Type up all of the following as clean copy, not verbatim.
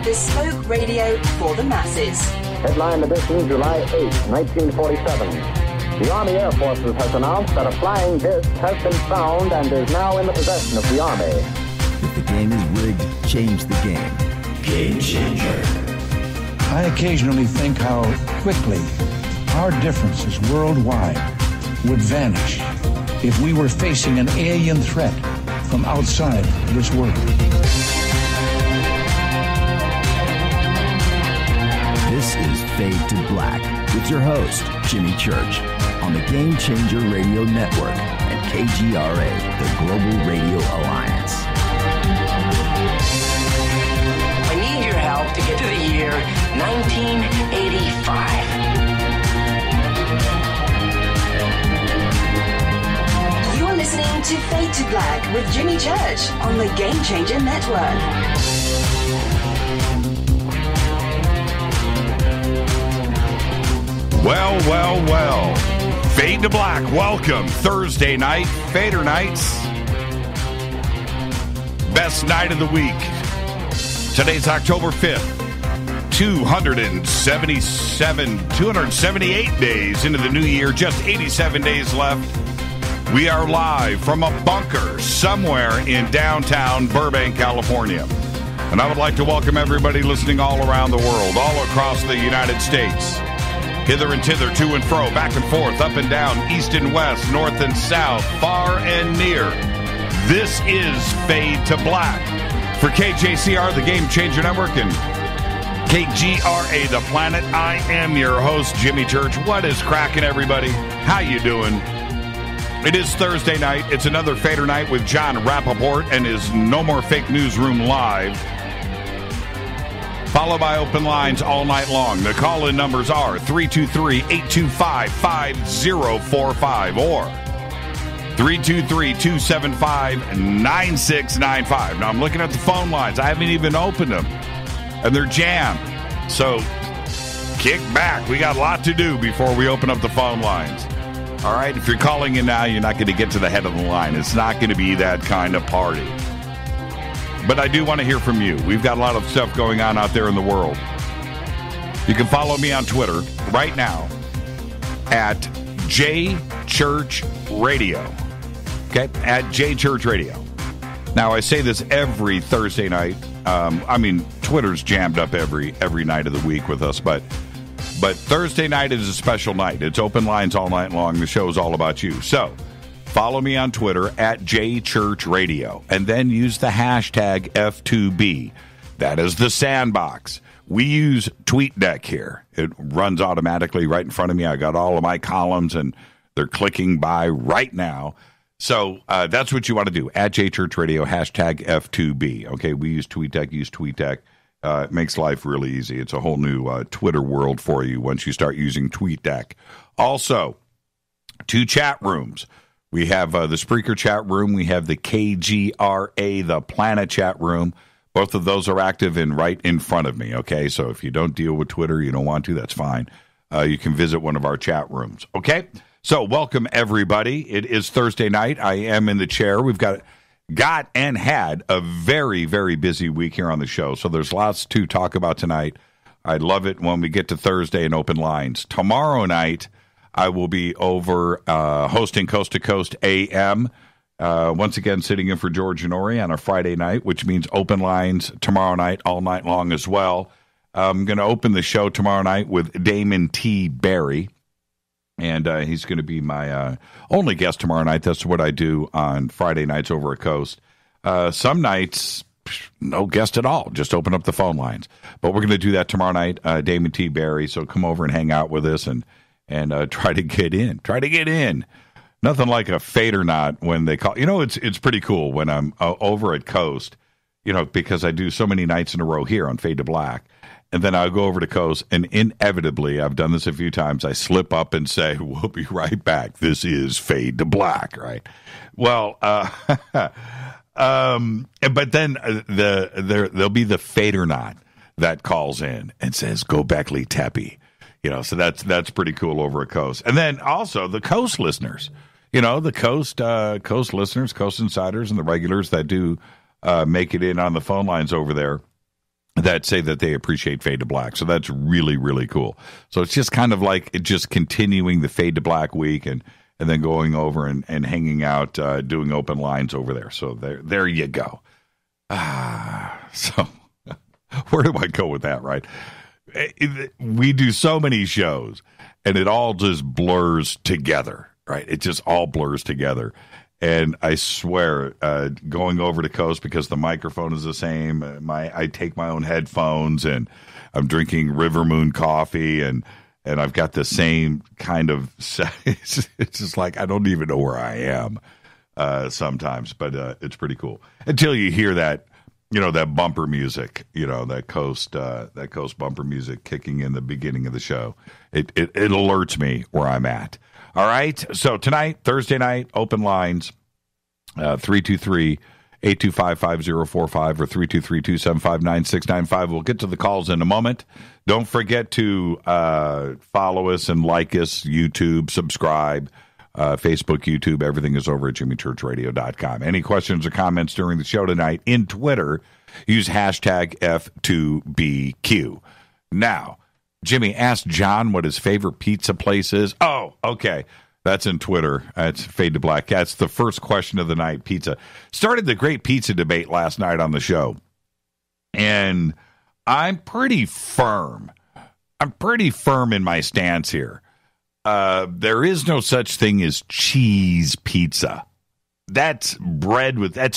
bespoke radio for the masses. Headline edition, July 8, 1947. The Army Air Forces has announced that a flying disc has been found and is now in the possession of the Army. If the game is rigged, change the game. Game changer. I occasionally think how quickly our differences worldwide would vanish if we were facing an alien threat from outside this world. This is Fade to Black with your host, Jimmy Church, on the Game Changer Radio Network and KGRA, the Global Radio Alliance. I need your help to get to the year 1985. You're listening to Fade to Black with Jimmy Church on the Game Changer Network. Well. Fade to Black. Welcome. Thursday night. Fadernights. Best night of the week. Today's October 5th. 278 days into the new year. Just 87 days left. We are live from a bunker somewhere in downtown Burbank, California. And I would like to welcome everybody listening all around the world, all across the United States. Hither and thither, to and fro, back and forth, up and down, east and west, north and south, far and near. This is Fade to Black for KJCR, the Game Changer Network, and KGRA, the Planet. I am your host, Jimmy Church. What is cracking, everybody? How you doing? It is Thursday night. It's another Fader night with Jon Rappoport and his No More Fake Newsroom Live. Followed by open lines all night long. The call-in numbers are 323-825-5045 or 323-275-9695. Now, I'm looking at the phone lines. I haven't even opened them, and they're jammed. So, kick back. We got a lot to do before we open up the phone lines. All right? If you're calling in now, you're not going to get to the head of the line. It's not going to be that kind of party. But I do want to hear from you. We've got a lot of stuff going on out there in the world. You can follow me on Twitter right now at JChurchRadio. Okay? At JChurchRadio. Now, I say this every Thursday night. Twitter's jammed up every night of the week with us, but Thursday night is a special night. It's open lines all night long. The show's all about you. So, follow me on Twitter at JChurchRadio, and then use the hashtag F2B. That is the sandbox. We use TweetDeck here. It runs automatically right in front of me. I got all of my columns, and they're clicking by right now. So that's what you want to do. At JChurchRadio, hashtag F2B. Okay, we use TweetDeck. Use TweetDeck. It makes life really easy. It's a whole new Twitter world for you once you start using TweetDeck. Also, 2 chat rooms. We have the Spreaker chat room. We have the KGRA, the Planet chat room. Both of those are active and right in front of me, okay? So if you don't deal with Twitter, you don't want to, that's fine. You can visit one of our chat rooms, okay? So welcome, everybody. It is Thursday night. I am in the chair. We've got and had a very, very busy week here on the show. So there's lots to talk about tonight. I love it when we get to Thursday and open lines. Tomorrow night, I will be over hosting Coast to Coast AM. Once again, sitting in for George Nori on a Friday night, which means open lines tomorrow night, all night long as well. I'm going to open the show tomorrow night with Damon T. Barry, and he's going to be my only guest tomorrow night. That's what I do on Friday nights over at Coast. Some nights, no guest at all. Just open up the phone lines. But we're going to do that tomorrow night, Damon T. Barry. So come over and hang out with us and try to get in. Nothing like a fader knot when they call. You know, it's pretty cool when I'm over at Coast, you know, because I do so many nights in a row here on Fade to Black. And then I'll go over to Coast, and inevitably, I've done this a few times, I slip up and say, we'll be right back. This is Fade to Black, right? Well, but then there'll be the fader knot that calls in and says, go Beckley Teppy. You know, so that's pretty cool over at Coast. And then also the Coast listeners, you know, the Coast listeners, Coast Insiders, and the regulars that do make it in on the phone lines over there. that say that they appreciate Fade to Black. So that's really, really cool. So it's just kind of like it just continuing the Fade to Black week and then going over and hanging out, doing open lines over there. So there you go. So where do I go with that, right? We do so many shows, and it all just blurs together, right? It just all blurs together. And I swear, going over to Coast because the microphone is the same. I take my own headphones, and I'm drinking River Moon coffee, and I've got the same kind of. It's just like I don't even know where I am sometimes, but it's pretty cool until you hear that, that bumper music, that Coast bumper music kicking in the beginning of the show. It alerts me where I'm at. All right. So tonight, Thursday night, open lines, 323-825-5045 or 323-275-9695. We'll get to the calls in a moment. Don't forget to follow us and like us, YouTube, subscribe, Facebook, YouTube. Everything is over at jimmychurchradio.com. Any questions or comments during the show tonight in Twitter, use hashtag F2BQ. Now, Jimmy asked John what his favorite pizza place is. Oh, okay. That's in Twitter. It's Fade to Black. That's the first question of the night, pizza. Started the great pizza debate last night on the show. And I'm pretty firm. In my stance here. There is no such thing as cheese pizza. That's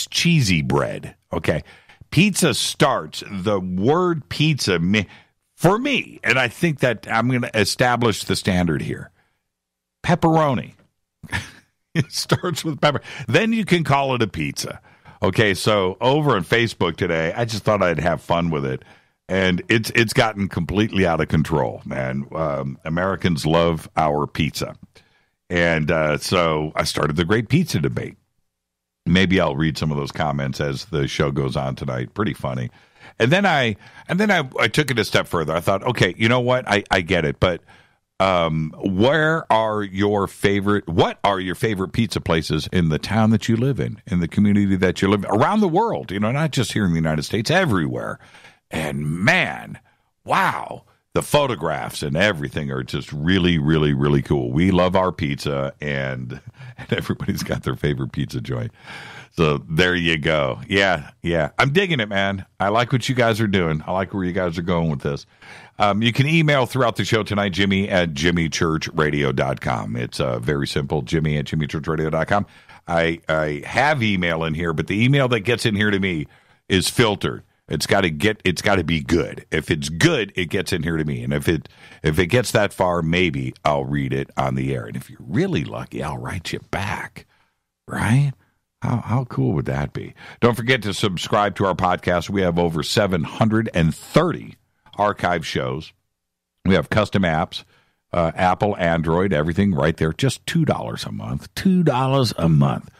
cheesy bread. Okay. Pizza starts, the word pizza, for me, and I think that I'm going to establish the standard here. Pepperoni. It starts with pepper. Then you can call it a pizza. Okay, so over on Facebook today, I just thought I'd have fun with it. And it's gotten completely out of control, man. Americans love our pizza. And so I started the great pizza debate. Maybe I'll read some of those comments as the show goes on tonight. Pretty funny. And then I took it a step further. I thought, okay, you know what? I get it, but what are your favorite pizza places in the town that you live in the community that you live in, around the world? Not just here in the United States, everywhere. And man, wow, the photographs and everything are just really, really, really cool. We love our pizza, and everybody's got their favorite pizza joint. So there you go. Yeah. I'm digging it, man. I like what you guys are doing. I like where you guys are going with this. You can email throughout the show tonight, Jimmy at jimmychurchradio.com. It's very simple, Jimmy at jimmychurchradio.com. I have email in here, but the email that gets in here to me is filtered. It's got to be good. If it's good, it gets in here to me. And if it gets that far, maybe I'll read it on the air. And if you're really lucky, I'll write you back. Right? How cool would that be? Don't forget to subscribe to our podcast. We have over 730 archive shows. We have custom apps, Apple, Android, everything right there. Just $2 a month. $2 a month.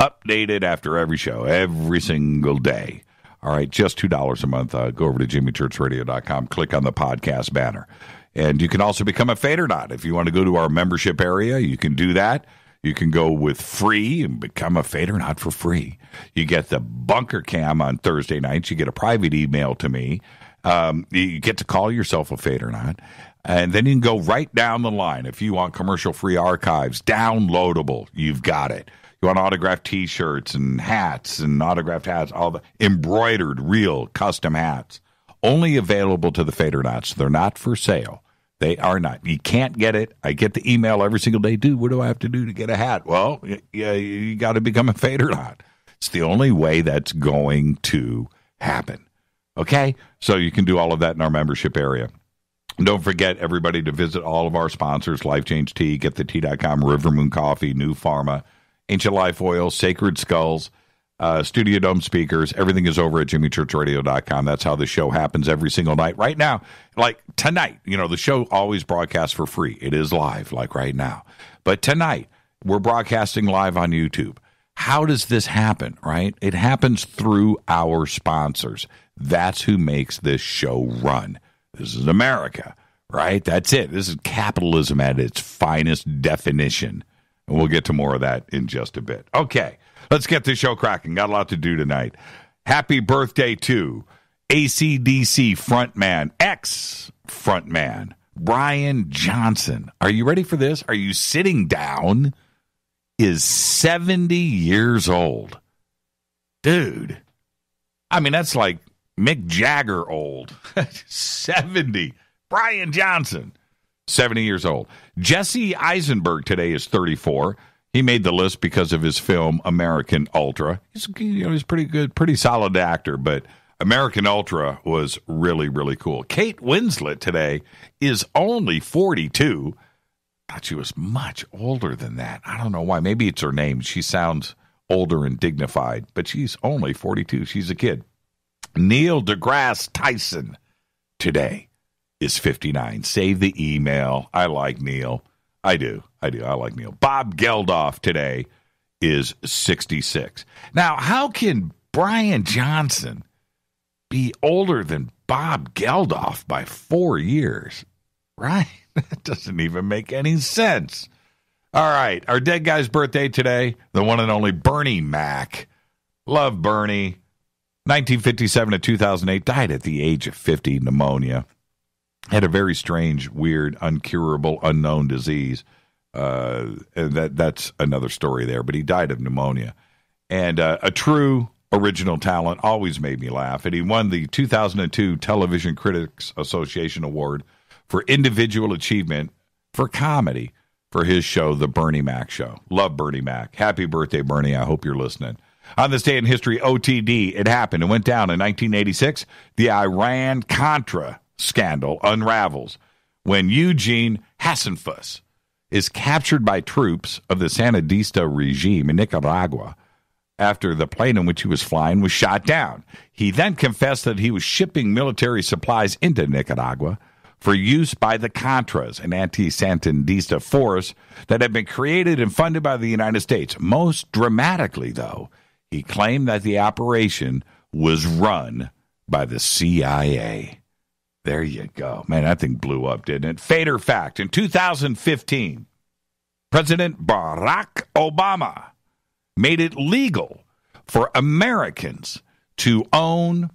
Updated after every show, every single day. All right, just $2 a month. Go over to jimmychurchradio.com, click on the podcast banner. And you can also become a Fadernight. If you want to go to our membership area, you can do that. You can go with free and become a Fadernight for free. You get the bunker cam on Thursday nights. You get a private email to me. You get to call yourself a Fadernight. And then you can go right down the line. If you want commercial-free archives, downloadable, you've got it. You want autographed T-shirts and hats and autographed hats, all the embroidered, real, custom hats. Only available to the Fadernights. They're not for sale. They are not. You can't get it. I get the email every single day. Dude, what do I have to do to get a hat? Well, you got to become a Fadernight. It's the only way that's going to happen. Okay? So you can do all of that in our membership area. And don't forget, everybody, to visit all of our sponsors, Life Change Tea, GetTheTea.com, River Moon Coffee, New Pharma, Ancient Life Oil, Sacred Skulls, Studio Dome speakers. Everything is over at jimmychurchradio.com. That's how the show happens every single night. Right now, like tonight, the show always broadcasts for free. It is live, like right now. But tonight, we're broadcasting live on YouTube. How does this happen, right? It happens through our sponsors. That's who makes this show run. This is America, right? That's it. This is capitalism at its finest definition. And we'll get to more of that in just a bit. Okay, let's get this show cracking. Got a lot to do tonight. Happy birthday to AC/DC frontman, ex-frontman, Brian Johnson. Are you ready for this? Are you sitting down? Is 70 years old. Dude. I mean, that's like Mick Jagger old. 70. Brian Johnson, 70 years old. Jesse Eisenberg today is 34. He made the list because of his film American Ultra. He's pretty good, pretty solid actor, but American Ultra was really, really cool. Kate Winslet today is only 42. I thought she was much older than that. I don't know why. Maybe it's her name. She sounds older and dignified, but she's only 42. She's a kid. Neil deGrasse Tyson today is 59. Save the email. I like Neil. I do. I like Neil. Bob Geldof today is 66. Now, how can Brian Johnson be older than Bob Geldof by 4 years? Right? That doesn't even make any sense. All right. Our dead guy's birthday today, the one and only Bernie Mac. Love Bernie. 1957 to 2008. Died at the age of 50, pneumonia. Had a very strange, weird, uncurable, unknown disease. And that's another story there. But he died of pneumonia. And a true original talent, always made me laugh. And he won the 2002 Television Critics Association Award for individual achievement for comedy for his show, The Bernie Mac Show. Love Bernie Mac. Happy birthday, Bernie. I hope you're listening. On this day in history, OTD, it happened. It went down in 1986. The Iran-Contra scandal unravels when Eugene Hasenfuss is captured by troops of the Sandinista regime in Nicaragua after the plane in which he was flying was shot down. He then confessed that he was shipping military supplies into Nicaragua for use by the Contras, an anti-Sandinista force that had been created and funded by the United States. Most dramatically, though, he claimed that the operation was run by the CIA. There you go. Man, that thing blew up, didn't it? Fader fact, in 2015, President Barack Obama made it legal for Americans to own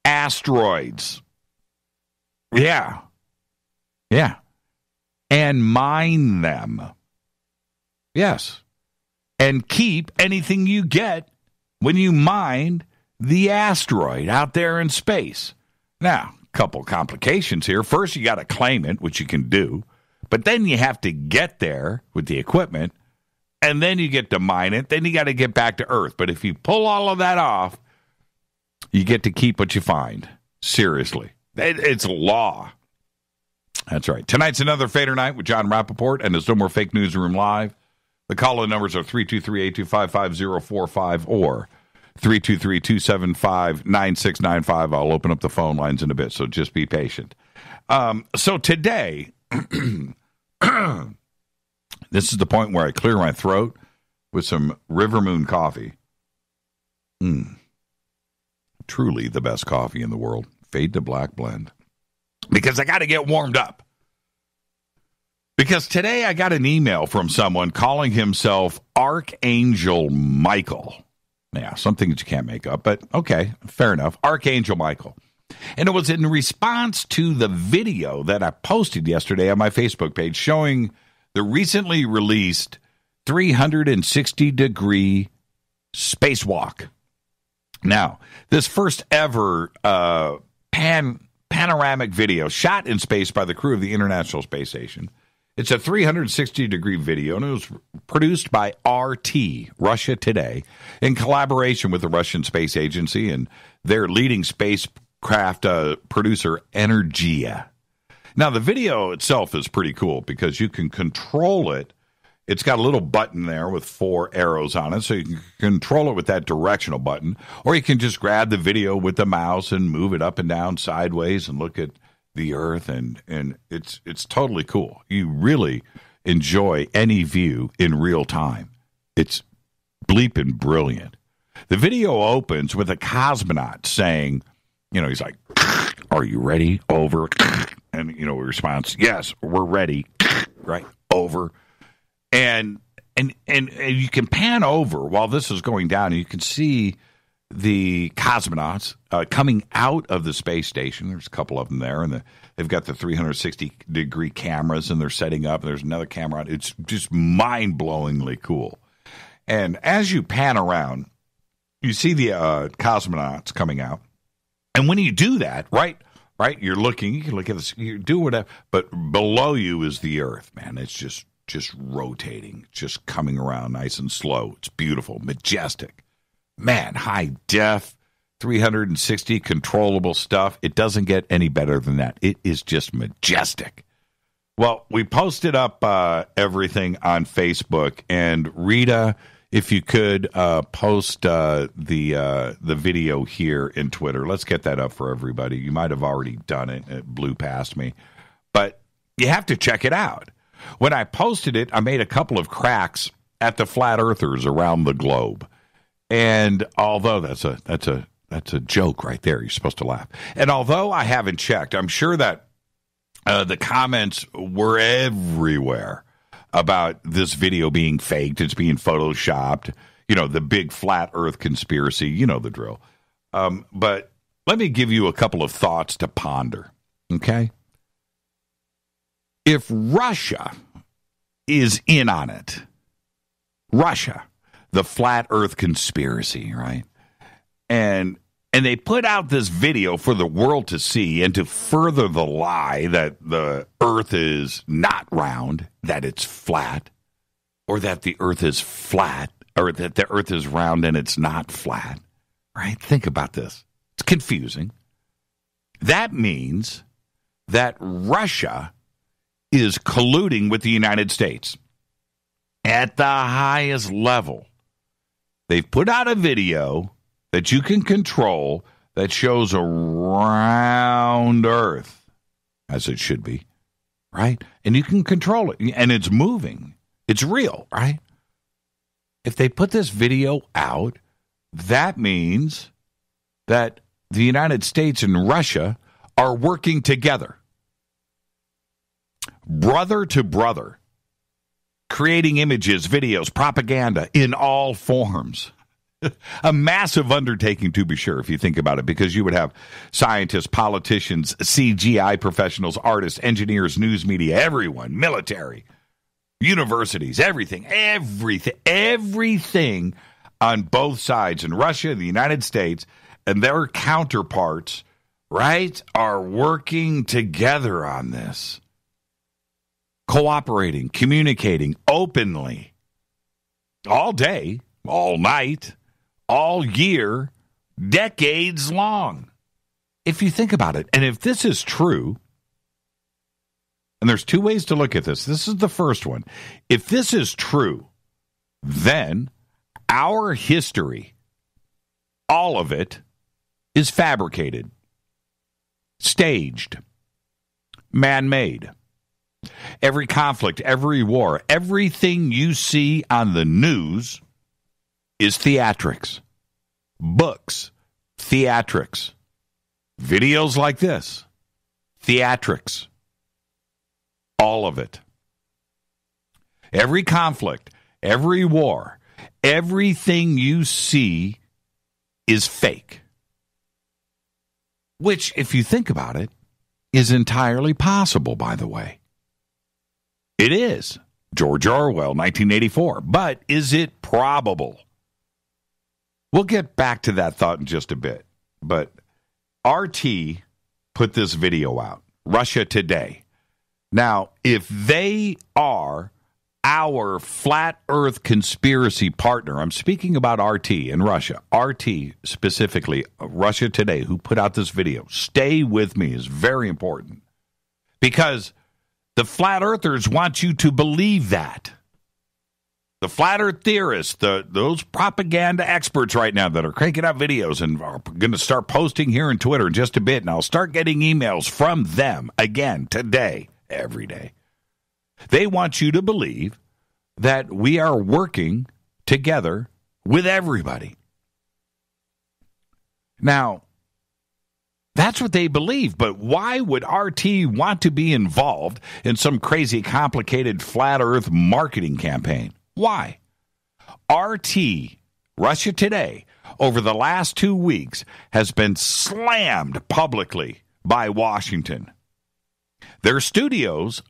asteroids. Yeah. And mine them. Yes. And keep anything you get when you mine the asteroid out there in space. Now, a couple complications here. First, you got to claim it, which you can do. But then you have to get there with the equipment. And then you get to mine it. Then you got to get back to Earth. But if you pull all of that off, you get to keep what you find. Seriously. It's law. That's right. Tonight's another Fadernight with Jon Rappoport, and there's no more Fake Newsroom Live. The call-in numbers are 323-825-5045 or 323-275-9695. I'll open up the phone lines in a bit, so just be patient. So today, this is the point where I clear my throat with some River Moon coffee. Truly the best coffee in the world. Fade to Black blend. Because I got to get warmed up. Because today I got an email from someone calling himself Archangel Michael. Yeah, something that you can't make up, but okay, fair enough. Archangel Michael. And it was in response to the video that I posted yesterday on my Facebook page showing the recently released 360-degree spacewalk. Now, this first ever panoramic video shot in space by the crew of the International Space Station. It's a 360-degree video, and it was produced by RT, Russia Today, in collaboration with the Russian Space Agency and their leading spacecraft producer, Energia. Now, the video itself is pretty cool because you can control it. It's got a little button there with 4 arrows on it, so you can control it with that directional button, or you can just grab the video with the mouse and move it up and down sideways and look at the Earth, and it's totally cool. You really enjoy any view in real time. It's bleeping brilliant. The video opens with a cosmonaut saying, he's like, "Are you ready? Over." And, we response, "Yes, we're ready." Right? Over. And you can pan over while this is going down, and you can see the cosmonauts coming out of the space station. There's a couple of them there, and they've got the 360-degree cameras, and they're setting up. There's another camera on. It's just mind-blowingly cool. And as you pan around, you see the cosmonauts coming out. And when you do that, right, you're looking, you can look at this, you do whatever, but below you is the Earth, man. It's just rotating, just coming around nice and slow. It's beautiful, majestic. Man, high def, 360 controllable stuff. It doesn't get any better than that. It is just majestic. Well, we posted up everything on Facebook, and Rita, if you could post the video here in Twitter. Let's get that up for everybody. You might have already done it. It blew past me. But you have to check it out. When I posted it, I made a couple of cracks at the flat earthers around the globe. And although that's a joke right there, you're supposed to laugh. And although I haven't checked, I'm sure that the comments were everywhere about this video being faked. It's being photoshopped. You know, the big flat earth conspiracy. You know the drill. But let me give you a couple of thoughts to ponder. Okay? If Russia is in on it, Russia, the flat earth conspiracy, right? And they put out this video for the world to see and to further the lie that the earth is not round, that it's flat, or that the earth is flat, or that the earth is round and it's not flat, right? Think about this. It's confusing. That means that Russia is colluding with the United States at the highest level. They've put out a video that you can control that shows a round earth, as it should be, right? And you can control it, and it's moving. It's real, right? If they put this video out, that means that the United States and Russia are working together, brother to brother, creating images, videos, propaganda in all forms. A massive undertaking, to be sure, if you think about it, because you would have scientists, politicians, CGI professionals, artists, engineers, news media, everyone, military, universities, everything on both sides. In Russia, the United States, and their counterparts, right, are working together on this. Cooperating, communicating openly, all day, all night, all year, decades long. If you think about it, and if this is true, and there's two ways to look at this. This is the first one. If this is true, then our history, all of it, is fabricated, staged, man-made. Every conflict, every war, everything you see on the news is theatrics. Books, theatrics. Videos like this, theatrics. All of it. Every conflict, every war, everything you see is fake. Which, if you think about it, is entirely possible, by the way. It is. George Orwell, 1984. But is it probable? We'll get back to that thought in just a bit. But RT put this video out. Russia Today. Now, if they are our flat earth conspiracy partner, I'm speaking about RT in Russia. RT specifically, Russia Today, who put out this video. Stay with me is very important. Because the flat earthers want you to believe that. The flat earth theorists, those propaganda experts right now that are cranking out videos and are going to start posting here on Twitter in just a bit, and I'll start getting emails from them again today, every day. They want you to believe that we are working together with everybody. Now, that's what they believe, but why would RT want to be involved in some crazy, complicated flat earth marketing campaign? Why? RT, Russia Today, over the last 2 weeks has been slammed publicly by Washington. Their studios,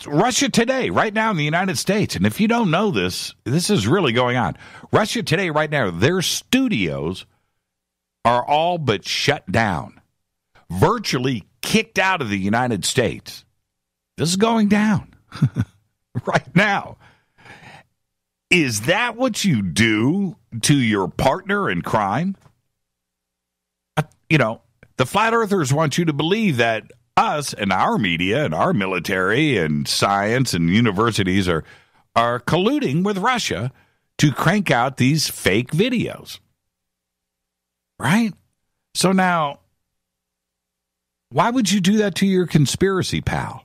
Russia Today, right now in the United States, and if you don't know this, this is really going on. Russia Today right now, their studios are all but shut down, virtually kicked out of the United States. This is going down right now. Is that what you do to your partner in crime? The flat earthers want you to believe that us and our media and our military and science and universities are colluding with Russia to crank out these fake videos. Right? So now, why would you do that to your conspiracy pal?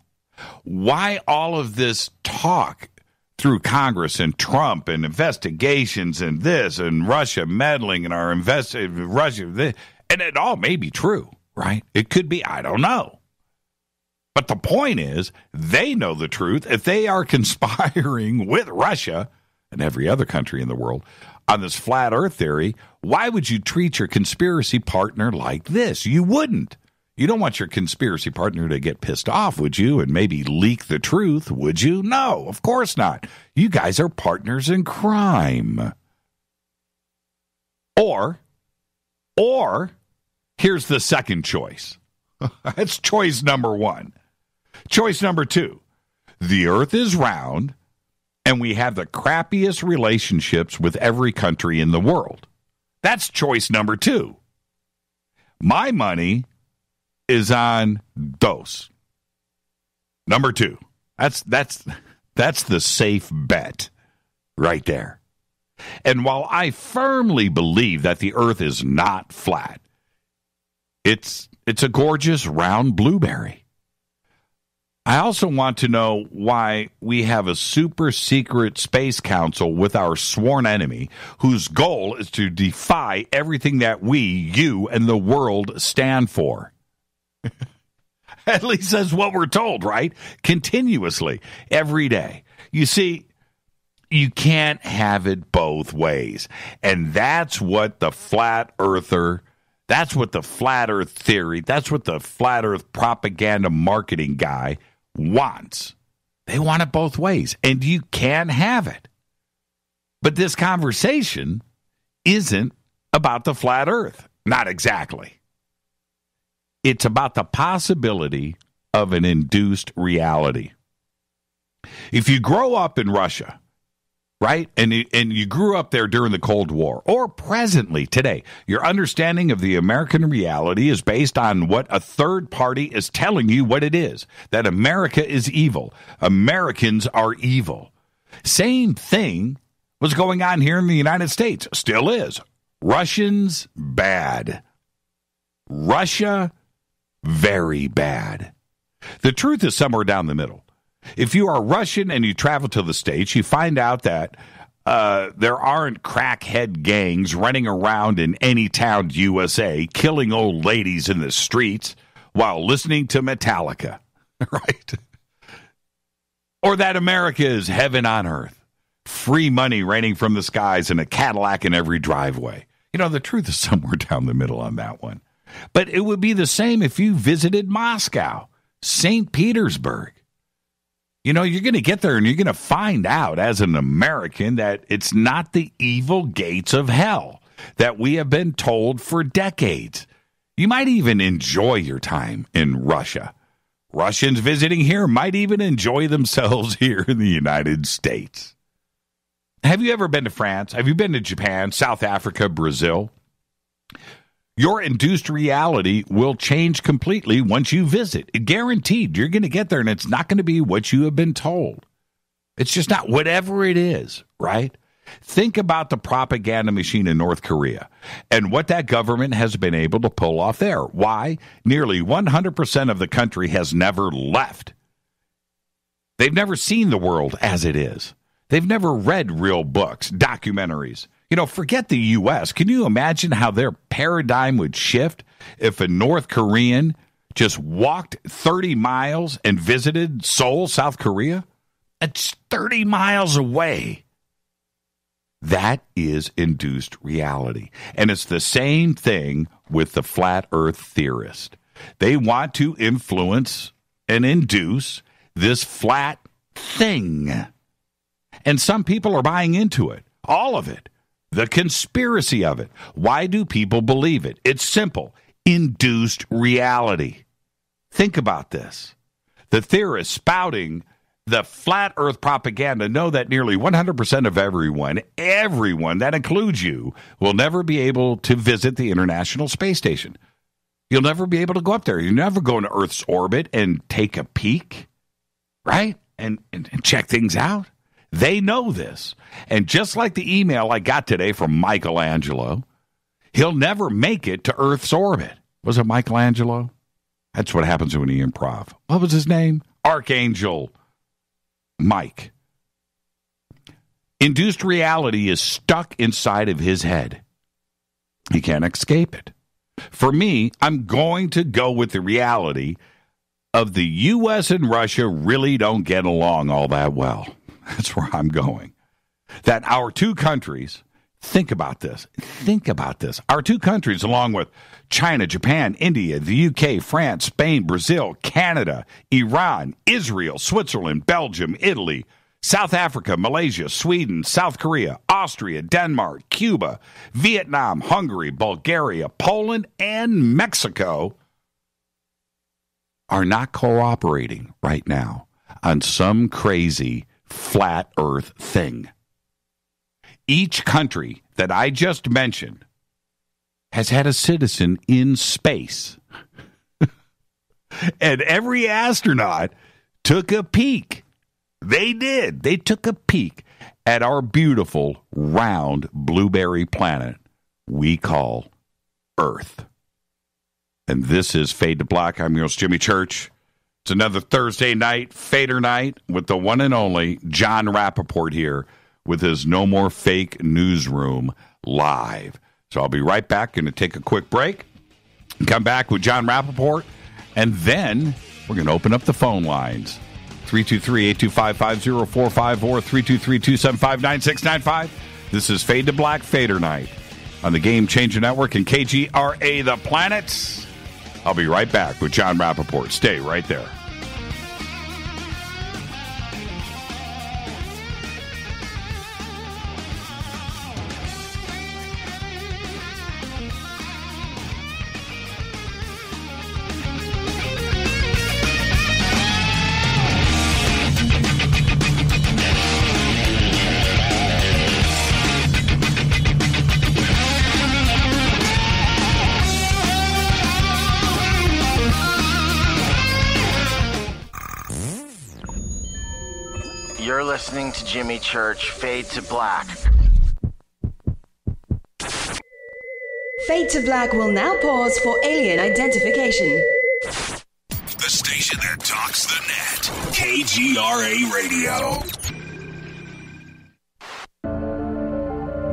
Why all of this talk through Congress and Trump and investigations and this and Russia meddling in our Russia, and it all may be true, right? It could be, I don't know. But the point is, they know the truth. If they are conspiring with Russia and every other country in the world on this flat earth theory, why would you treat your conspiracy partner like this? You wouldn't. You don't want your conspiracy partner to get pissed off, would you, and maybe leak the truth, would you? No, of course not. You guys are partners in crime. Or, here's the second choice. That's choice number one. Choice number two, the earth is round, and we have the crappiest relationships with every country in the world. That's choice number two. My money is on those. Number two. That's the safe bet right there. And while I firmly believe that the earth is not flat, it's a gorgeous round blueberry. I also want to know why we have a super secret space council with our sworn enemy whose goal is to defy everything that we, you, and the world stand for. At least that's what we're told, right? Continuously, every day. You see, you can't have it both ways. And that's what the flat earther, that's what the flat earth theory, that's what the flat earth propaganda marketing guy wants. They want it both ways, and you can have it. But this conversation isn't about the flat earth. Not exactly. It's about the possibility of an induced reality. If you grow up in Russia, right, and you grew up there during the Cold War, or presently today, your understanding of the American reality is based on what a third party is telling you what it is, that America is evil. Americans are evil. Same thing was going on here in the United States. Still is. Russians, bad. Russia, very bad. The truth is somewhere down the middle. If you are Russian and you travel to the States, you find out that there aren't crackhead gangs running around in any town USA killing old ladies in the streets while listening to Metallica, right? Or that America is heaven on earth, free money raining from the skies and a Cadillac in every driveway. You know, the truth is somewhere down the middle on that one. But it would be the same if you visited Moscow, St. Petersburg. You know, you're going to get there and you're going to find out as an American that it's not the evil gates of hell that we have been told for decades. You might even enjoy your time in Russia. Russians visiting here might even enjoy themselves here in the United States. Have you ever been to France? Have you been to Japan, South Africa, Brazil? Your induced reality will change completely once you visit. Guaranteed, you're going to get there, and it's not going to be what you have been told. It's just not whatever it is, right? Think about the propaganda machine in North Korea and what that government has been able to pull off there. Why? Nearly 100% of the country has never left. They've never seen the world as it is. They've never read real books, documentaries. You know, forget the U.S. Can you imagine how their paradigm would shift if a North Korean just walked 30 miles and visited Seoul, South Korea? It's 30 miles away. That is induced reality. And it's the same thing with the flat earth theorist. They want to influence and induce this flat thing. And some people are buying into it. All of it. The conspiracy of it. Why do people believe it? It's simple. Induced reality. Think about this. The theorists spouting the flat earth propaganda know that nearly 100% of everyone, that includes you, will never be able to visit the International Space Station. You'll never be able to go up there. You'll never go into Earth's orbit and take a peek, right? And check things out. They know this. And just like the email I got today from Michelangelo, he'll never make it to Earth's orbit. Was it Michelangelo? That's what happens when you improv. What was his name? Archangel Mike. Induced reality is stuck inside of his head. He can't escape it. For me, I'm going to go with the reality of the U.S. and Russia really don't get along all that well. That's where I'm going. That our two countries, think about this. Our two countries, along with China, Japan, India, the UK, France, Spain, Brazil, Canada, Iran, Israel, Switzerland, Belgium, Italy, South Africa, Malaysia, Sweden, South Korea, Austria, Denmark, Cuba, Vietnam, Hungary, Bulgaria, Poland, and Mexico are not cooperating right now on some crazy flat earth thing. Each country that I just mentioned has had a citizen in space. And every astronaut took a peek. They did. They took a peek at our beautiful, round, blueberry planet we call Earth. And this is Fade to Black. I'm your host, Jimmy Church. It's another Thursday night, Fadernight, with the one and only Jon Rappoport here with his No More Fake Newsroom live. So I'll be right back. Going to take a quick break, come back with Jon Rappoport, and then we're going to open up the phone lines. 323-825-5045 or 323-275-9695. This is Fade to Black, Fadernight on the Game Changer Network and KGRA The Planets. I'll be right back with Jon Rappoport. Stay right there. You're listening to Jimmy Church, Fade to Black. Fade to Black will now pause for alien identification. The station that talks the net. KGRA Radio.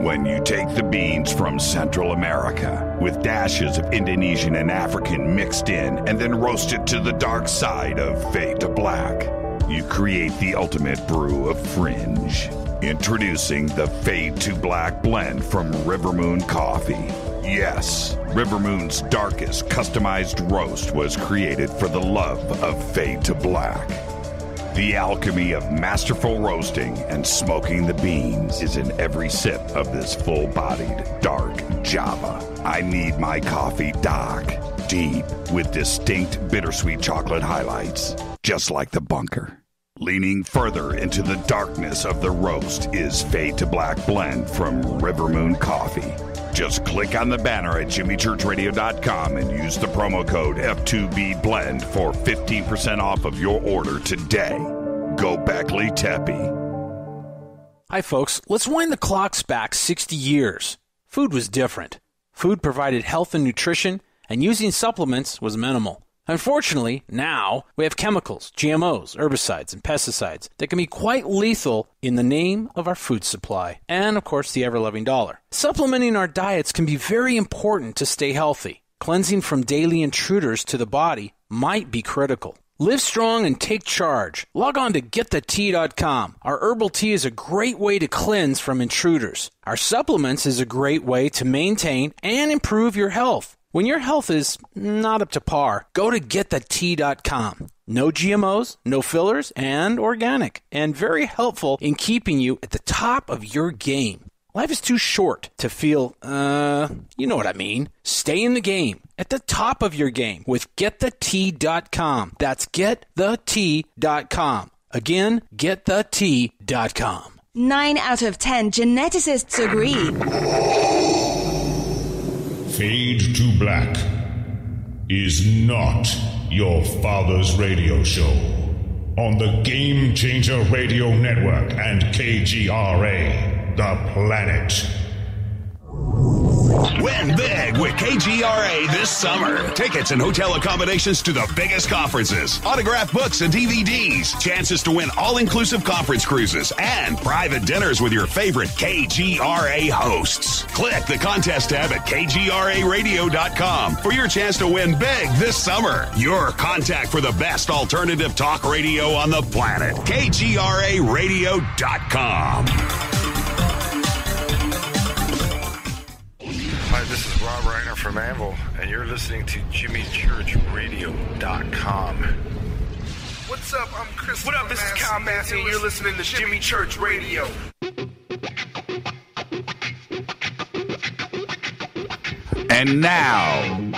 When you take the beans from Central America with dashes of Indonesian and African mixed in and then roasted to the dark side of Fade to Black, you create the ultimate brew of fringe. Introducing the Fade to Black blend from River Moon Coffee. Yes, River Moon's darkest customized roast was created for the love of Fade to Black. The alchemy of masterful roasting and smoking the beans is in every sip of this full-bodied, dark Java. I need my coffee dark, deep, with distinct bittersweet chocolate highlights, just like the bunker. Leaning further into the darkness of the roast is Fade to Black blend from River Moon Coffee. Just click on the banner at jimmychurchradio.com and use the promo code F2BBLEND for 15% off of your order today. Go Beckley Teppy. Hi, folks. Let's wind the clocks back 60 years. Food was different. Food provided health and nutrition, and using supplements was minimal. Unfortunately, now we have chemicals, GMOs, herbicides, and pesticides that can be quite lethal in the name of our food supply and, of course, the ever-loving dollar. Supplementing our diets can be very important to stay healthy. Cleansing from daily intruders to the body might be critical. Live strong and take charge. Log on to getthetea.com. Our herbal tea is a great way to cleanse from intruders. Our supplements is a great way to maintain and improve your health. When your health is not up to par, go to getthetea.com. No GMOs, no fillers, and organic, and very helpful in keeping you at the top of your game. Life is too short to feel, you know what I mean. Stay in the game, at the top of your game with getthetea.com. That's getthetea.com. Again, getthetea.com. 9 out of 10 geneticists agree. Fade to Black is not your father's radio show on the Game Changer Radio Network and KGRA, The Planet. Win big with KGRA this summer. Tickets and hotel accommodations to the biggest conferences, autographed books and DVDs, chances to win all-inclusive conference cruises, and private dinners with your favorite KGRA hosts. Click the contest tab at kgraradio.com for your chance to win big this summer. Your contact for the best alternative talk radio on the planet. kgraradio.com. Hi, this is Rob Reiner from Anvil, and you're listening to JimmyChurchRadio.com. What's up? I'm Chris. What up? This is Kyle Massey, and you're listening to Jimmy Church Radio. And now,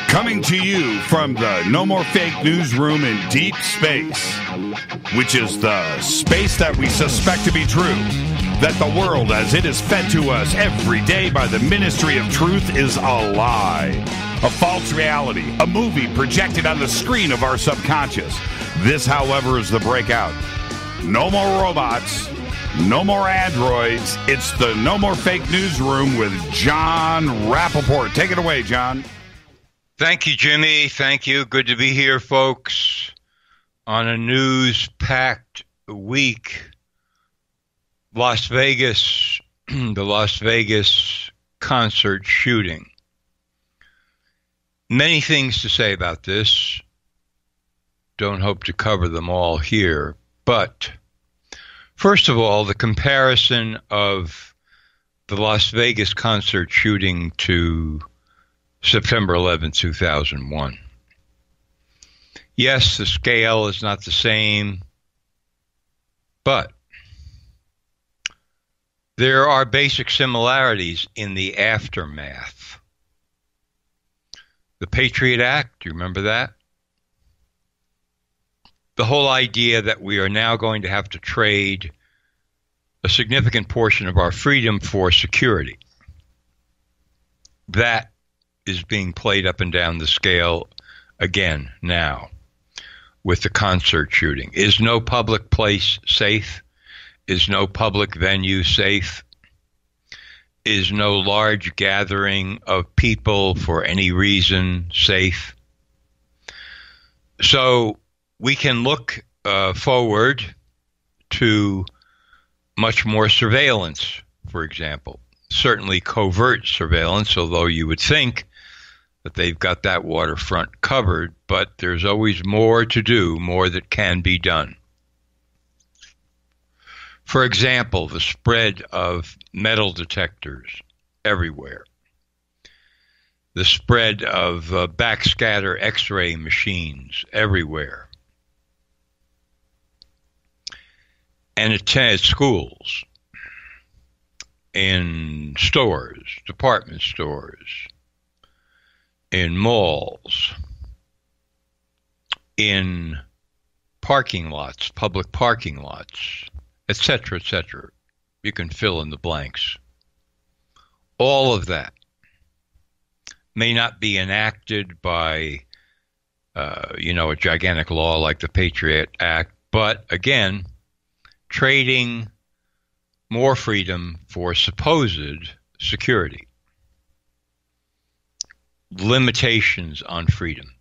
coming to you from the No More Fake newsroom in deep space, which is the space that we suspect to be true, that the world as it is fed to us every day by the Ministry of Truth is a lie, a false reality, a movie projected on the screen of our subconscious. This, however, is the breakout. No more robots, no more androids. It's the No More Fake newsroom with Jon Rappoport. Take it away, John. Thank you, Jimmy. Thank you. Good to be here, folks, on a news-packed week. Las Vegas, the Las Vegas concert shooting. Many things to say about this. Don't hope to cover them all here. But first of all, the comparison of the Las Vegas concert shooting to September 11, 2001. Yes, the scale is not the same, but there are basic similarities in the aftermath. The Patriot Act, do you remember that? The whole idea that we are now going to have to trade a significant portion of our freedom for security. That is being played up and down the scale again now with the concert shooting. Is no public place safe? Is no public venue safe? Is no large gathering of people for any reason safe? So we can look forward to much more surveillance, for example. Certainly covert surveillance, although you would think that they've got that waterfront covered, but there's always more to do, more that can be done. For example, the spread of metal detectors everywhere. The spread of backscatter X-ray machines everywhere. And at schools, in stores, department stores, in malls, in parking lots, public parking lots, etc., etc. You can fill in the blanks. All of that may not be enacted by, a gigantic law like the Patriot Act, but again, trading more freedom for supposed security. Limitations on freedom.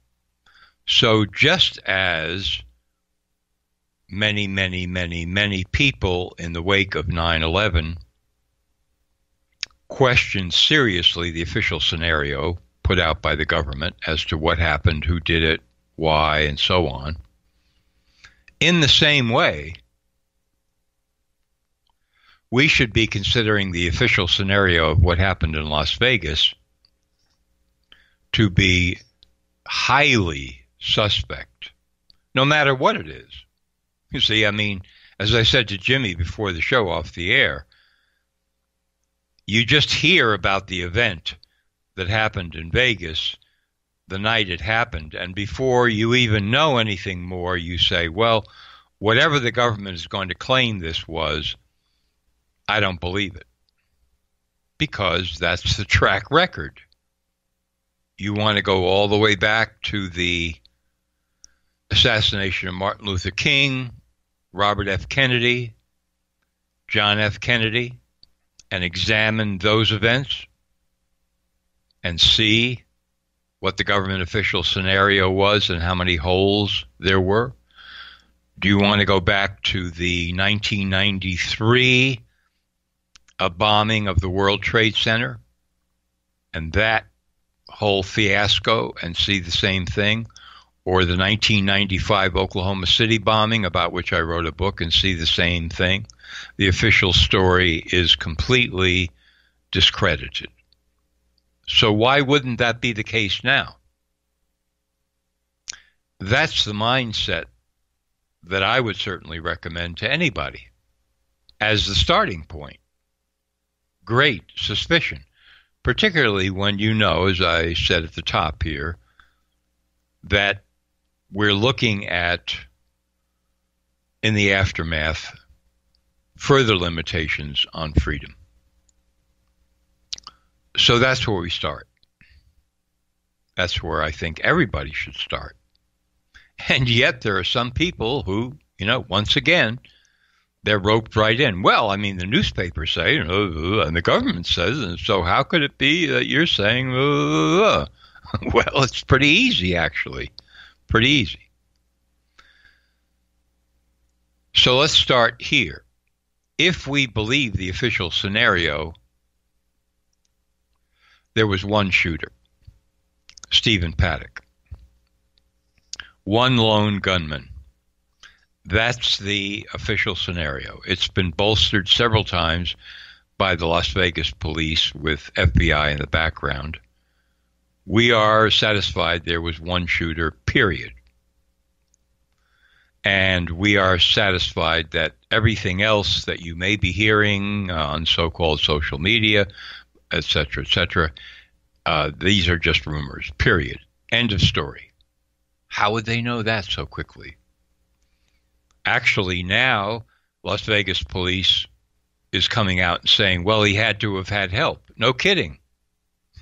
So just as many people in the wake of 9/11 questioned seriously the official scenario put out by the government as to what happened, who did it, why, and so on. In the same way, we should be considering the official scenario of what happened in Las Vegas to be highly suspect, no matter what it is. You see, I mean, as I said to Jimmy before the show off the air, you just hear about the event that happened in Vegas the night it happened, and before you even know anything more, you say, well, whatever the government is going to claim this was, I don't believe it. Because that's the track record. You want to go all the way back to the assassination of Martin Luther King, Robert F. Kennedy, John F. Kennedy, and examine those events and see what the government official scenario was and how many holes there were? Do you want to go back to the 1993 bombing of the World Trade Center and that whole fiasco and see the same thing? Or the 1995 Oklahoma City bombing, about which I wrote a book, and see the same thing? The official story is completely discredited. So why wouldn't that be the case now? That's the mindset that I would certainly recommend to anybody as the starting point. Great suspicion, particularly when you know, as I said at the top here, that we're looking at, in the aftermath, further limitations on freedom. So that's where we start. That's where I think everybody should start. And yet there are some people who, once again, they're roped right in. Well, I mean, the newspapers say, and the government says, and so how could it be that you're saying, Well, it's pretty easy, actually. Pretty easy. So let's start here. If we believe the official scenario, there was one shooter, Stephen Paddock. One lone gunman. That's the official scenario. It's been bolstered several times by the Las Vegas police with FBI in the background. We are satisfied there was one shooter, period. And we are satisfied that everything else that you may be hearing on so-called social media, et cetera, these are just rumors, period. End of story. How would they know that so quickly? Actually, now, Las Vegas police is coming out and saying, well, he had to have had help. No kidding.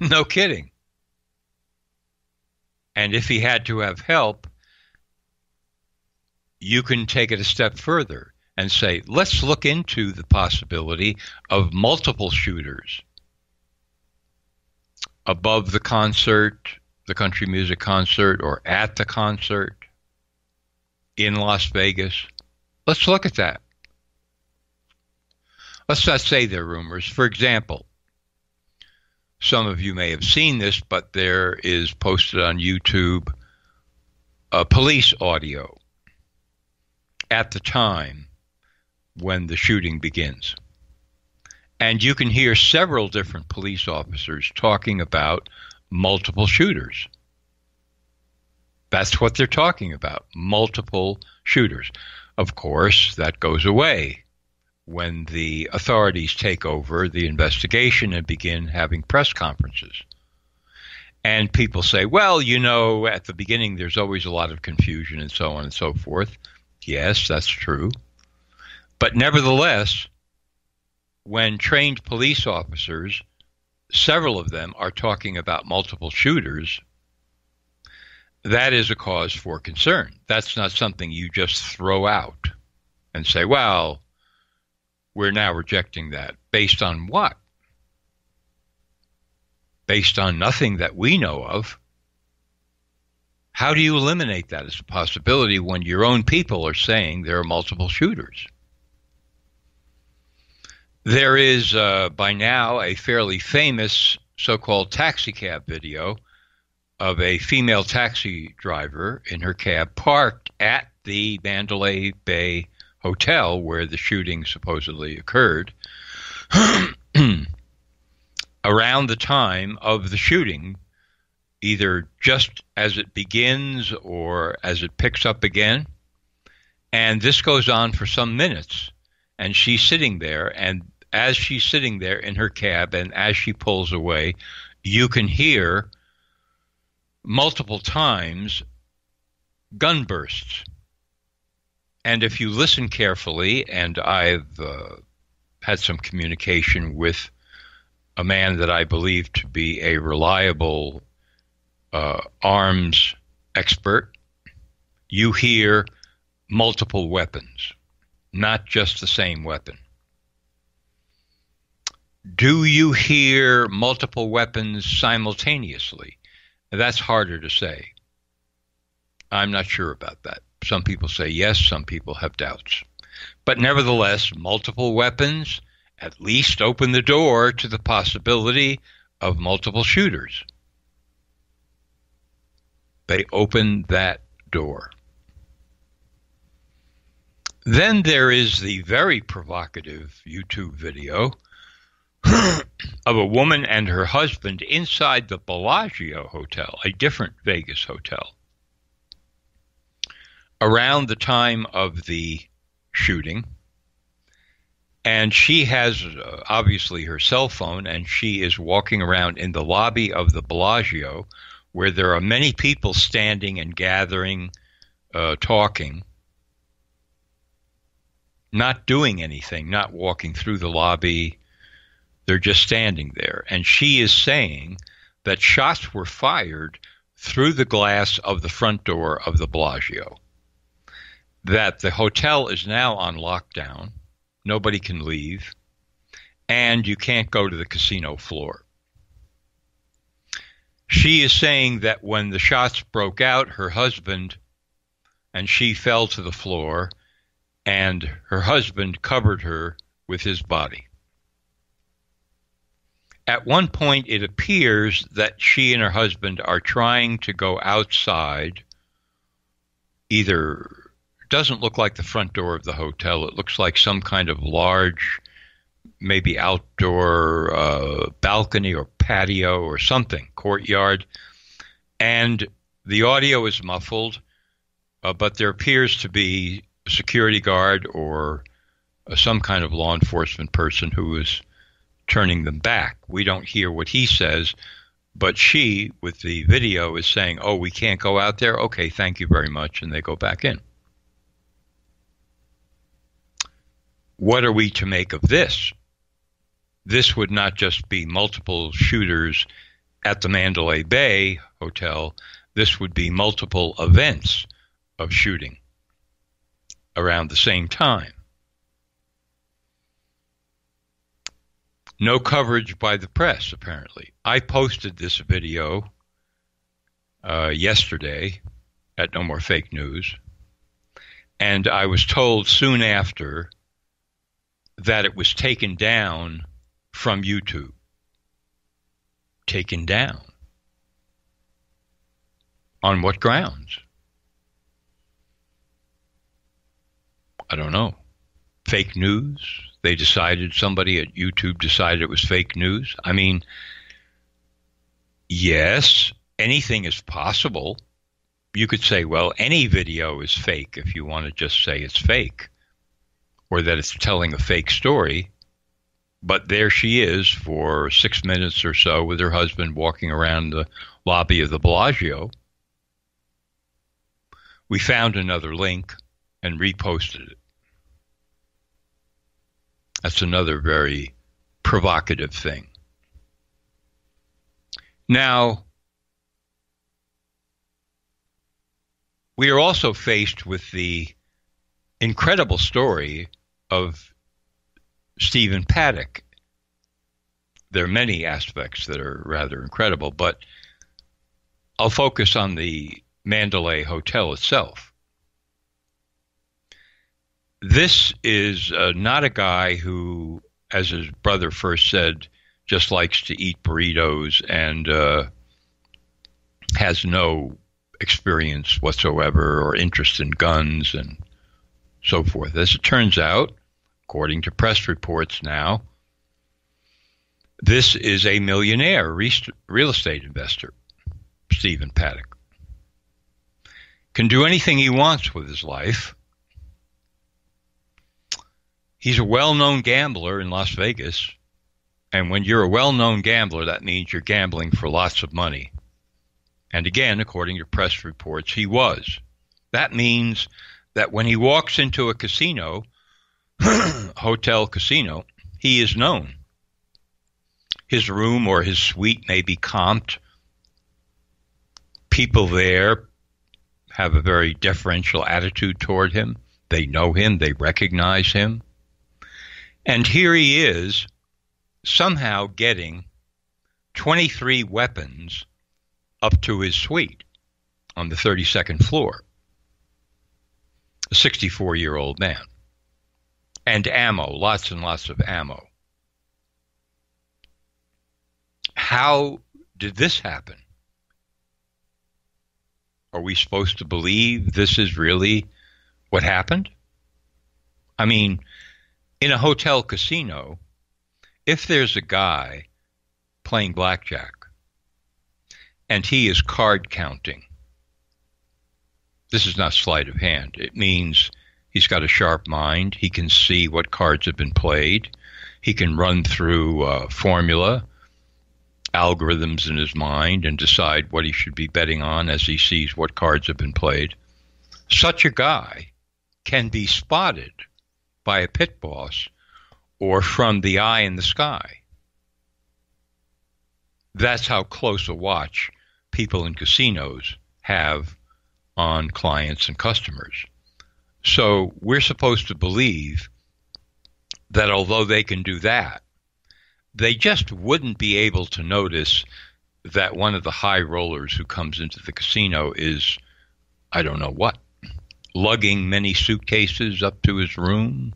No kidding. And if he had to have help, you can take it a step further and say, let's look into the possibility of multiple shooters above the concert, the country music concert, or at the concert in Las Vegas. Let's look at that. Let's not say they're rumors. For example, some of you may have seen this, but there is posted on YouTube police audio at the time when the shooting begins. And you can hear several different police officers talking about multiple shooters. That's what they're talking about, multiple shooters. Of course, that goes away when the authorities take over the investigation and begin having press conferences. And people say, well, at the beginning there's always a lot of confusion and so on and so forth. Yes, that's true. But nevertheless, when trained police officers, several of them are talking about multiple shooters, that is a cause for concern. That's not something you just throw out and say, well, we're now rejecting that. Based on what? Based on nothing that we know of. How do you eliminate that as a possibility when your own people are saying there are multiple shooters? There is, by now, a fairly famous so-called taxicab video of a female taxi driver in her cab parked at the Mandalay Bay hotel where the shooting supposedly occurred. Around the time of the shooting, either just as it begins or as it picks up again. And this goes on for some minutes. And she's sitting there, and as she's sitting there in her cab and as she pulls away, you can hear multiple times gun bursts. And if you listen carefully, and I've had some communication with a man that I believe to be a reliable arms expert, you hear multiple weapons, not just the same weapon. Do you hear multiple weapons simultaneously? That's harder to say. I'm not sure about that. Some people say yes, some people have doubts. But nevertheless, multiple weapons at least open the door to the possibility of multiple shooters. They open that door. Then there is the very provocative YouTube video of a woman and her husband inside the Bellagio Hotel, a different Vegas hotel, around the time of the shooting. And she has obviously her cell phone, and she is walking around in the lobby of the Bellagio, where there are many people standing and gathering, talking, not doing anything, not walking through the lobby. They're just standing there. And she is saying that shots were fired through the glass of the front door of the Bellagio, that the hotel is now on lockdown. Nobody can leave, and you can't go to the casino floor. She is saying that when the shots broke out, her husband and she fell to the floor, and her husband covered her with his body. At one point, it appears that she and her husband are trying to go outside. Either it doesn't look like the front door of the hotel. It looks like some kind of large, maybe outdoor balcony or patio or something, courtyard. And the audio is muffled, but there appears to be a security guard or some kind of law enforcement person who is turning them back. We don't hear what he says, but she, with the video, is saying, "Oh, we can't go out there? Okay, thank you very much," and they go back in. What are we to make of this? This would not just be multiple shooters at the Mandalay Bay Hotel. This would be multiple events of shooting around the same time. No coverage by the press, apparently. I posted this video yesterday at No More Fake News, and I was told soon after that it was taken down from YouTube. Taken down. On what grounds? I don't know. Fake news? They decided, somebody at YouTube decided it was fake news. I mean, yes, anything is possible. You could say, well, any video is fake if you want to just say it's fake, or that it's telling a fake story. But there she is for 6 minutes or so with her husband walking around the lobby of the Bellagio. We found another link and reposted it. That's another very provocative thing. Now, we are also faced with the incredible story of Stephen Paddock. There are many aspects that are rather incredible, but I'll focus on the Mandalay Hotel itself. This is not a guy who, as his brother first said, just likes to eat burritos and has no experience whatsoever or interest in guns and so forth. As it turns out, according to press reports now, this is a millionaire real estate investor, Stephen Paddock. Can do anything he wants with his life. He's a well-known gambler in Las Vegas. And when you're a well-known gambler, that means you're gambling for lots of money. And again, according to press reports, he was. That means that when he walks into a casino, hotel casino, he is known. His room or his suite may be comped. People there have a very deferential attitude toward him. They know him. They recognize him. And here he is, somehow getting 23 weapons up to his suite on the 32nd floor. A 64-year-old man. And ammo, lots and lots of ammo. How did this happen? Are we supposed to believe this is really what happened? I mean, in a hotel casino, if there's a guy playing blackjack and he is card counting, this is not sleight of hand. It means he's got a sharp mind. He can see what cards have been played. He can run through formula, algorithms in his mind, and decide what he should be betting on as he sees what cards have been played. Such a guy can be spotted by a pit boss or from the eye in the sky. That's how close a watch people in casinos have on clients and customers. So we're supposed to believe that although they can do that, they just wouldn't be able to notice that one of the high rollers who comes into the casino is, I don't know what, lugging many suitcases up to his room.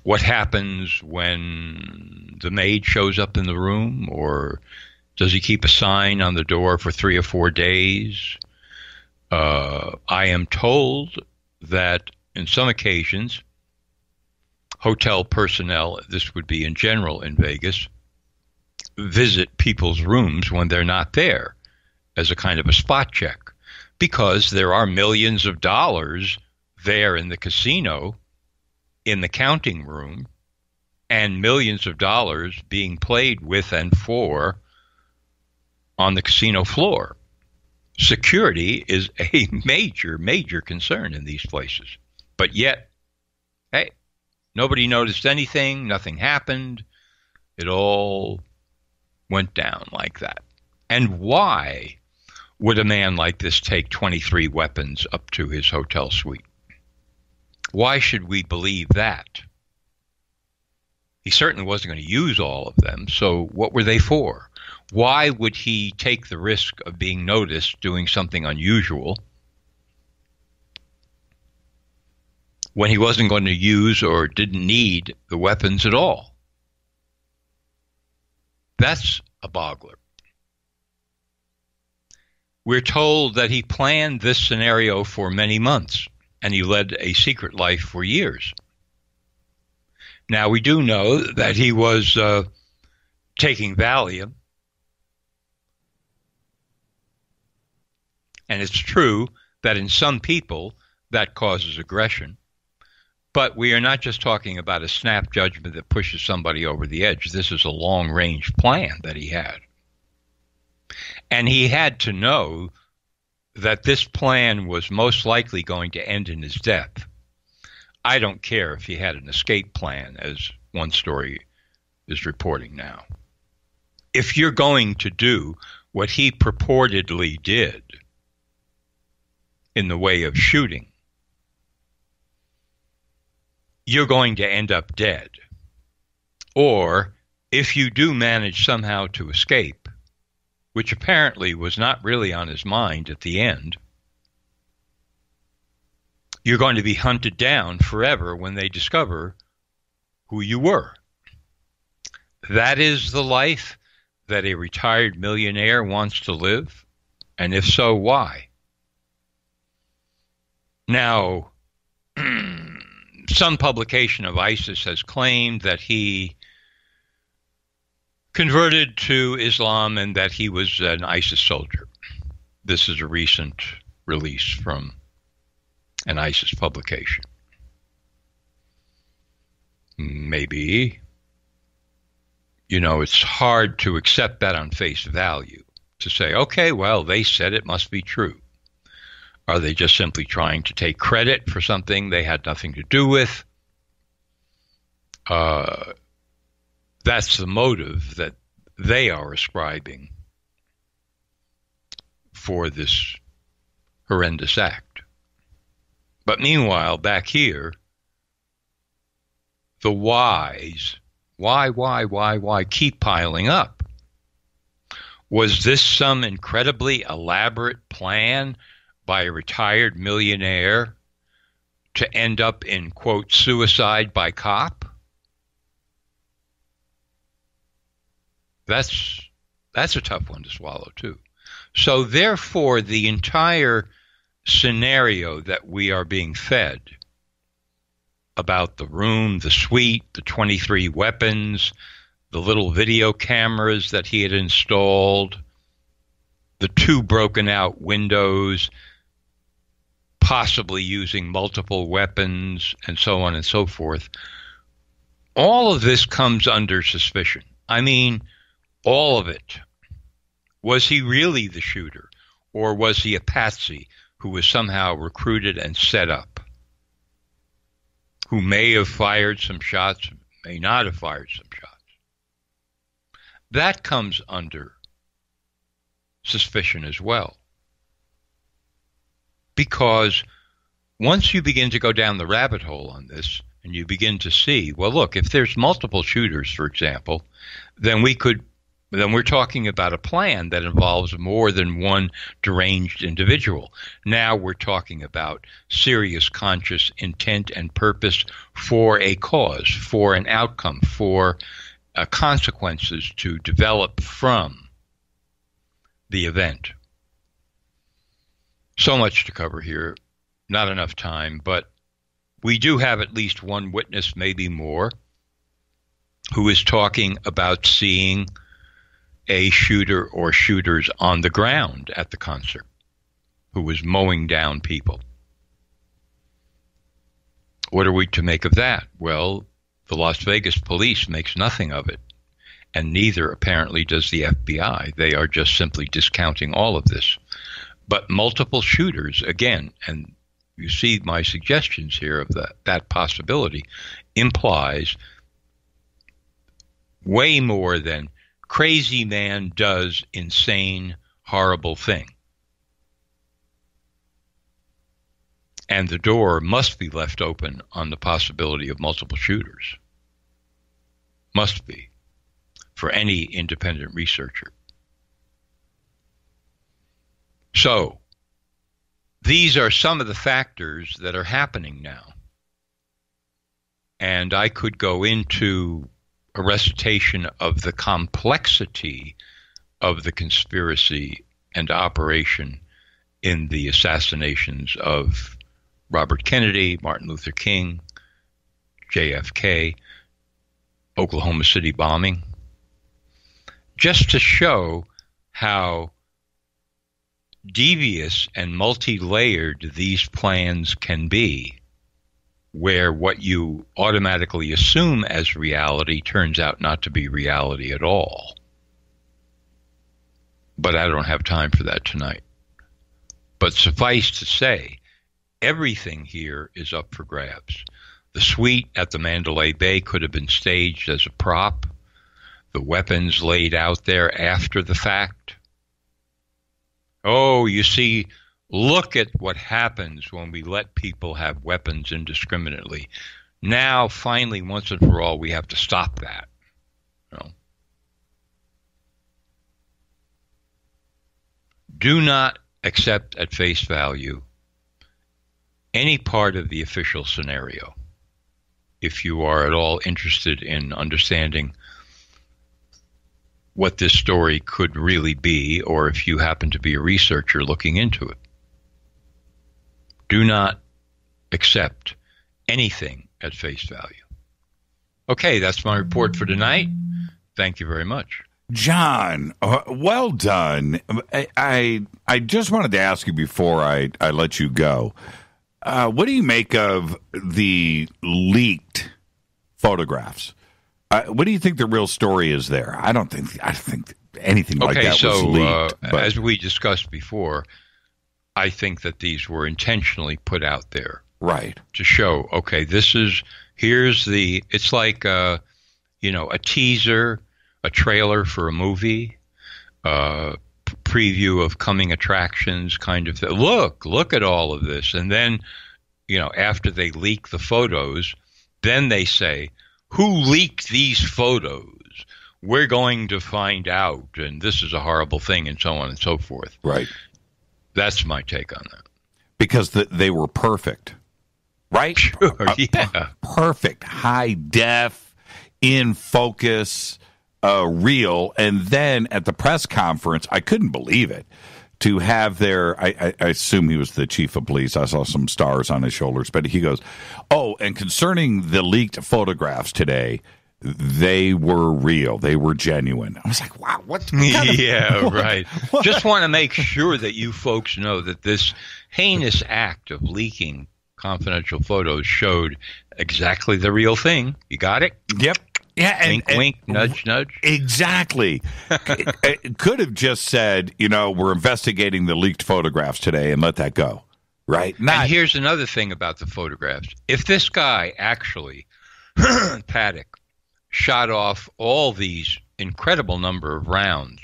What happens when the maid shows up in the room? Or does he keep a sign on the door for 3 or 4 days? I am told that in some occasions, hotel personnel, this would be in general in Vegas, visit people's rooms when they're not there as a kind of a spot check, because there are millions of dollars there in the casino, in the counting room, and millions of dollars being played with and for on the casino floor. Security is a major, major concern in these places. But yet, hey, nobody noticed anything, nothing happened. It all went down like that. And why would a man like this take 23 weapons up to his hotel suite? Why should we believe that? He certainly wasn't going to use all of them, so what were they for? Why would he take the risk of being noticed doing something unusual when he wasn't going to use or didn't need the weapons at all? That's a boggler. We're told that he planned this scenario for many months, and he led a secret life for years. Now, we do know that he was taking Valium, and it's true that in some people that causes aggression. But we are not just talking about a snap judgment that pushes somebody over the edge. This is a long-range plan that he had. And he had to know that this plan was most likely going to end in his death. I don't care if he had an escape plan, as one story is reporting now. If you're going to do what he purportedly did in the way of shooting, you're going to end up dead. Or if you do manage somehow to escape, which apparently was not really on his mind at the end, you're going to be hunted down forever when they discover who you were. That is the life that a retired millionaire wants to live. And if so, why? Now, some publication of ISIS has claimed that he converted to Islam and that he was an ISIS soldier. This is a recent release from an ISIS publication. Maybe, it's hard to accept that on face value, to say, okay, well, they said it must be true. Are they just simply trying to take credit for something they had nothing to do with? That's the motive that they are ascribing for this horrendous act. But meanwhile, back here, the whys, why, keep piling up. Was this some incredibly elaborate plan by a retired millionaire to end up in, quote, suicide by cop? That's a tough one to swallow, too. So therefore, the entire scenario that we are being fed about the room, the suite, the 23 weapons, the little video cameras that he had installed, the 2 broken out windows, possibly using multiple weapons, and so on and so forth. All of this comes under suspicion. I mean, all of it. Was he really the shooter, or was he a patsy who was somehow recruited and set up, who may have fired some shots, may not have fired some shots? That comes under suspicion as well. Because once you begin to go down the rabbit hole on this, and you begin to see, well, look, if there's multiple shooters, for example, then we're talking about a plan that involves more than one deranged individual. Now we're talking about serious conscious intent and purpose for a cause, for an outcome, for consequences to develop from the event. So much to cover here, not enough time, but we do have at least one witness, maybe more, who is talking about seeing a shooter or shooters on the ground at the concert, who was mowing down people. What are we to make of that? Well, the Las Vegas police makes nothing of it, and neither apparently does the FBI. They are just simply discounting all of this. But multiple shooters, again, and you see my suggestions here of that possibility, implies way more than crazy man does insane, horrible thing. And the door must be left open on the possibility of multiple shooters. Must be, for any independent researcher. So, these are some of the factors that are happening now. And I could go into a recitation of the complexity of the conspiracy and operation in the assassinations of Robert Kennedy, Martin Luther King, JFK, Oklahoma City bombing, just to show how devious and multi-layered these plans can be, where what you automatically assume as reality turns out not to be reality at all. But I don't have time for that tonight. But suffice to say, everything here is up for grabs. The suite at the Mandalay Bay could have been staged as a prop. The weapons laid out there after the fact. Oh, you see, look at what happens when we let people have weapons indiscriminately. Now, finally, once and for all, we have to stop that. Do not accept at face value any part of the official scenario if you are at all interested in understanding what this story could really be, or if you happen to be a researcher looking into it. Do not accept anything at face value. Okay, that's my report for tonight. Thank you very much. Jon, well done. I just wanted to ask you before I let you go. What do you make of the leaked photographs? What do you think the real story is there? I think anything like that was leaked. As we discussed before, I think that these were intentionally put out there. Right. To show, okay, it's like, a teaser, a trailer for a movie, preview of coming attractions kind of thing. Look at all of this. And then, after they leak the photos, then they say, who leaked these photos? We're going to find out, and this is a horrible thing, and so on and so forth. Right. That's my take on that. Because they were perfect, right? Sure, yeah. Perfect, high def, in focus, real. And then at the press conference, I couldn't believe it. To have I assume he was the chief of police. I saw some stars on his shoulders, but he goes, oh, and concerning the leaked photographs today, they were real. They were genuine. I was like, wow, what? Right. Just want to make sure that you folks know that this heinous act of leaking confidential photos showed exactly the real thing. You got it? Yep. Yeah, wink, wink, nudge, nudge. Exactly. It could have just said, we're investigating the leaked photographs today and let that go, right? And here's another thing about the photographs. If this guy actually, Paddock, shot off all these incredible number of rounds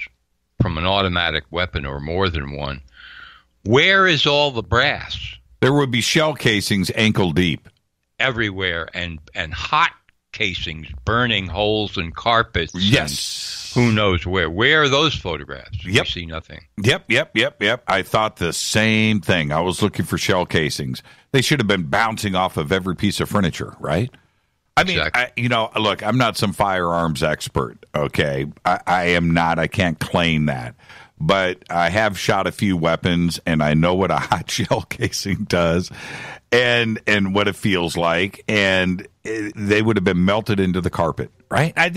from an automatic weapon or more than one, where is all the brass? There would be shell casings ankle deep. Everywhere, and hot casings burning holes in carpets. Yes. Who knows where? Where are those photographs? Yep. We see nothing. Yep. I thought the same thing. I was looking for shell casings. They should have been bouncing off of every piece of furniture, right? I mean, exactly. Look, I'm not some firearms expert, okay? I am not. I can't claim that. But I have shot a few weapons, and I know what a hot shell casing does and what it feels like, and they would have been melted into the carpet, right? I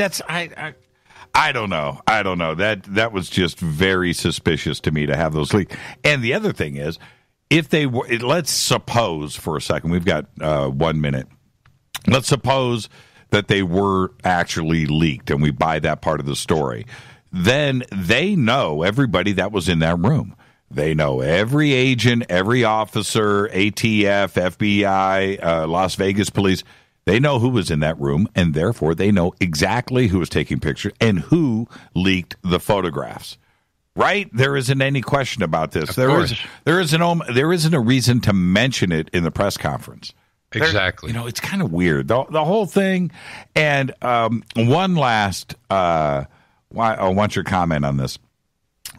don't know. That was just very suspicious to me to have those leaked. And the other thing is, if they were, let's suppose for a second, we've got 1 minute. Let's suppose that they were actually leaked, and we buy that part of the story. Then they know everybody that was in that room. They know every agent, every officer, ATF, FBI, Las Vegas police. They know who was in that room, and therefore they know exactly who was taking pictures and who leaked the photographs. Right? There isn't any question about this. There isn't a reason to mention it in the press conference. Exactly. It's kind of weird, the whole thing. And one last. I want your comment on this.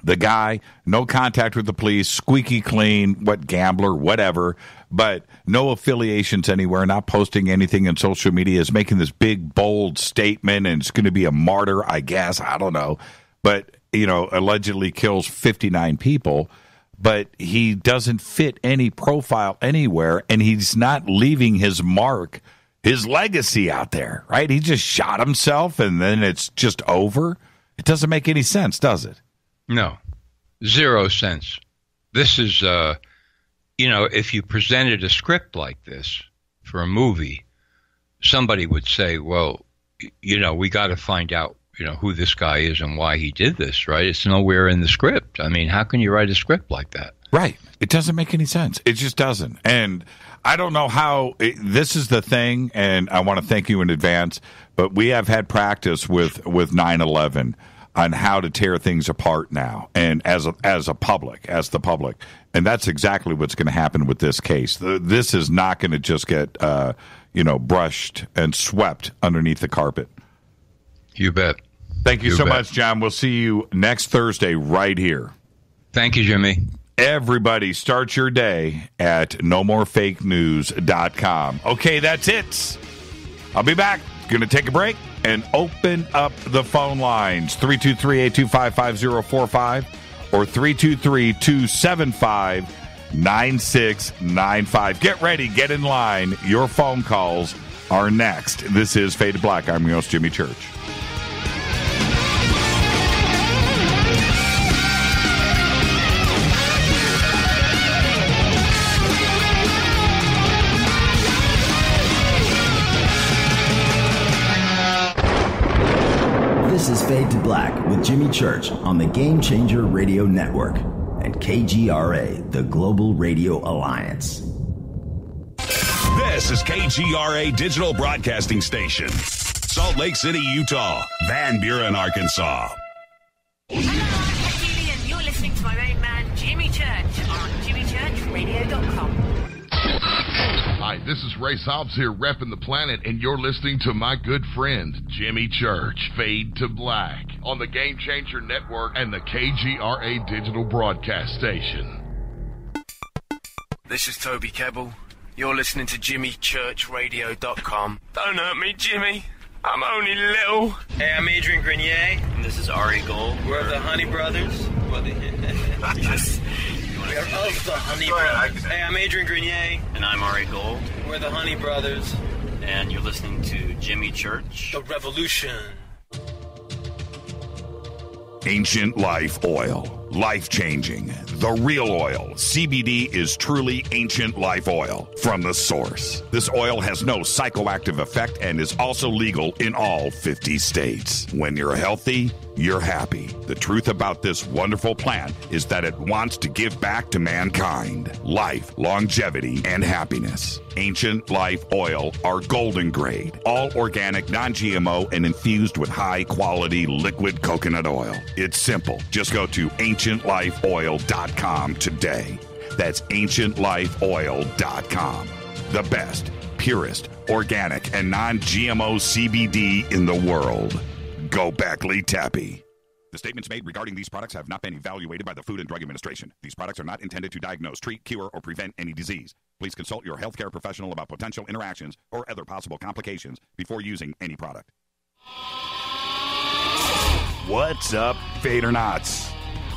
The guy, no contact with the police, squeaky clean, gambler, whatever, but no affiliations anywhere, not posting anything on social media, is making this big, bold statement, and it's going to be a martyr, I guess. I don't know. But, allegedly kills 59 people, but he doesn't fit any profile anywhere, and he's not leaving his mark, his legacy out there, right? He just shot himself, and then it's just over. It doesn't make any sense, does it? No, 0 sense. This is, if you presented a script like this for a movie, somebody would say, well, we got to find out, who this guy is and why he did this, right? It's nowhere in the script. I mean, how can you write a script like that? Right. It doesn't make any sense. It just doesn't. And I don't know how this is the thing, and I want to thank you in advance, but we have had practice with 9/11 on how to tear things apart now, and as the public, and that's exactly what's going to happen with this case. This is not going to just get brushed and swept underneath the carpet. You bet. Thank you so much, Jon. We'll see you next Thursday right here. Thank you, Jimmy. Everybody, start your day at nomorefakenews.com. Okay, that's it. I'll be back. Going to take a break. and open up the phone lines, 323-825-5045 or 323-275-9695. Get ready, get in line. Your phone calls are next. This is Fade to Black. I'm your host, Jimmy Church. This is Fade to Black with Jimmy Church on the Game Changer Radio Network and KGRA, the Global Radio Alliance. This is KGRA Digital Broadcasting Station, Salt Lake City, Utah, Van Buren, Arkansas. Hello, and you're listening to my main man, Jimmy Church, on jimmychurchradio.com. Hi, this is Ray Hobbs here, repping the planet, and you're listening to my good friend, Jimmy Church, Fade to Black, on the Game Changer Network and the KGRA Digital Broadcast Station. This is Toby Kebbell. You're listening to jimmychurchradio.com. Don't hurt me, Jimmy. I'm only little. Hey, I'm Adrian Grenier. And this is Ari Gold. We're the Honey Brothers. Yes. We're of the Honey Brothers. Hey, I'm Adrian Grenier. And I'm Ari Gold. We're the Honey Brothers. And you're listening to Jimmy Church. The Revolution. Ancient Life Oil. Life-changing. The real oil. CBD is truly Ancient Life Oil from the source. This oil has no psychoactive effect and is also legal in all 50 states. When you're healthy, you're happy. The truth about this wonderful plant is that it wants to give back to mankind life, longevity, and happiness. Ancient Life Oil are golden grade, all organic, non-GMO, and infused with high-quality liquid coconut oil. It's simple. Just go to ancientlifeoil.com today. That's ancientlifeoil.com. The best, purest, organic, and non-GMO CBD in the world. Go Beckley Tappy. The statements made regarding these products have not been evaluated by the Food and Drug Administration. These products are not intended to diagnose, treat, cure, or prevent any disease. Please consult your healthcare professional about potential interactions or other possible complications before using any product. What's up, Fadernauts?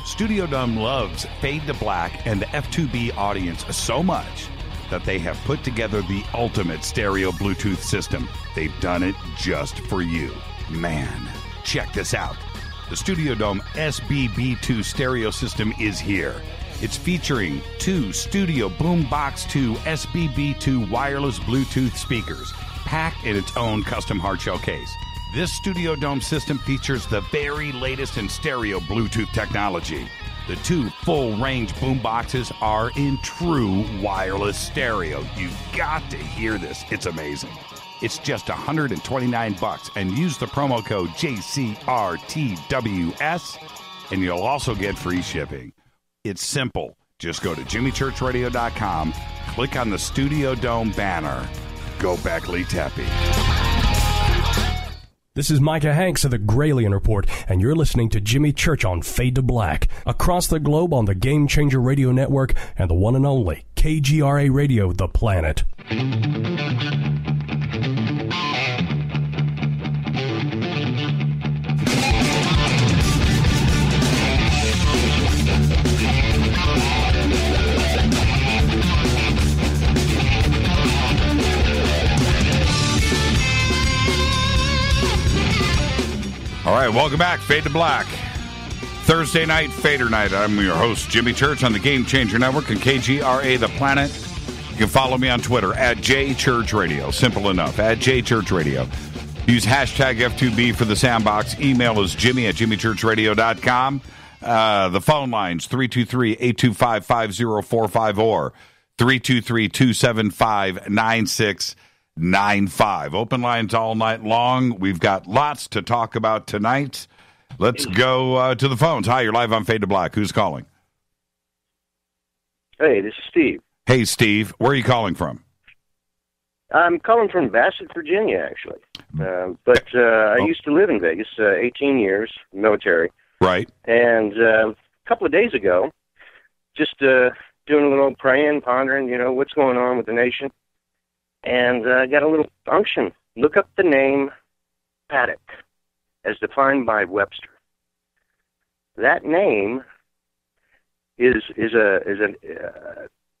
Studio Dome loves Fade to Black and the F2B audience so much that they have put together the ultimate stereo Bluetooth system. They've done it just for you. Man, check this out. The Studio Dome SBB2 stereo system is here. It's featuring two Studio Boombox 2 SBB2 wireless Bluetooth speakers, packed in its own custom hard shell case. This Studio Dome system features the very latest in stereo Bluetooth technology. The two full-range boomboxes are in true wireless stereo. You've got to hear this. It's amazing. It's just $129 and use the promo code JCRTWS and you'll also get free shipping. It's simple. Just go to jimmychurchradio.com, click on the Studio Dome banner. Go Beckley Tappy. This is Micah Hanks of the Gralien Report, and you're listening to Jimmy Church on Fade to Black, across the globe on the Game Changer Radio Network and the one and only KGRA Radio, The Planet. All right, welcome back. Fade to Black. Thursday night, Fader Night. I'm your host, Jimmy Church, on the Game Changer Network and KGRA The Planet. You can follow me on Twitter, @JChurchRadio. Simple enough, @JChurchRadio. Use hashtag F2B for the soundbox. Email is jimmy@jimmychurchradio.com. The phone lines, 323-825-5045 or 323-275-9695. Open lines all night long. We've got lots to talk about tonight. Let's go to the phones. Hi, you're live on Fade to Black. Who's calling? Hey, this is Steve. Hey, Steve. Where are you calling from? I'm calling from Bassett, Virginia, actually. I used to live in Vegas, 18 years, military. Right. And a couple of days ago, just doing a little praying, pondering, what's going on with the nation. And got a little unction. Look up the name paddock, as defined by Webster. That name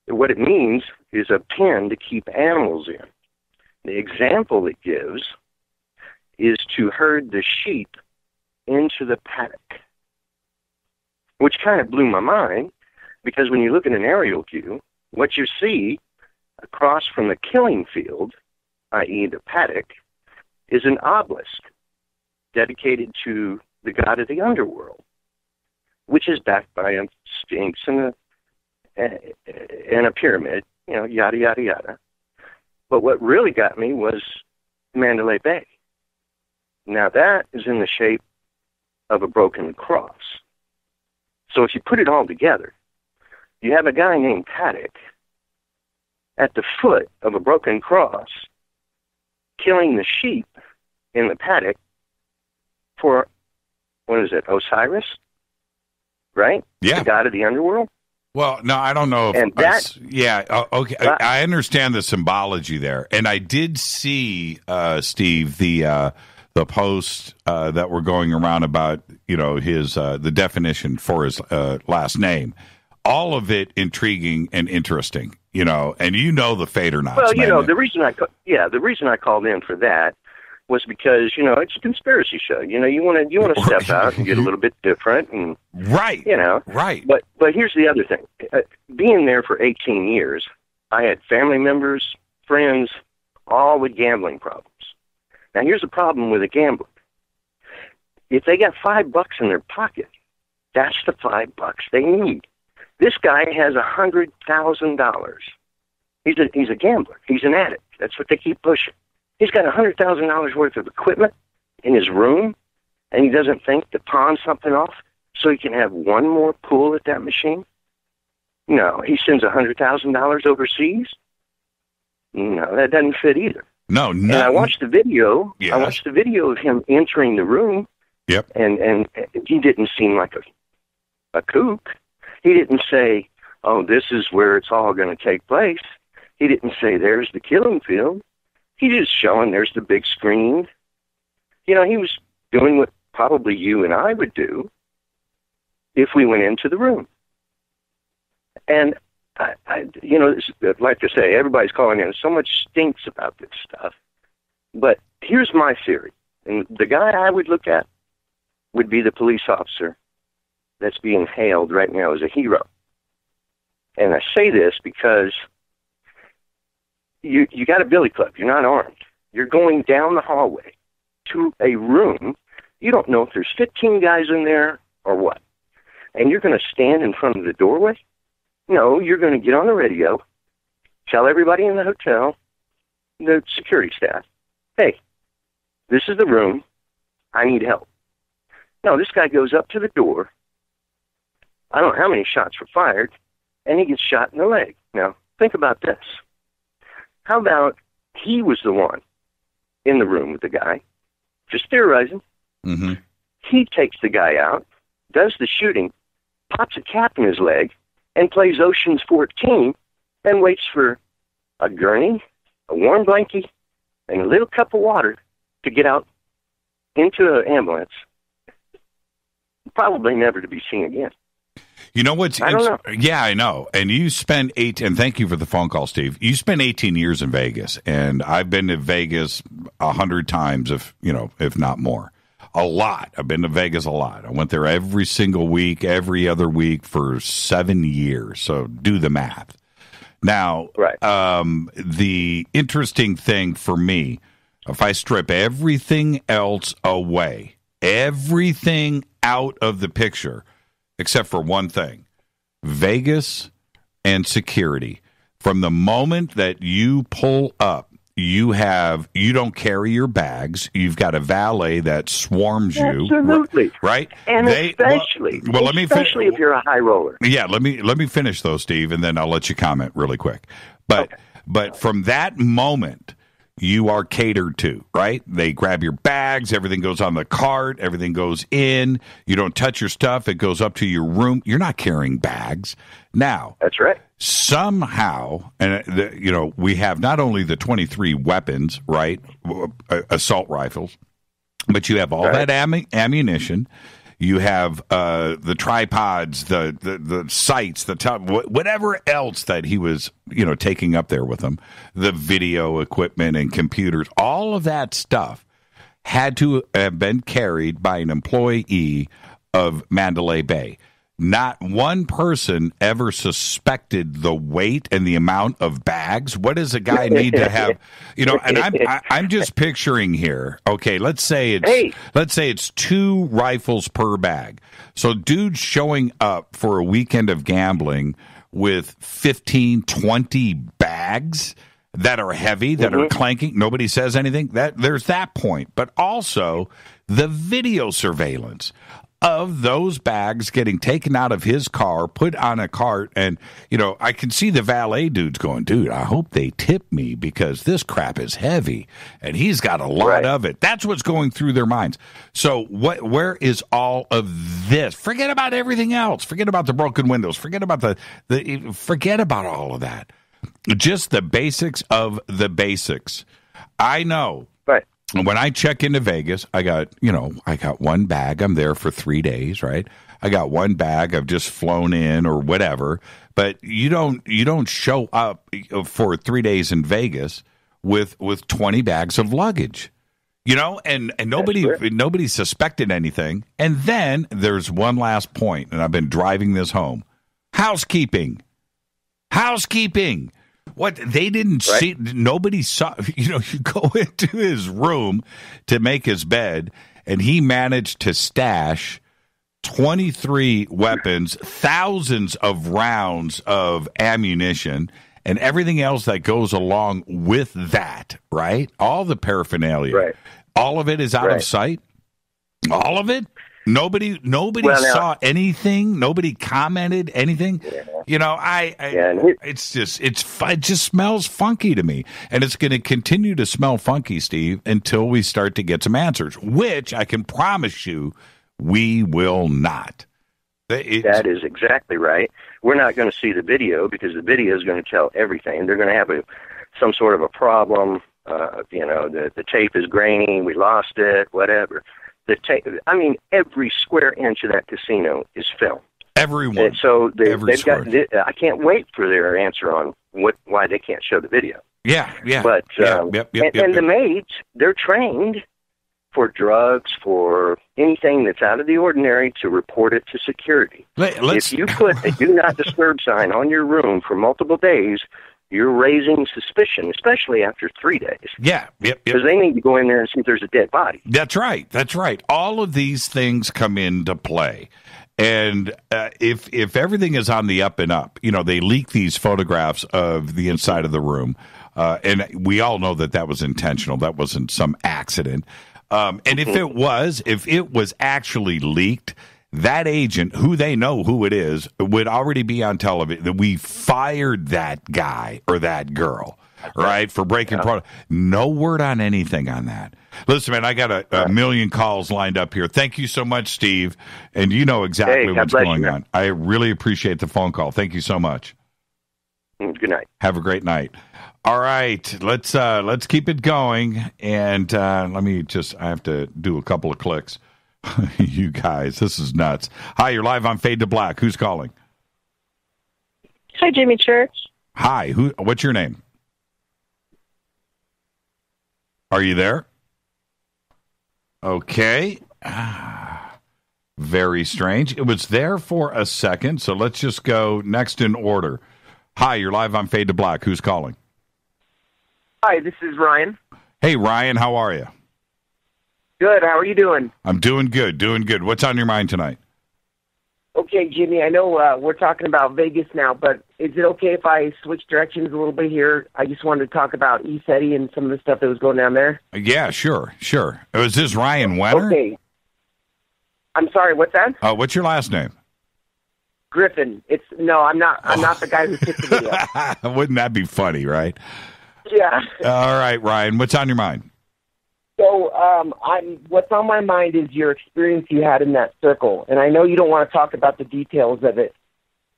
what it means is a pen to keep animals in. The example it gives is to herd the sheep into the paddock, which kind of blew my mind, because when you look at an aerial view, what you see across from the killing field, i.e. the paddock, is an obelisk dedicated to the god of the underworld, which is backed by a sphinx and a pyramid, yada, yada, yada. But what really got me was Mandalay Bay. Now that is in the shape of a broken cross. So if you put it all together, you have a guy named Paddock at the foot of a broken cross killing the sheep in the paddock for, what is it, Osiris? Right? Yeah. The god of the underworld? Well, no, I don't know. Okay. I understand the symbology there. And I did see, Steve, the post that were going around about, his the definition for his last name. All of it intriguing and interesting, and the Fadernight. Well, the reason I called in for that was because it's a conspiracy show. You want to step out and get a little bit different, and right. Right. But here's the other thing: being there for 18 years, I had family members, friends, all with gambling problems. Now, here's the problem with a gambler: if they got $5 in their pocket, that's the $5 they need. This guy has $100,000. He's a gambler. He's an addict. That's what they keep pushing. He's got $100,000 worth of equipment in his room, and he doesn't think to pawn something off so he can have one more pull at that machine? No, he sends $100,000 overseas? No, that doesn't fit either. No. And I watched the video. Yes. I watched the video of him entering the room. Yep. And he didn't seem like a kook. He didn't say, "Oh, this is where it's all going to take place." He didn't say, "There's the killing field." He just showing there's the big screen. He was doing what probably you and I would do if we went into the room. And I'd like to say, everybody's calling in. So much stinks about this stuff. But here's my theory. And the guy I would look at would be the police officer that's being hailed right now as a hero. And I say this because you got a billy club. You're not armed. You're going down the hallway to a room. You don't know if there's 15 guys in there or what. And you're going to stand in front of the doorway? No, you're going to get on the radio, tell everybody in the hotel, the security staff, "Hey, this is the room. I need help." No, this guy goes up to the door. I don't know how many shots were fired, and he gets shot in the leg. Now, think about this. How about he was the one in the room with the guy, just theorizing. Mm-hmm. He takes the guy out, does the shooting, pops a cap in his leg, and plays Ocean's 14, and waits for a gurney, a warm blankie, and a little cup of water to get out into an ambulance, probably never to be seen again. You know what's I don't know. Yeah, I know. And you spent and thank you for the phone call, Steve. You spent 18 years in Vegas, and I've been to Vegas 100 times, if not more. A lot. I've been to Vegas a lot. I went there every single week, every other week for 7 years. So do the math. Now, right. The interesting thing for me, if I strip everything else away, everything out of the picture, except for one thing, Vegas and security. From the moment that you pull up, you don't carry especially you've got a valet that swarms you. Absolutely. Right? And especially if you're a high roller. Yeah, let me finish though, Steve, and then I'll let you comment really quick. But from that moment, you are catered to, right? They grab your bags, everything goes on the cart, everything goes in. You don't touch your stuff, it goes up to your room. You're not carrying bags. Now, that's right. Somehow, and we have not only the 23 weapons, right, assault rifles, But you have all that ammunition. You have the tripods, the sights, whatever else that he was, taking up there with him, the video equipment and computers, all of that stuff had to have been carried by an employee of Mandalay Bay. Not one person ever suspected the weight and the amount of bags. What does a guy need to have? And I'm just picturing here. Okay, let's say it's 2 rifles per bag. So dude's showing up for a weekend of gambling with 15, 20 bags that are heavy, that are clanking. Nobody says anything. There's that point. But also the video surveillance of those bags getting taken out of his car, put on a cart, and, I can see the valet dudes going, dude, I hope they tip me because this crap is heavy, and he's got a lot of it. That's what's going through their minds. So where is all of this? Forget about everything else. Forget about the broken windows. Forget about forget about all of that. Just the basics of the basics. I know. When I check into Vegas, I got one bag. I'm there for 3 days, right? I got one bag. I've just flown in or whatever. But you don't show up for 3 days in Vegas with 20 bags of luggage, and nobody suspected anything. And then there's one last point, and I've been driving this home. Housekeeping. What they didn't see, nobody saw. You go into his room to make his bed, and he managed to stash 23 weapons, thousands of rounds of ammunition, and everything else that goes along with that. Right, all the paraphernalia. Right. All of it is out of sight. All of it. Nobody saw anything. Nobody commented anything. It just smells funky to me, and it's going to continue to smell funky, Steve, until we start to get some answers, which I can promise you we will not. That is exactly right. We're not going to see the video because the video is going to tell everything. They're going to have some sort of a problem. The tape is grainy. We lost it. Whatever. Every square inch of that casino is film. Everyone. And so they've got. I can't wait for their answer on why they can't show the video. Yeah. But the maids, they're trained for drugs, for anything that's out of the ordinary, to report it to security. If you put a "Do Not Disturb" sign on your room for multiple days, you're raising suspicion, especially after 3 days. Because they need to go in there and see if there's a dead body. That's right. All of these things come into play. And if everything is on the up and up, they leak these photographs of the inside of the room. And we all know that was intentional. That wasn't some accident. And if it was actually leaked, that agent, who they know who it is, would already be on television. That we fired that guy or that girl, right, for breaking protocol. No word on anything on that. Listen, man, I got a million calls lined up here. Thank you so much, Steve. And you know exactly what's going on. I really appreciate the phone call. Thank you so much. Good night. Have a great night. All right, let's keep it going. And I have to do a couple of clicks. You guys, this is nuts. Hi, you're live on Fade to Black. Who's calling? Hi, Jimmy Church. Hi, what's your name? Are you there? Okay. Very strange. It was there for a second, so let's just go next in order. Hi, you're live on Fade to Black. Who's calling? Hi, this is Ryan. Hey, Ryan, how are you? Good. How are you doing? I'm doing good. What's on your mind tonight? Okay, Jimmy, I know we're talking about Vegas now, but is it okay if I switch directions a little bit here? I just wanted to talk about ECETI and some of the stuff that was going down there. Yeah, sure. Is this Ryan Wenner? Okay. I'm sorry, what's that? What's your last name? Griffin. I'm not the guy who took the video. Wouldn't that be funny, right? Yeah. All right, Ryan, what's on your mind? So, what's on my mind is your experience you had in that circle, and I know you don't want to talk about the details of it,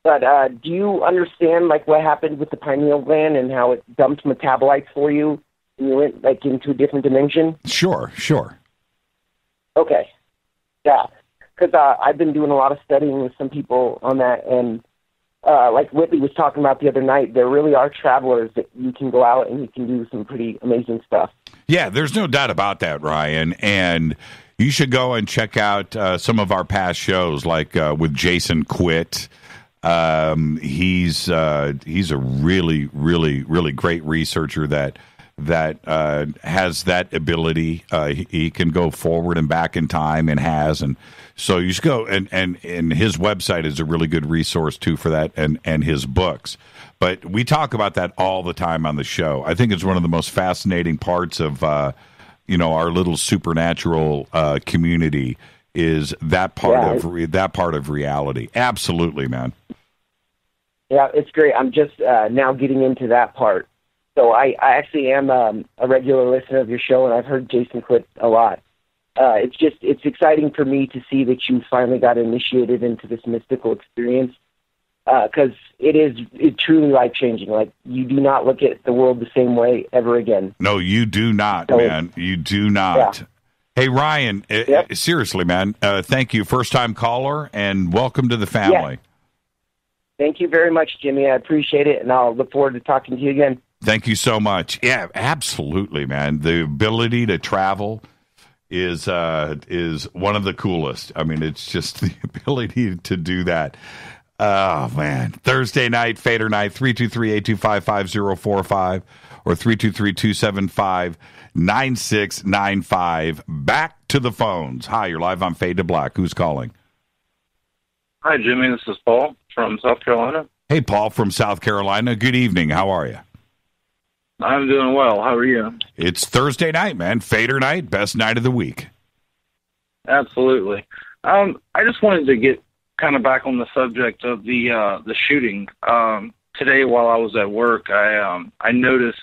but do you understand what happened with the pineal gland and how it dumped metabolites for you, and you went into a different dimension? Sure. Okay. Yeah. Because I've been doing a lot of studying with some people on that, and like Whitley was talking about the other night, there really are travelers that you can go out and you can do some pretty amazing stuff. Yeah, there's no doubt about that, Ryan. And you should go and check out some of our past shows, like with Jason Quitt. He's a really, really, really great researcher that has that ability. He can go forward and back in time and has. And so you should go, and his website is a really good resource, too, for that, and his books. But we talk about that all the time on the show. I think it's one of the most fascinating parts of, our little supernatural community is that part of reality. Absolutely, man. Yeah, it's great. I'm just now getting into that part. So I actually am a regular listener of your show, and I've heard Jason Quitt a lot. It's exciting for me to see that you finally got initiated into this mystical experience, because it's truly life-changing. Like, you do not look at the world the same way ever again. No, you do not, man. You do not. Yeah. Hey, Ryan, seriously, man, thank you. First-time caller, and welcome to the family. Yeah. Thank you very much, Jimmy. I appreciate it, and I'll look forward to talking to you again. Thank you so much. Yeah, absolutely, man. The ability to travel is one of the coolest. I mean, it's just the ability to do that. Oh, man. Thursday night, Fadernight, 323-825-5045 or 323-275-9695. Back to the phones. Hi, you're live on Fade to Black. Who's calling? Hi, Jimmy. This is Paul from South Carolina. Hey, Paul from South Carolina. Good evening. How are you? I'm doing well. How are you? It's Thursday night, man. Fader night, best night of the week. Absolutely. I just wanted to get kind of back on the subject of the shooting. Today, while I was at work, I noticed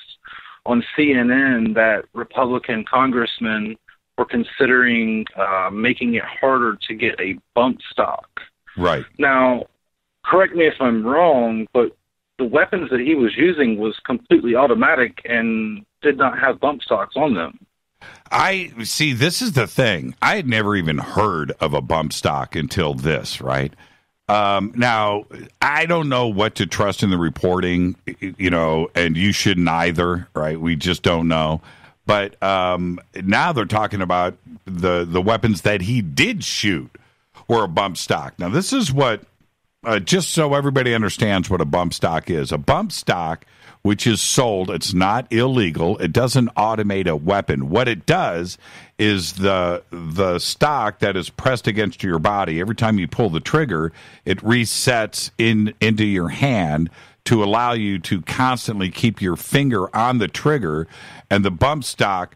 on CNN that Republican congressmen were considering making it harder to get a bump stock. Right. Now, correct me if I'm wrong, but the weapons that he was using was completely automatic and did not have bump stocks on them. I see. This is the thing. I had never even heard of a bump stock until this, right? Now, I don't know what to trust in the reporting, and you shouldn't either, right? We just don't know. But now they're talking about the weapons that he did shoot were a bump stock. Now, this is what, just so everybody understands what a bump stock is. A bump stock, which is sold, it's not illegal. It doesn't automate a weapon. What it does is the stock that is pressed against your body, every time you pull the trigger, it resets into your hand to allow you to constantly keep your finger on the trigger, and the bump stock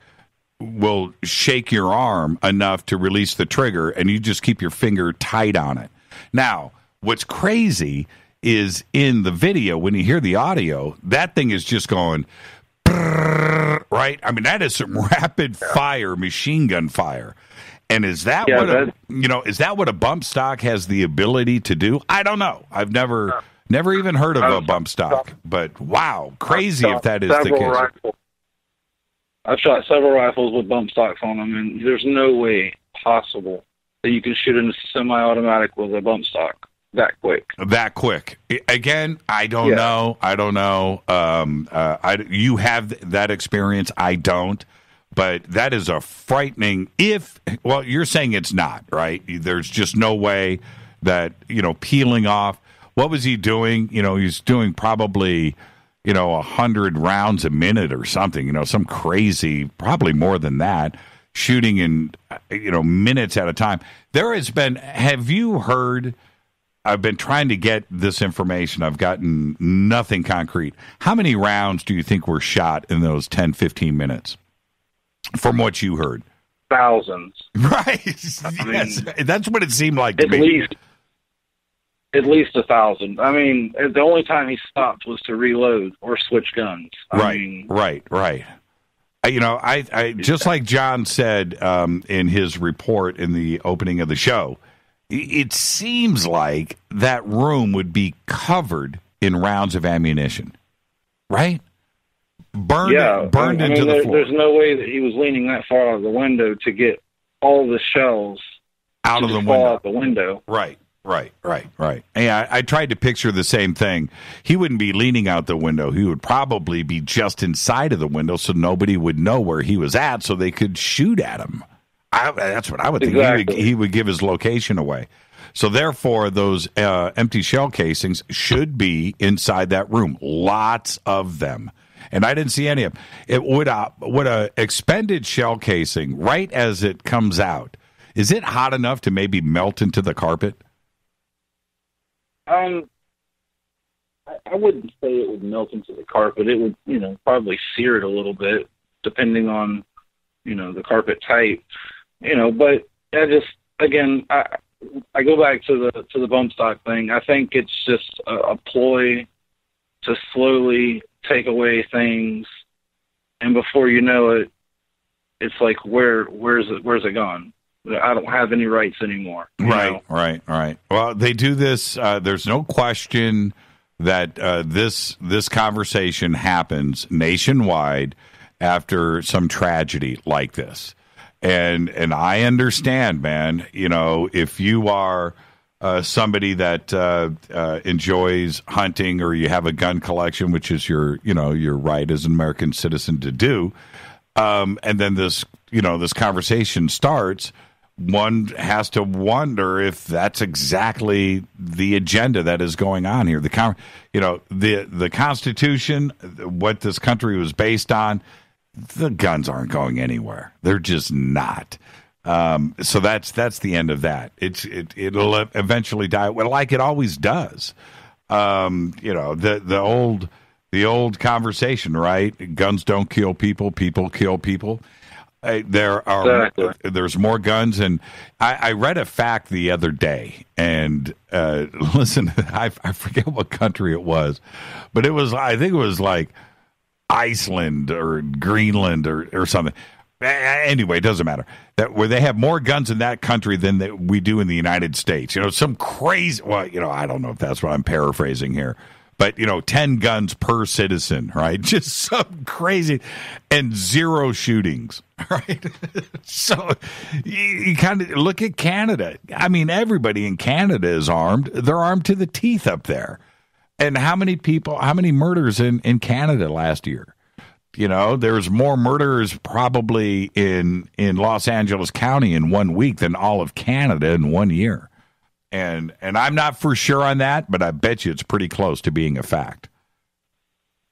will shake your arm enough to release the trigger, and you just keep your finger tight on it. Now, what's crazy is in the video, when you hear the audio, that thing is just going, right? I mean, that is some rapid fire, machine gun fire. And is that is that what a bump stock has the ability to do? I don't know. I've never even heard of a bump stock, but wow, crazy if that is the case. I've shot several rifles with bump stocks on them, and there's no way possible that you can shoot in a semi-automatic with a bump stock that quick. That quick. Again, I don't know. I don't know. You have that experience. I don't. But that is a frightening, you're saying it's not, right? There's just no way that, peeling off. What was he doing? He's doing probably, 100 rounds a minute or something, some crazy, probably more than that, shooting in, minutes at a time. Have you heard, I've been trying to get this information. I've gotten nothing concrete. How many rounds do you think were shot in those 10, 15 minutes from what you heard? Thousands. Right. Yes. That's what it seemed like to me. At least 1,000. I mean, the only time he stopped was to reload or switch guns. Right. I just like John said in his report in the opening of the show, it seems like that room would be covered in rounds of ammunition, right? Burned into the floor. There's no way that he was leaning that far out of the window to get all the shells out of the fall window. out the window. Right. Yeah, I tried to picture the same thing. He wouldn't be leaning out the window. He would probably be just inside of the window so nobody would know where he was at so they could shoot at him. That's what I would think. Exactly. He would give his location away. So therefore, those empty shell casings should be inside that room. Lots of them. And I didn't see any of them. It would a expended shell casing, right as it comes out, is it hot enough to maybe melt into the carpet? I wouldn't say it would melt into the carpet. It would, probably sear it a little bit, depending on, the carpet type. But I just, again, I go back to the bump stock thing. I think it's just a ploy to slowly take away things, and before you know it, it's like where's it gone? I don't have any rights anymore. Right. Well, they do this. There's no question that this conversation happens nationwide after some tragedy like this. And I understand, man, if you are somebody that enjoys hunting or you have a gun collection, which is your right as an American citizen to do, and then this conversation starts, one has to wonder if that's exactly the agenda that is going on here. The Constitution, what this country was based on, the guns aren't going anywhere. They're just not. So that's the end of that. It'll eventually die, like it always does. The old conversation, right? Guns don't kill people. People kill people. There's more guns, and I read a fact the other day, and listen, I forget what country it was, but I think it was like Iceland or Greenland or something. Anyway, it doesn't matter. Where they have more guns in that country than we do in the United States. Some crazy. Well, I don't know if that's what I'm paraphrasing here. But, 10 guns per citizen, right? Just some crazy, and 0 shootings, right? So you kind of look at Canada. I mean, everybody in Canada is armed. They're armed to the teeth up there. And how many murders in Canada last year? There's more murders probably in Los Angeles County in 1 week than all of Canada in 1 year. And I'm not for sure on that, but I bet you it's pretty close to being a fact.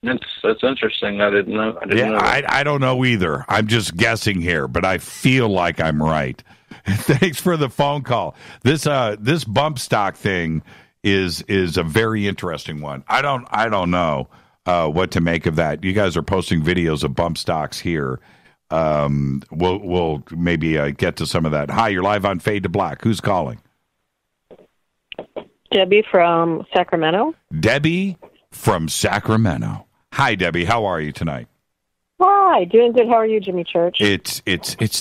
That's interesting. I didn't know. I don't know either. I'm just guessing here, but I feel like I'm right. Thanks for the phone call. This bump stock thing is a very interesting one. I don't know what to make of that. You guys are posting videos of bump stocks here. We'll maybe get to some of that. Hi, you're live on Fade to Black. Who's calling? Debbie from Sacramento. Debbie from Sacramento. Hi, Debbie. How are you tonight? Hi, doing good. How are you, Jimmy Church? It's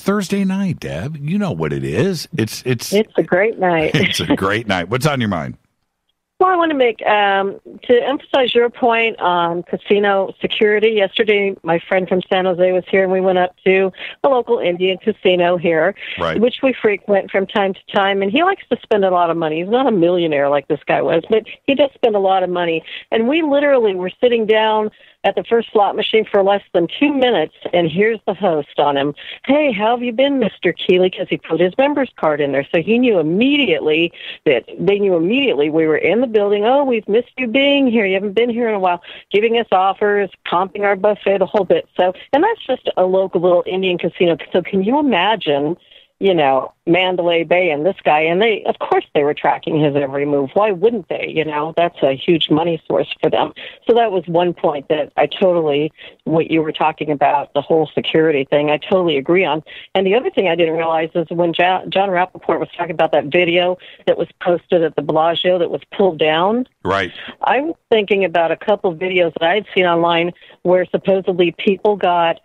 Thursday night, Deb. You know what it is. It's a great night. It's a great night. What's on your mind? Well, I want to make, to emphasize your point on casino security. Yesterday, my friend from San Jose was here, and we went up to a local Indian casino here, right, which we frequent from time to time. And he likes to spend a lot of money. He's not a millionaire like this guy was, but he does spend a lot of money. And we literally were sitting down at the first slot machine for less than 2 minutes, and here's the host on him. Hey, how have you been, Mr. Keeley? Because he put his member's card in there. So they knew immediately we were in the building. Oh, we've missed you being here. You haven't been here in a while. Giving us offers, comping our buffet, the whole bit. So, and that's just a local little Indian casino. So can you imagine, Mandalay Bay and this guy, and of course they were tracking his every move. Why wouldn't they? That's a huge money source for them. So that was one point that what you were talking about, the whole security thing, I totally agree on. And the other thing I didn't realize is when Jon Rappoport was talking about that video that was posted at the Bellagio that was pulled down. Right. I was thinking about a couple of videos that I had seen online where supposedly people got,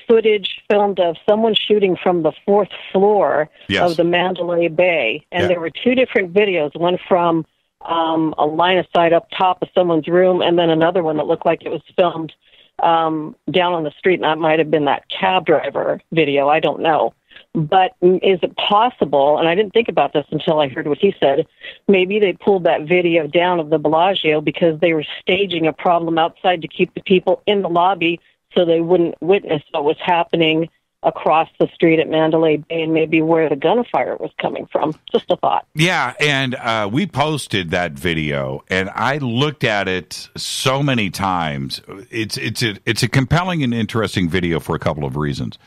footage filmed of someone shooting from the 4th floor of the Mandalay Bay. And there were 2 different videos, one from a line of sight up top of someone's room, and then another one that looked like it was filmed down on the street, and that might have been that cab driver video. I don't know. But is it possible, and I didn't think about this until I heard what he said, maybe they pulled that video down of the Bellagio because they were staging a problem outside to keep the people in the lobby so they wouldn't witness what was happening across the street at Mandalay Bay and maybe where the gunfire was coming from. Just a thought. Yeah, and we posted that video, and I looked at it so many times. It's a compelling and interesting video for a couple of reasons.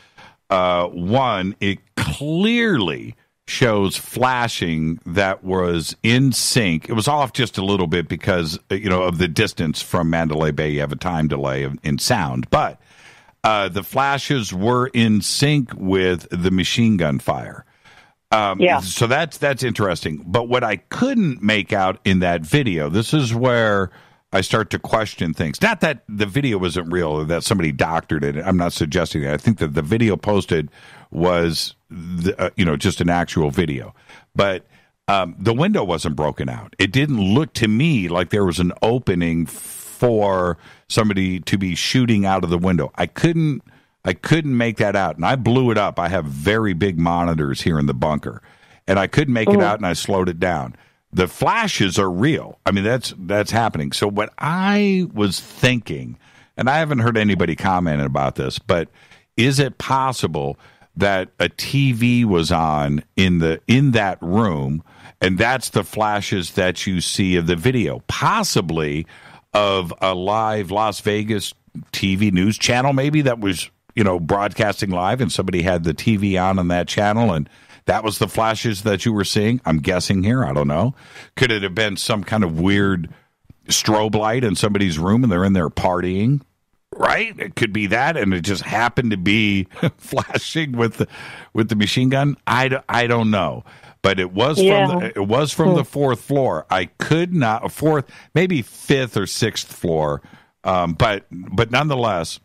One, it clearly shows flashing that was in sync. It was off just a little bit because, of the distance from Mandalay Bay. You have a time delay in sound. But the flashes were in sync with the machine gun fire. So that's interesting. But what I couldn't make out in that video, this is where I start to question things. Not that the video wasn't real or that somebody doctored it. I'm not suggesting that. I think that the video posted was, just an actual video. But the window wasn't broken out. It didn't look to me like there was an opening for somebody to be shooting out of the window. I couldn't make that out, and I blew it up. I have very big monitors here in the bunker, and I couldn't make it out, and I slowed it down. The flashes are real. I mean, that's happening. So what I was thinking, and I haven't heard anybody comment about this, but is it possible that a TV was on in that room, and that's the flashes that you see of the video, possibly of a live Las Vegas TV news channel, maybe that was broadcasting live, and somebody had the TV on that channel, and that was the flashes that you were seeing? I'm guessing here. I don't know. Could it have been some kind of weird strobe light in somebody's room and they're in there partying? Right? It could be that, and it just happened to be flashing with the machine gun. I don't know. But it was from the fourth floor. I could not maybe fifth or sixth floor. But nonetheless,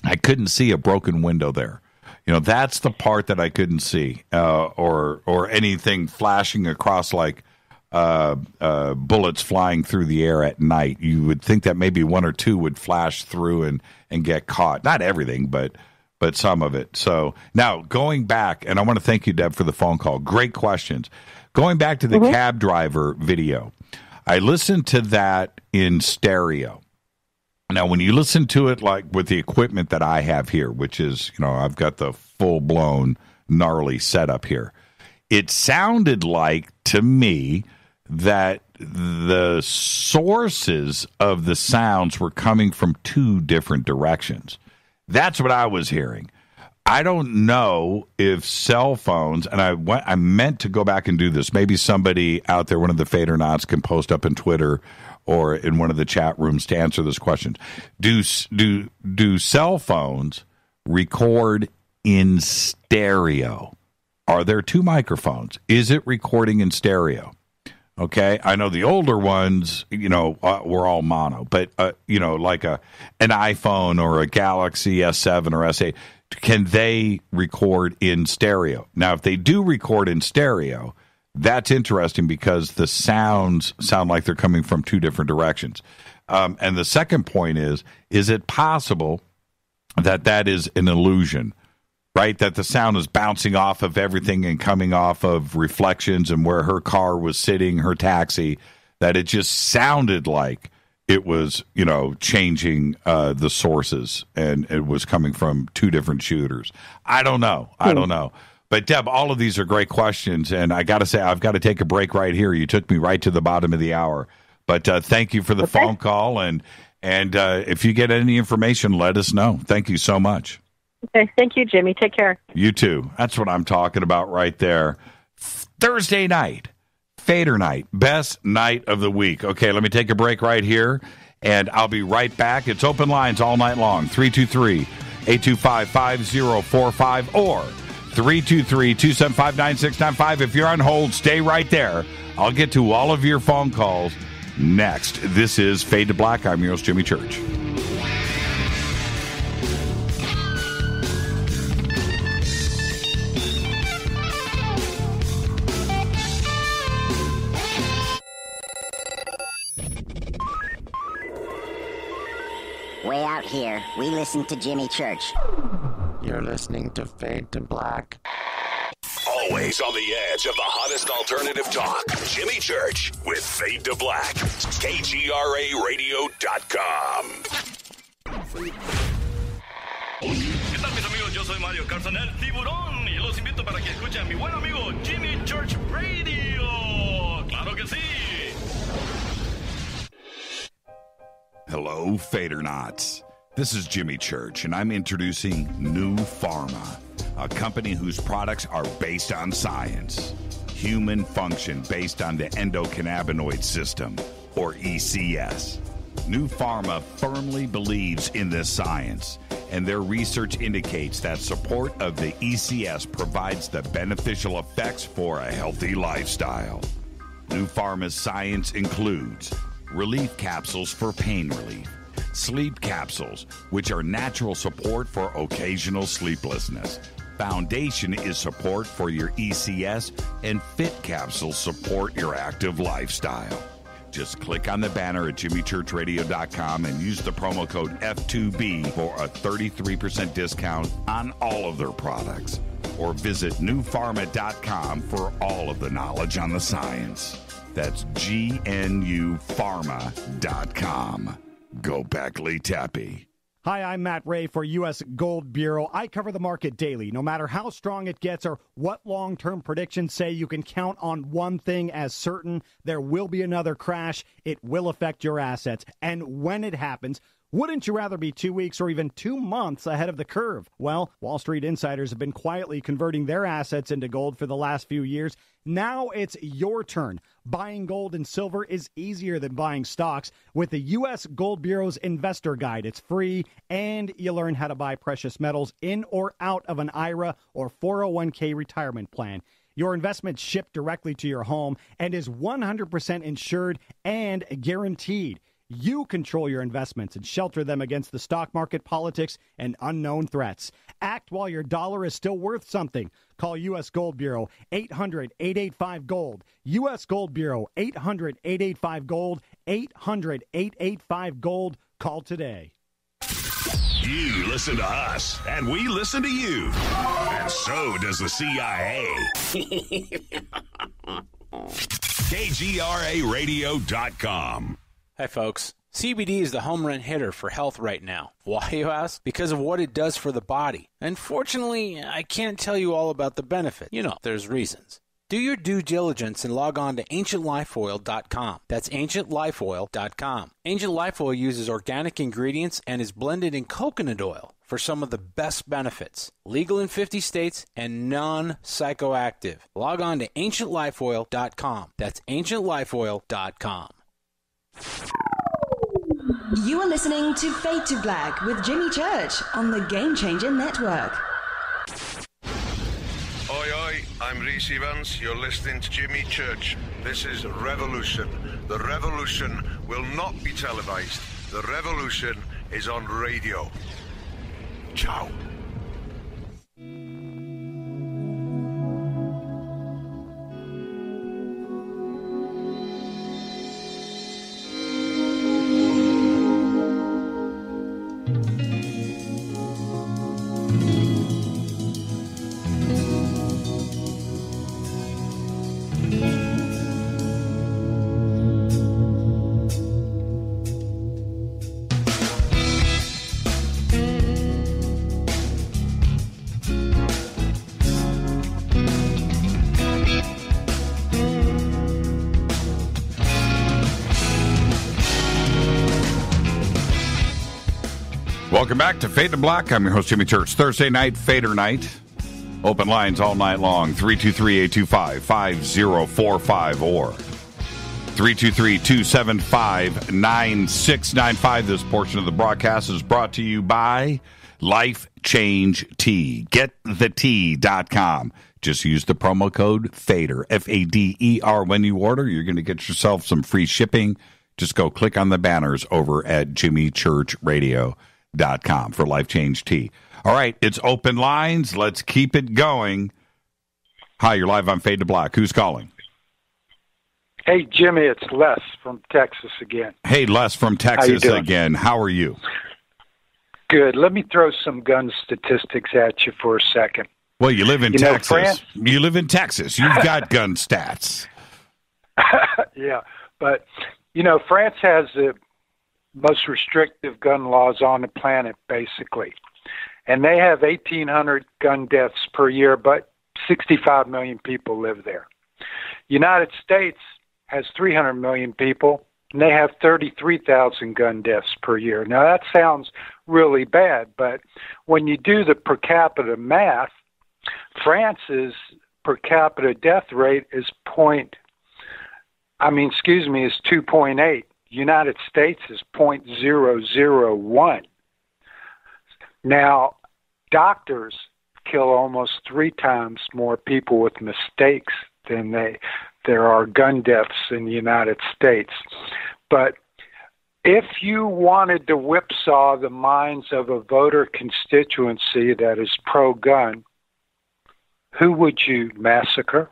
I couldn't see a broken window there. That's the part that I couldn't see, or anything flashing across like bullets flying through the air at night. You would think that maybe one or two would flash through and get caught. Not everything, but some of it. So now going back, and I want to thank you, Deb, for the phone call. Great questions. Going back to the cab driver video, I listened to that in stereo. Now, when you listen to it, like with the equipment that I have here, which is, I've got the full-blown gnarly setup here, it sounded like to me that the sources of the sounds were coming from two different directions. That's what I was hearing. I don't know if cell phones, and I meant to go back and do this. Maybe somebody out there, one of the Fadernauts, can post up in Twitter or in one of the chat rooms to answer this question. Do cell phones record in stereo? Are there two microphones? Is it recording in stereo? Okay, I know the older ones, were all mono, but like an iPhone or a Galaxy S7 or S8, can they record in stereo? Now, if they do record in stereo, that's interesting because the sounds sound like they're coming from two different directions. And the second point is it possible that is an illusion, right? That the sound is bouncing off of everything and coming off of reflections and where her car was sitting, her taxi, that it just sounded like it was, changing the sources and it was coming from two different shooters. I don't know. But, Deb, all of these are great questions, and I got to say, I've got to take a break right here. You took me right to the bottom of the hour. But thank you for the phone call, and if you get any information, let us know. Thank you so much. Okay, thank you, Jimmy. Take care. You too. That's what I'm talking about right there. Thursday night, Fadernight, best night of the week. Okay, let me take a break right here, and I'll be right back. It's open lines all night long, 323-825-5045 or 323-275-9695. If you're on hold, stay right there. I'll get to all of your phone calls next. This is Fade to Black. I'm your host, Jimmy Church. Way out here, we listen to Jimmy Church. You're listening to Fade to Black. Always on the edge of the hottest alternative talk. Jimmy Church with Fade to Black. KGRARadio.com. ¿Qué tal, mis amigos? Yo soy Mario Carson, el tiburón, y los invito para que escuchen a mi buen amigo Jimmy Church Radio. ¡Claro que sí! Hello, Fadernauts. This is Jimmy Church, and I'm introducing New Pharma, a company whose products are based on science. Human function based on the endocannabinoid system, or ECS. New Pharma firmly believes in this science, and their research indicates that support of the ECS provides the beneficial effects for a healthy lifestyle. New Pharma's science includes relief capsules for pain relief, sleep capsules, which are natural support for occasional sleeplessness. Foundation is support for your ECS, and Fit capsules support your active lifestyle. Just click on the banner at jimmychurchradio.com and use the promo code F2B for a 33% discount on all of their products. Or visit newpharma.com for all of the knowledge on the science. That's GNUpharma.com. Go Backley Tappy. Hi, I'm Matt Ray for U.S. Gold Bureau. I cover the market daily. No matter how strong it gets or what long-term predictions say, you can count on one thing as certain. There will be another crash. It will affect your assets. And when it happens, wouldn't you rather be 2 weeks or even 2 months ahead of the curve? Well, Wall Street insiders have been quietly converting their assets into gold for the last few years. Now it's your turn. Buying gold and silver is easier than buying stocks. With the U.S. Gold Bureau's Investor Guide, it's free, and you learn how to buy precious metals in or out of an IRA or 401k retirement plan. Your investment's shipped directly to your home and is 100% insured and guaranteed. You control your investments and shelter them against the stock market, politics, and unknown threats. Act while your dollar is still worth something. Call U.S. Gold Bureau, 800-885-GOLD. U.S. Gold Bureau, 800-885-GOLD, 800-885-GOLD. Call today. You listen to us, and we listen to you. And so does the CIA. KGRARadio.com. Hi, folks. CBD is the home run hitter for health right now. Why, you ask? Because of what it does for the body. Unfortunately, I can't tell you all about the benefit. You know, there's reasons. Do your due diligence and log on to ancientlifeoil.com. That's ancientlifeoil.com. Ancient Life Oil uses organic ingredients and is blended in coconut oil for some of the best benefits. Legal in 50 states and non-psychoactive. Log on to ancientlifeoil.com. That's ancientlifeoil.com. You are listening to Fade to Black with Jimmy Church on the Game Changer Network. Oi, oi, I'm Reese Evans. You're listening to Jimmy Church. This is Revolution. The revolution will not be televised. The revolution is on radio. Ciao. Welcome back to Fade to Black. I'm your host, Jimmy Church. Thursday night, Fadernight. Open lines all night long. 323-825-5045 or 323-275-9695. This portion of the broadcast is brought to you by Life Change Tea. GetTheTea.com. Just use the promo code FADER, F-A-D-E-R, when you order. You're going to get yourself some free shipping. Just go click on the banners over at jimmychurchradio.com for Life Change Tea. All right, it's open lines. Let's keep it going. Hi, you're live on Fade to Black. Who's calling? Hey, Jimmy, it's Les from Texas again. Hey, Les from Texas again. How are you? Good. Let me throw some gun statistics at you for a second. Well, you live in Texas. You live in Texas. You've got gun stats. Yeah, but, France has the most restrictive gun laws on the planet, basically. And they have 1,800 gun deaths per year, but 65 million people live there. United States has 300 million people, and they have 33,000 gun deaths per year. Now, that sounds really bad, but when you do the per capita math, France's per capita death rate is 2.8. United States is 0.001. Now, doctors kill almost 3 times more people with mistakes than there are gun deaths in the United States. But if you wanted to whipsaw the minds of a voter constituency that is pro-gun, who would you massacre?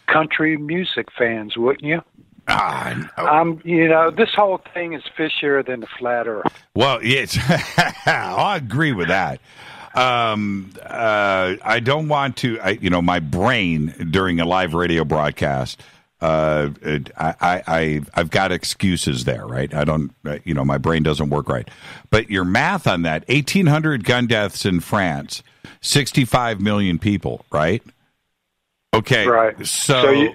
Country music fans, wouldn't you? This whole thing is fishier than the flat earth. Well, yes, I agree with that. I don't want to, my brain during a live radio broadcast, I've got excuses there, right? I don't, my brain doesn't work right. But your math on that, 1,800 gun deaths in France, 65 million people, right? Okay, right. So you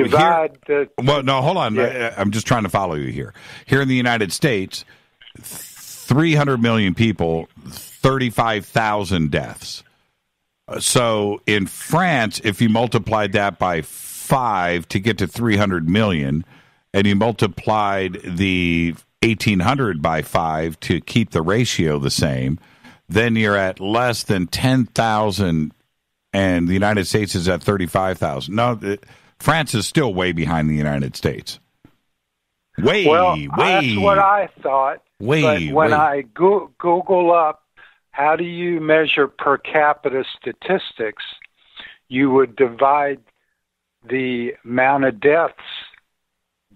divide here, well, no, hold on. Yeah. I'm just trying to follow you here. Here in the United States, 300 million people, 35,000 deaths. So in France, if you multiplied that by 5 to get to 300 million, and you multiplied the 1,800 by 5 to keep the ratio the same, then you're at less than 10,000. And the United States is at 35,000. No, France is still way behind the United States. That's what I thought. But when I Google up, how do you measure per capita statistics, you would divide the amount of deaths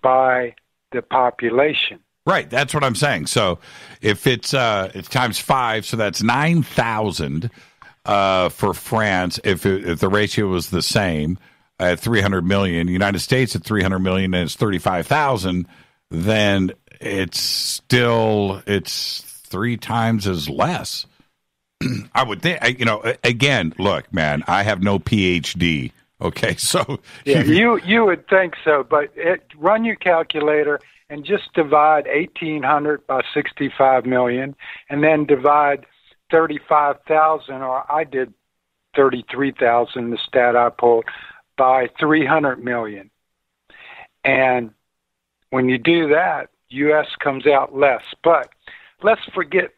by the population. Right, that's what I'm saying. So if it's times 5, so that's 9,000. For France, if the ratio was the same at 300 million, United States at 300 million, and it's 35,000, then it's 3 times as less. I would think, again, look, man, I have no PhD. Okay, so yeah, you would think so, but run your calculator and just divide 1,800 by 65 million, and then divide 35,000, or I did 33,000, the stat I pulled, by 300 million. And when you do that, U.S. comes out less. But let's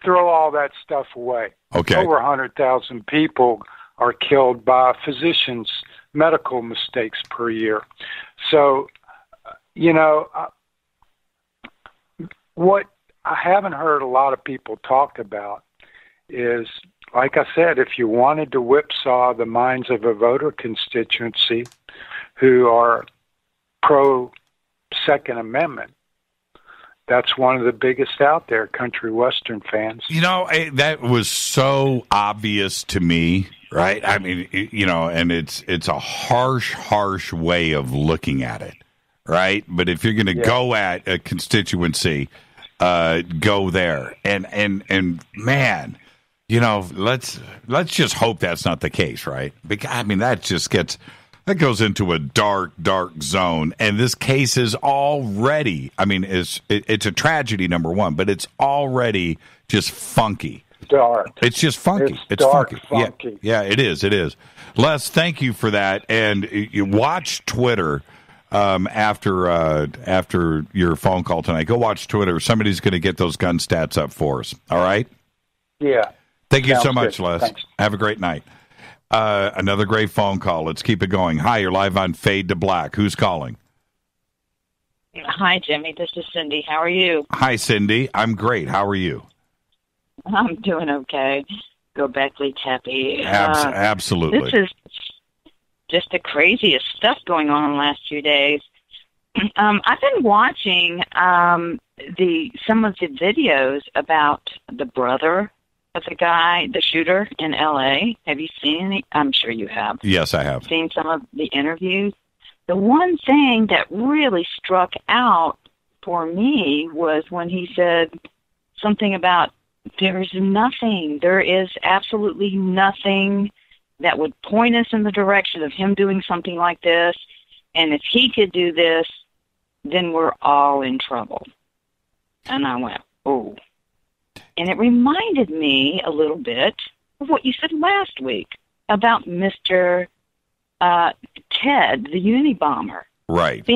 throw all that stuff away. Okay. Over 100,000 people are killed by physicians' medical mistakes per year. So, what I haven't heard a lot of people talk about is, like I said, if you wanted to whipsaw the minds of a voter constituency who are pro-Second Amendment, that's one of the biggest out there, country western fans. That was so obvious to me, right? I mean, and it's a harsh way of looking at it, right? But if you're going to go at a constituency, go there. And man, let's just hope that's not the case, right? Because that goes into a dark zone, and this case is already, it's a tragedy, number one, but it's already just funky. Dark. It's just funky. It's dark, funky. Yeah, it is. Les, thank you for that, and you watch Twitter after your phone call tonight. Go watch Twitter. Somebody's going to get those gun stats up for us. All right? Yeah. Thank you so much, good. Les. Thanks. Have a great night. Another great phone call. Let's keep it going. Hi, you're live on Fade to Black. Who's calling? Hi, Jimmy. This is Cindy. How are you? Hi, Cindy. I'm great. How are you? I'm doing okay. Go Beckley, happy. Absolutely. This is just the craziest stuff going on the last few days. I've been watching some of the videos about the brother of the guy, the shooter in L.A.? Have you seen any? I'm sure you have. Yes, I have. Seen some of the interviews? The one thing that really struck out for me was when he said something about there is absolutely nothing that would point us in the direction of him doing something like this. And if he could do this, then we're all in trouble. And I went, oh. And it reminded me a little bit of what you said last week about Mr. Ted, the Unabomber. Right.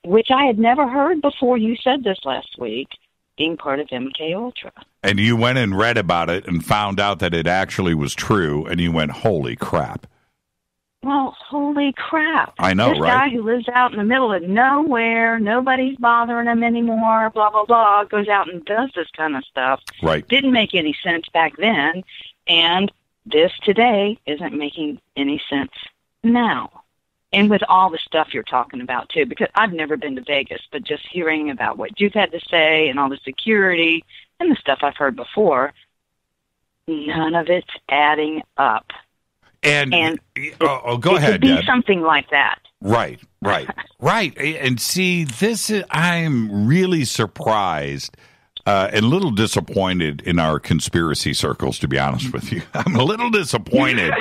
Which I had never heard before you said this last week, being part of MK Ultra. And you went and read about it and found out that it actually was true, and you went, holy crap. Well, holy crap. I know, this right? This guy who lives out in the middle of nowhere, nobody's bothering him anymore, blah, blah, blah, goes out and does this kind of stuff. Right. Didn't make any sense back then, and this today isn't making any sense now. And with all the stuff you're talking about, too, because I've never been to Vegas, but just hearing about what you've had to say and all the security and the stuff I've heard before, none of it's adding up. And go it ahead, could be Deb. something like that. Right. And see, I'm really surprised and a little disappointed in our conspiracy circles, to be honest with you. I'm a little disappointed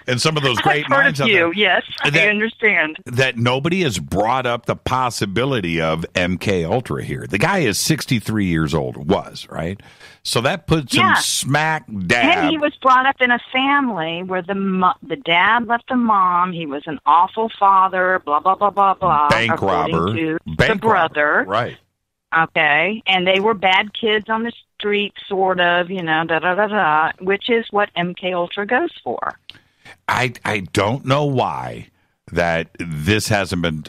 in some of those great minds out there. Yes, I understand. That nobody has brought up the possibility of MK Ultra here. The guy is 63 years old, right? So that puts him smack dab. And he was brought up in a family where the dad left the mom. He was an awful father, blah, blah, blah, blah, blah. Bank robber. The brother. Right. Okay. And they were bad kids on the street, sort of, which is what MK Ultra goes for. I don't know why that this hasn't been,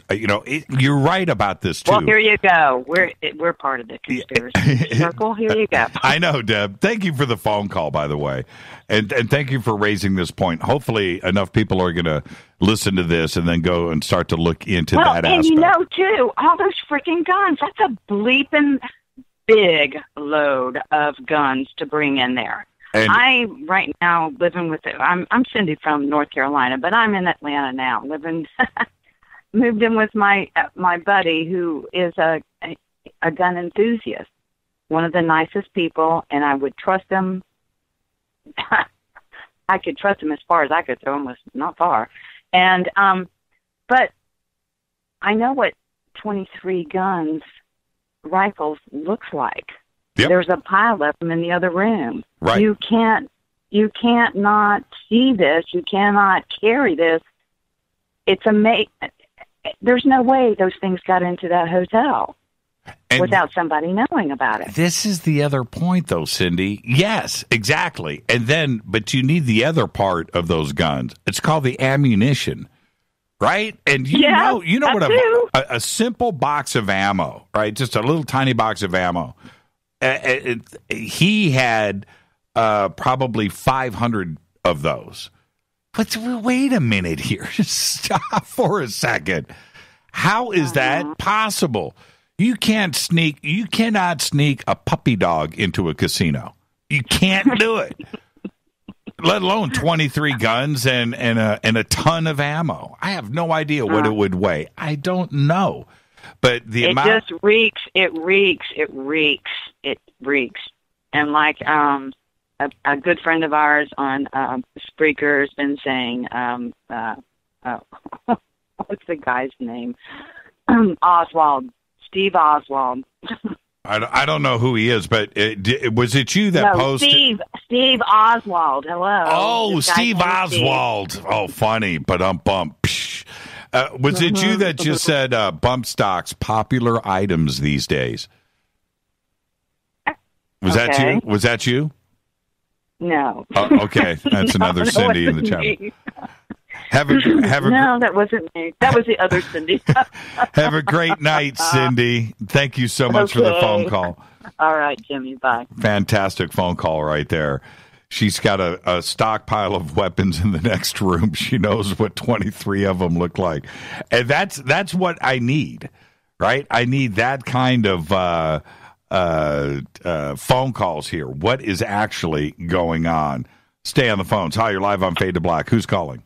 you're right about this, too. Well, here you go. We're part of the conspiracy circle. Here you go. I know, Deb. Thank you for the phone call, by the way. And thank you for raising this point. Hopefully enough people are going to listen to this and then go and start to look into that aspect. And too, all those freaking guns, that's a bleeping big load of guns to bring in there. And I right now living with it. I'm Cindy from North Carolina, but I'm in Atlanta now. Moved in with my buddy who is a gun enthusiast, one of the nicest people, and I would trust him. I could trust him as far as I could throw him, was not far, and but I know what 23 guns rifles looks like. Yep. There's a pile of them in the other room. Right. You can't not see this. You cannot carry this. It's there's no way those things got into that hotel without somebody knowing about it. This is the other point, though, Cindy. Yes, exactly. But you need the other part of those guns. It's called the ammunition. Right? And you know what a simple box of ammo, right? Just a little tiny box of ammo. He had probably 500 of those. But wait a minute here. Stop for a second. How is that possible? You cannot sneak a puppy dog into a casino. You can't do it. Let alone 23 guns and a ton of ammo. I have no idea what it would weigh. I don't know. But the amount just reeks. It reeks. And like a good friend of ours on Spreaker has been saying, what's the guy's name? Steve Oswald. I don't know who he is, but was it you that posted? Steve Oswald. Hello. Oh, Steve Oswald. Steve. Oh, funny, but bump. Was it you that just said bump stocks, popular items these days? Was that you? Was that you? No. Okay, that's another Cindy in the channel. No, that wasn't me. That was the other Cindy. Have a great night, Cindy. Thank you so much for the phone call. All right, Jimmy. Bye. Fantastic phone call right there. She's got a stockpile of weapons in the next room. She knows what 23 of them look like. And that's what I need, right? I need that kind of phone calls here. What is actually going on? Stay on the phones. Hi, you're live on Fade to Black. Who's calling?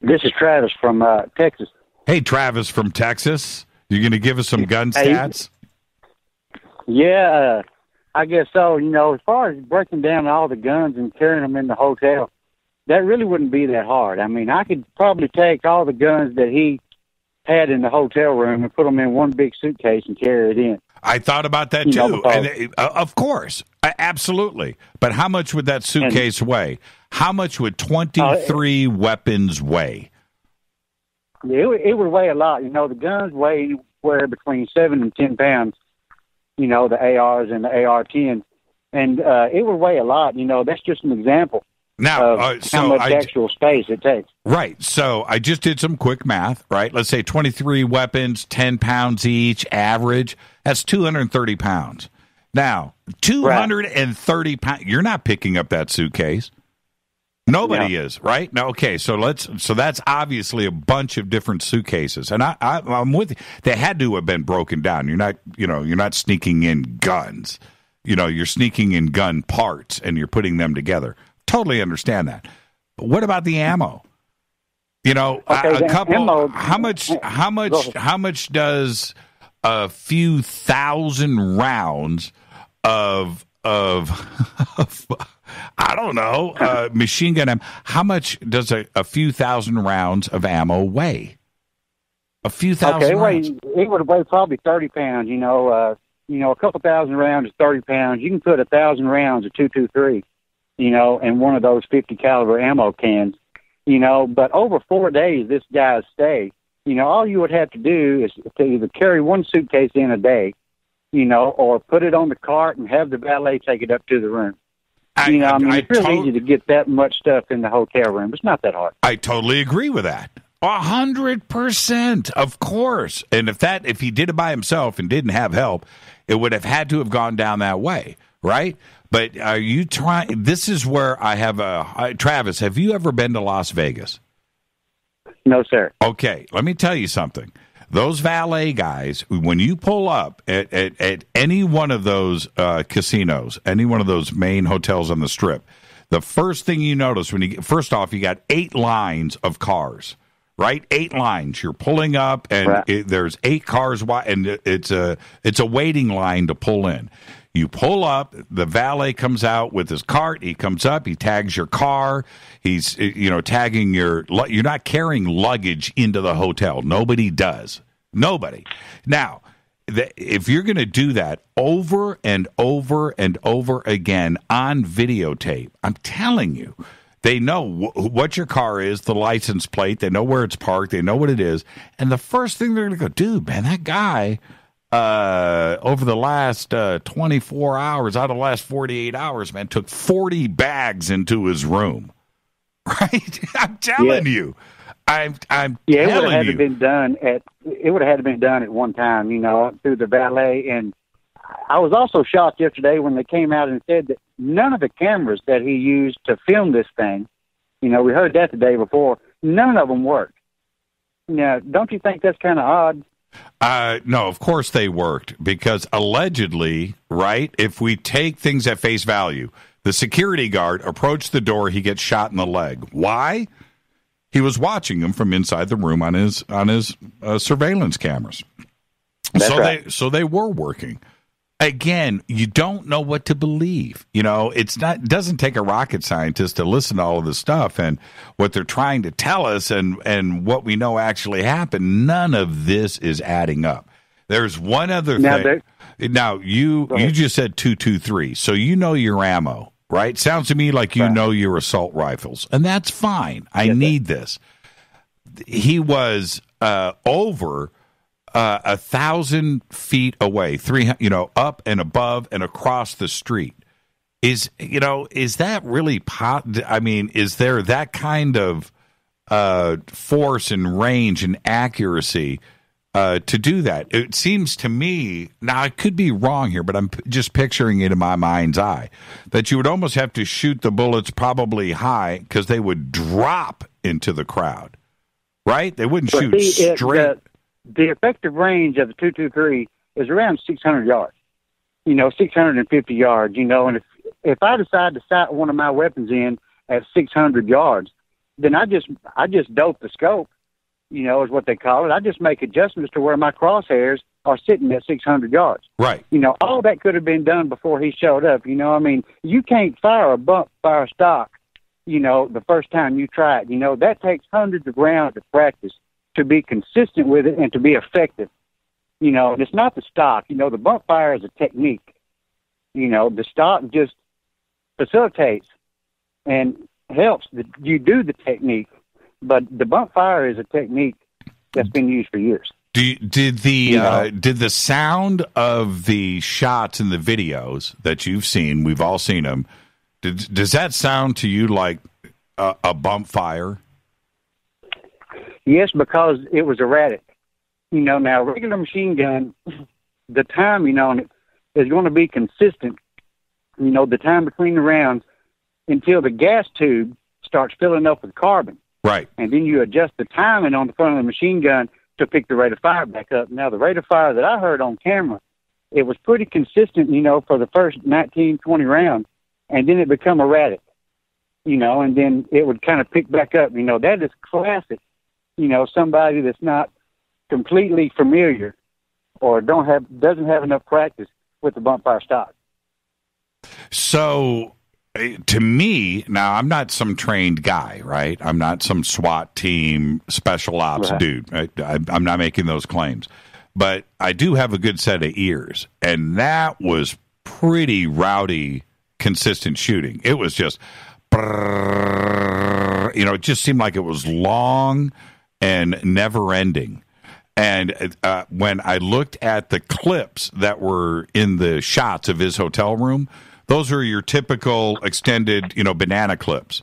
This is Travis from Texas. Hey, Travis from Texas. You going to give us some gun stats? Yeah, I guess so. You know, as far as breaking down all the guns and carrying them in the hotel, that really wouldn't be that hard. I mean, I could probably take all the guns that he had in the hotel room and put them in one big suitcase and carry it in. I thought about that too. And, of course, absolutely. But how much would that suitcase weigh? How much would 23 weapons weigh? It would weigh a lot. You know, the guns weigh anywhere between 7 and 10 pounds, you know, the ARs and the AR-10. And it would weigh a lot. You know, that's just an example. Now, how much actual space it takes. Right. So I just did some quick math, right? Let's say 23 weapons, 10 pounds each, average. That's 230 pounds. Now, 230 pounds. You're not picking up that suitcase. Nobody is, right? Now, okay, so that's obviously a bunch of different suitcases. And I'm with you. They had to have been broken down. You're not sneaking in guns. You know, you're sneaking in gun parts and you're putting them together. Totally understand that. But what about the ammo? You know, a couple. Ammo, how much does a few thousand rounds of I don't know, machine gun ammo? How much does a few thousand rounds of ammo weigh? A few thousand rounds. It would weigh probably 30 pounds. You know, a couple thousand rounds is 30 pounds. You can put 1,000 rounds of .223. You know, and one of those 50 caliber ammo cans, you know, but over 4 days, this guy's stay, you know, all you would have to do is to either carry one suitcase in a day, you know, or put it on the cart and have the valet take it up to the room. It's really easy to get that much stuff in the hotel room. It's not that hard. I totally agree with that. 100%, of course. And if he did it by himself and didn't have help, it would have had to have gone down that way, right? But are you trying? This is where I have Travis, have you ever been to Las Vegas? No, sir. Okay, let me tell you something. Those valet guys, when you pull up at any one of those casinos, any one of those main hotels on the Strip, the first thing you notice first off, you got 8 lines of cars, right? 8 lines. You're pulling up, and there's 8 cars wide, and it's a waiting line to pull in. You pull up, the valet comes out with his cart. He comes up, he tags your car. He's, tagging you're not carrying luggage into the hotel. Nobody does. Nobody. Now, if you're going to do that over and over and over again on videotape, I'm telling you, they know what your car is, the license plate. They know where it's parked. They know what it is. And the first thing they're going to go, dude, man, that guy... over the last 24 hours, out of the last 48 hours, man, took 40 bags into his room. Right? I'm telling you. I'm telling you. It would have had to been done at one time, you know, through the valet. And I was also shocked yesterday when they came out and said that none of the cameras that he used to film this thing, you know, we heard that the day before, none of them worked. Now, don't you think that's kind of odd? No, of course they worked, because allegedly, right, if we take things at face value, the security guard approached the door, he gets shot in the leg. Why? He was watching him from inside the room on his surveillance cameras. That's right. So they were working. Again, you don't know what to believe. You know, it doesn't take a rocket scientist to listen to all of this stuff and what they're trying to tell us and what we know actually happened. None of this is adding up. There's one other thing. Now, you just said 223, so you know your ammo, right? Sounds to me like you know your assault rifles, and that's fine. I need this. He was over 1,000 feet away, 300, up and above and across the street. Is that really is there that kind of force and range and accuracy to do that? It seems to me, now I could be wrong here, but I'm just picturing it in my mind's eye, that you would almost have to shoot the bullets probably high because they would drop into the crowd, right? They wouldn't shoot straight. The effective range of the .223 is around 600 yards. 650 yards. And if I decide to sight one of my weapons in at 600 yards, then I just dope the scope. Is what they call it. I just make adjustments to where my crosshairs are sitting at 600 yards. Right. All that could have been done before he showed up. You can't fire a bump fire stock, the first time you try it. That takes hundreds of rounds of practice to be consistent with it and to be effective. It's not the stock. The bump fire is a technique. The stock just facilitates and helps you do the technique. But the bump fire is a technique that's been used for years. Did the sound of the shots in the videos that you've seen, we've all seen them, does that sound to you like a bump fire? Yes, because it was erratic. Now a regular machine gun, the time, on it is going to be consistent. The time between the rounds until the gas tube starts filling up with carbon. Right. And then you adjust the timing on the front of the machine gun to pick the rate of fire back up. Now, the rate of fire that I heard on camera, it was pretty consistent, for the first 19, 20 rounds, and then it become erratic, and then it would kind of pick back up. That is classic, somebody that's not completely familiar or doesn't have enough practice with the bump fire stock. So, to me, now I'm not some trained guy, right? I'm not some SWAT team special ops dude. I'm not making those claims. But I do have a good set of ears, and that was pretty rowdy, consistent shooting. It was just, it just seemed like it was long and never ending. And when I looked at the clips that were in the shots of his hotel room, those are your typical extended, banana clips.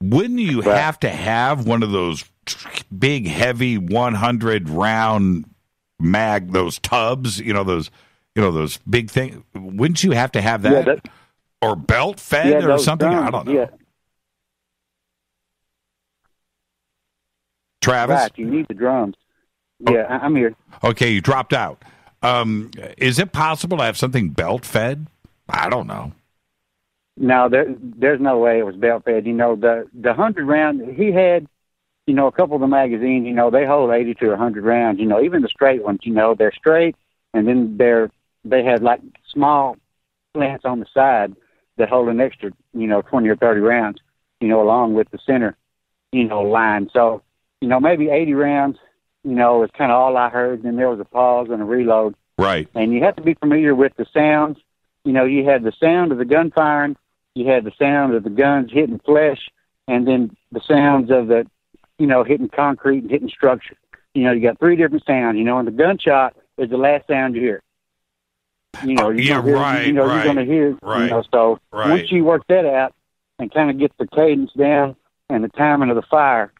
Wouldn't you have to have one of those big, heavy 100-round mag, those tubs, those big things? Wouldn't you have to have that? Or belt fed or something? Drums, I don't know. Yeah. Travis? Right, you need the drums. Yeah, I'm here. Okay, you dropped out. Is it possible to have something belt fed? I don't know. No, there's no way it was belt fed. The 100 round, he had, a couple of the magazines, they hold 80 to 100 rounds. Even the straight ones, they're straight, and then they have like small slants on the side that hold an extra, 20 or 30 rounds, along with the center, line. So, maybe 80 rounds, is kind of all I heard. Then there was a pause and a reload. Right. And you have to be familiar with the sounds. You had the sound of the gun firing, you had the sound of the guns hitting flesh, and then the sounds of the, hitting concrete and hitting structure. You got three different sounds, and the gunshot is the last sound you hear. You're going to hear, so once you work that out and kind of get the cadence down and the timing of the fire,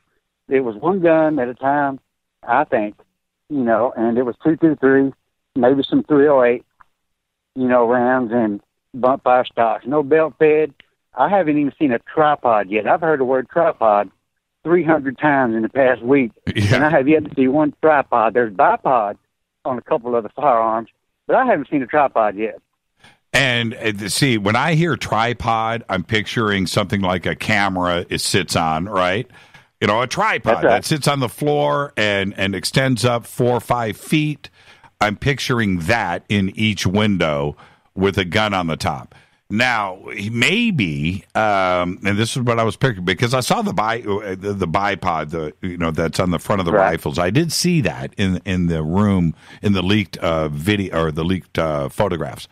it was one gun at a time, I think, and it was 223, maybe some 308. Rounds and bump fire stocks. No belt fed. I haven't even seen a tripod yet. I've heard the word tripod 300 times in the past week, and I have yet to see one tripod. There's bipods on a couple of the firearms, but I haven't seen a tripod yet. And see, when I hear tripod, I'm picturing something like a camera it sits on, right? A tripod that sits on the floor and extends up 4 or 5 feet. I'm picturing that in each window with a gun on the top. Now, maybe, and this is what I was picturing, because I saw the bipod, that's on the front of the rifles. I did see that in the room, in the leaked video or the leaked photographs.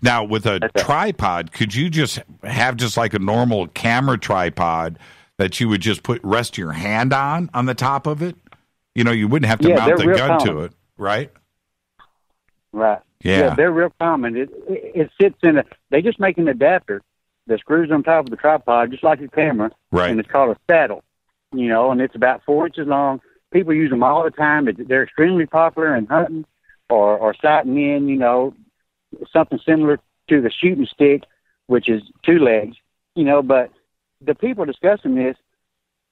Now, with a tripod, could you just have just like a normal camera tripod that you would just rest your hand on the top of it? You wouldn't have to mount the gun to it, right? Right. Yeah, they're real common. It sits in they just make an adapter that screws on top of the tripod, just like a camera. Right. And it's called a saddle, and it's about 4 inches long. People use them all the time. They're extremely popular in hunting or sighting in, something similar to the shooting stick, which is 2 legs, but the people discussing this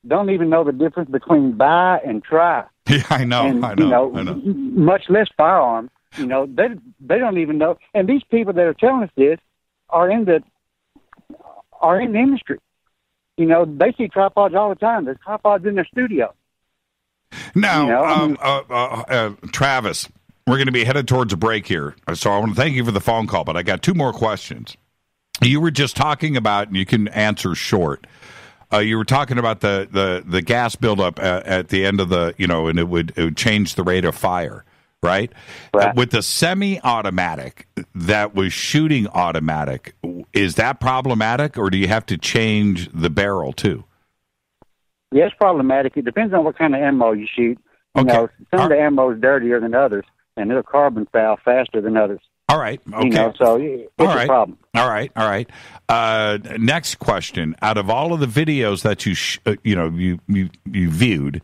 don't even know the difference between bi and tri. Yeah, I know. Much less firearms. You know, they don't even know. And these people that are telling us this are in the industry. You know, they see tripods all the time. There's tripods in their studio. Now, Travis, we're going to be headed towards a break here. So I want to thank you for the phone call, but I got two more questions. You were just talking about, and you can answer short, you were talking about the gas buildup at the end of the, you know, and it would change the rate of fire, right? With the semi-automatic that was shooting automatic, is that problematic, or do you have to change the barrel too? Yeah, it's problematic. It depends on what kind of ammo you shoot. You know, some of the ammo is dirtier than others, and it'll carbon foul faster than others. All right. Okay. You know, so it's a problem. All right. Next question. Out of all of the videos that you viewed,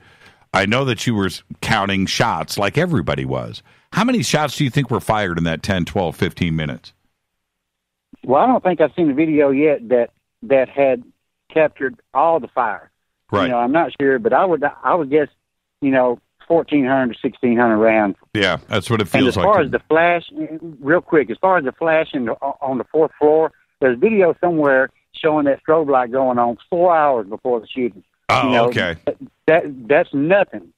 I know that you were counting shots like everybody was. How many shots do you think were fired in that 10, 12, 15 minutes? Well, I don't think I've seen a video yet that had captured all the fire. Right. You know, I'm not sure, but I would guess, you know, 1,400 to 1,600 rounds. Yeah, that's what it feels like. And as far as the flash, real quick, as far as the flash on the fourth floor, there's video somewhere showing that strobe light going on 4 hours before the shooting. Oh, you know, okay. That's nothing.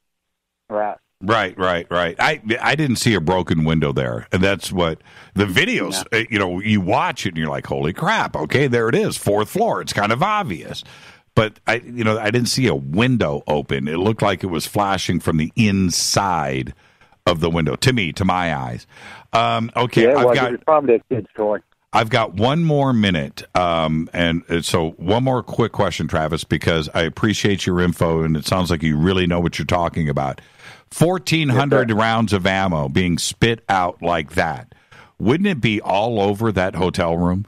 Right. Right. I didn't see a broken window there. And that's what the videos, you know, you watch it and you're like, holy crap. Okay, there it is. Fourth floor. It's kind of obvious. But I didn't see a window open. It looked like it was flashing from the inside of the window to my eyes. Okay. Yeah, it was probably a kid's toy. I've got one more minute. And so one more quick question, Travis, because I appreciate your info and it sounds like you really know what you're talking about. 1,400 rounds of ammo being spit out like that. Wouldn't it be all over that hotel room?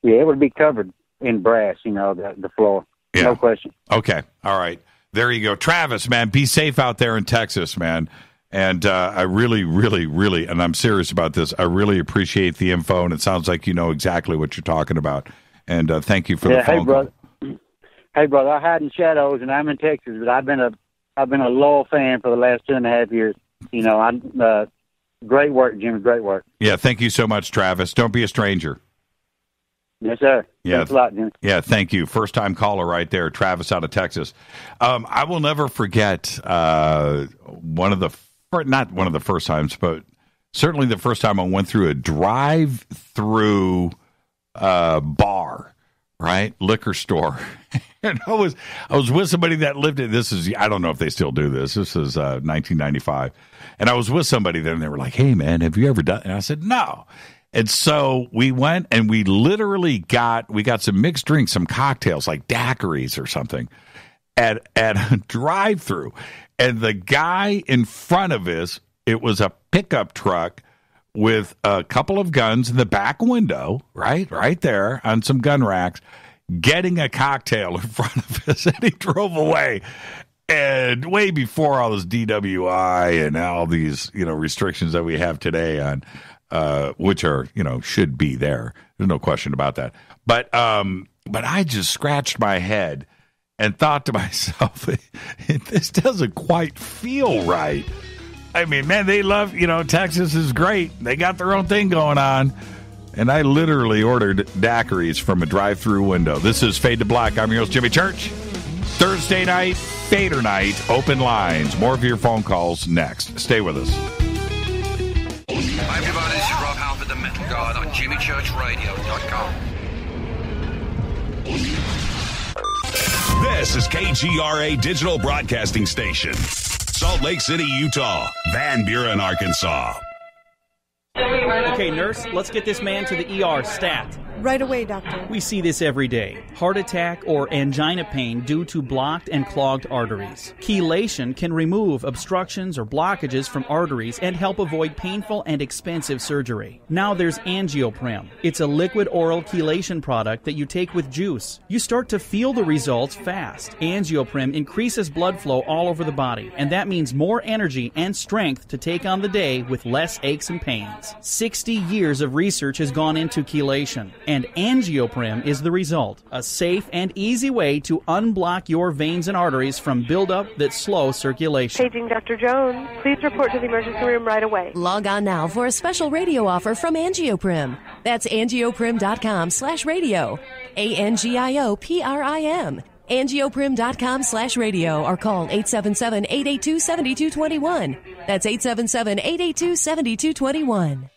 Yeah, it would be covered in brass, you know, the floor. Yeah. No question. Okay. All right. There you go. Travis, man, be safe out there in Texas, man. And I really, really, really, and I'm serious about this, I really appreciate the info, and it sounds like you know exactly what you're talking about. And thank you for the phone call. Hey, brother, I hide in shadows, and I'm in Texas, but I've been a loyal fan for the last 2.5 years. You know, great work, Jimmy, great work. Yeah, thank you so much, Travis. Don't be a stranger. Yes, sir. Yeah. Thanks a lot, Jimmy. Yeah, thank you. First-time caller right there, Travis out of Texas. I will never forget not one of the first times, but certainly the first time I went through a drive-through bar, right? Liquor store. And I was with somebody that lived in, I don't know if they still do this. This is 1995. And I was with somebody there, and they were like, hey, man, have you ever done it? And I said, no. And so we went and we literally got some mixed drinks, some cocktails like daiquiris or something at a drive-through. And the guy in front of us, it was a pickup truck with a couple of guns in the back window, right there on some gun racks, getting a cocktail in front of us, and he drove away. And way before all this DWI and all these, you know, restrictions that we have today on, which are, you know, should be there. There's no question about that. But I just scratched my head and thought to myself, this doesn't quite feel right. I mean, man, they love, you know, Texas is great. They got their own thing going on. And I literally ordered daiquiris from a drive-through window. This is Fade to Black. I'm your host, Jimmy Church. Thursday night, Fadernight, open lines. More of your phone calls next. Stay with us. Hi, everybody. This is Rob Halford, the Metal Guard on JimmyChurchRadio.com. This is KGRA Digital Broadcasting Station. Salt Lake City, Utah. Van Buren, Arkansas. Okay, nurse, let's get this man to the ER stat. Right away, doctor. We see this every day. Heart attack or angina pain due to blocked and clogged arteries. Chelation can remove obstructions or blockages from arteries and help avoid painful and expensive surgery. Now there's Angioprim. It's a liquid oral chelation product that you take with juice. You start to feel the results fast. Angioprim increases blood flow all over the body, and that means more energy and strength to take on the day with less aches and pains. 60 years of research has gone into chelation, and Angioprim is the result. A safe and easy way to unblock your veins and arteries from buildup that slow circulation. Paging Dr. Jones. Please report to the emergency room right away. Log on now for a special radio offer from Angioprim. That's angioprim.com/radio. ANGIOPRIM. Angioprim.com/radio or call 877-882-7221. That's 877-882-7221.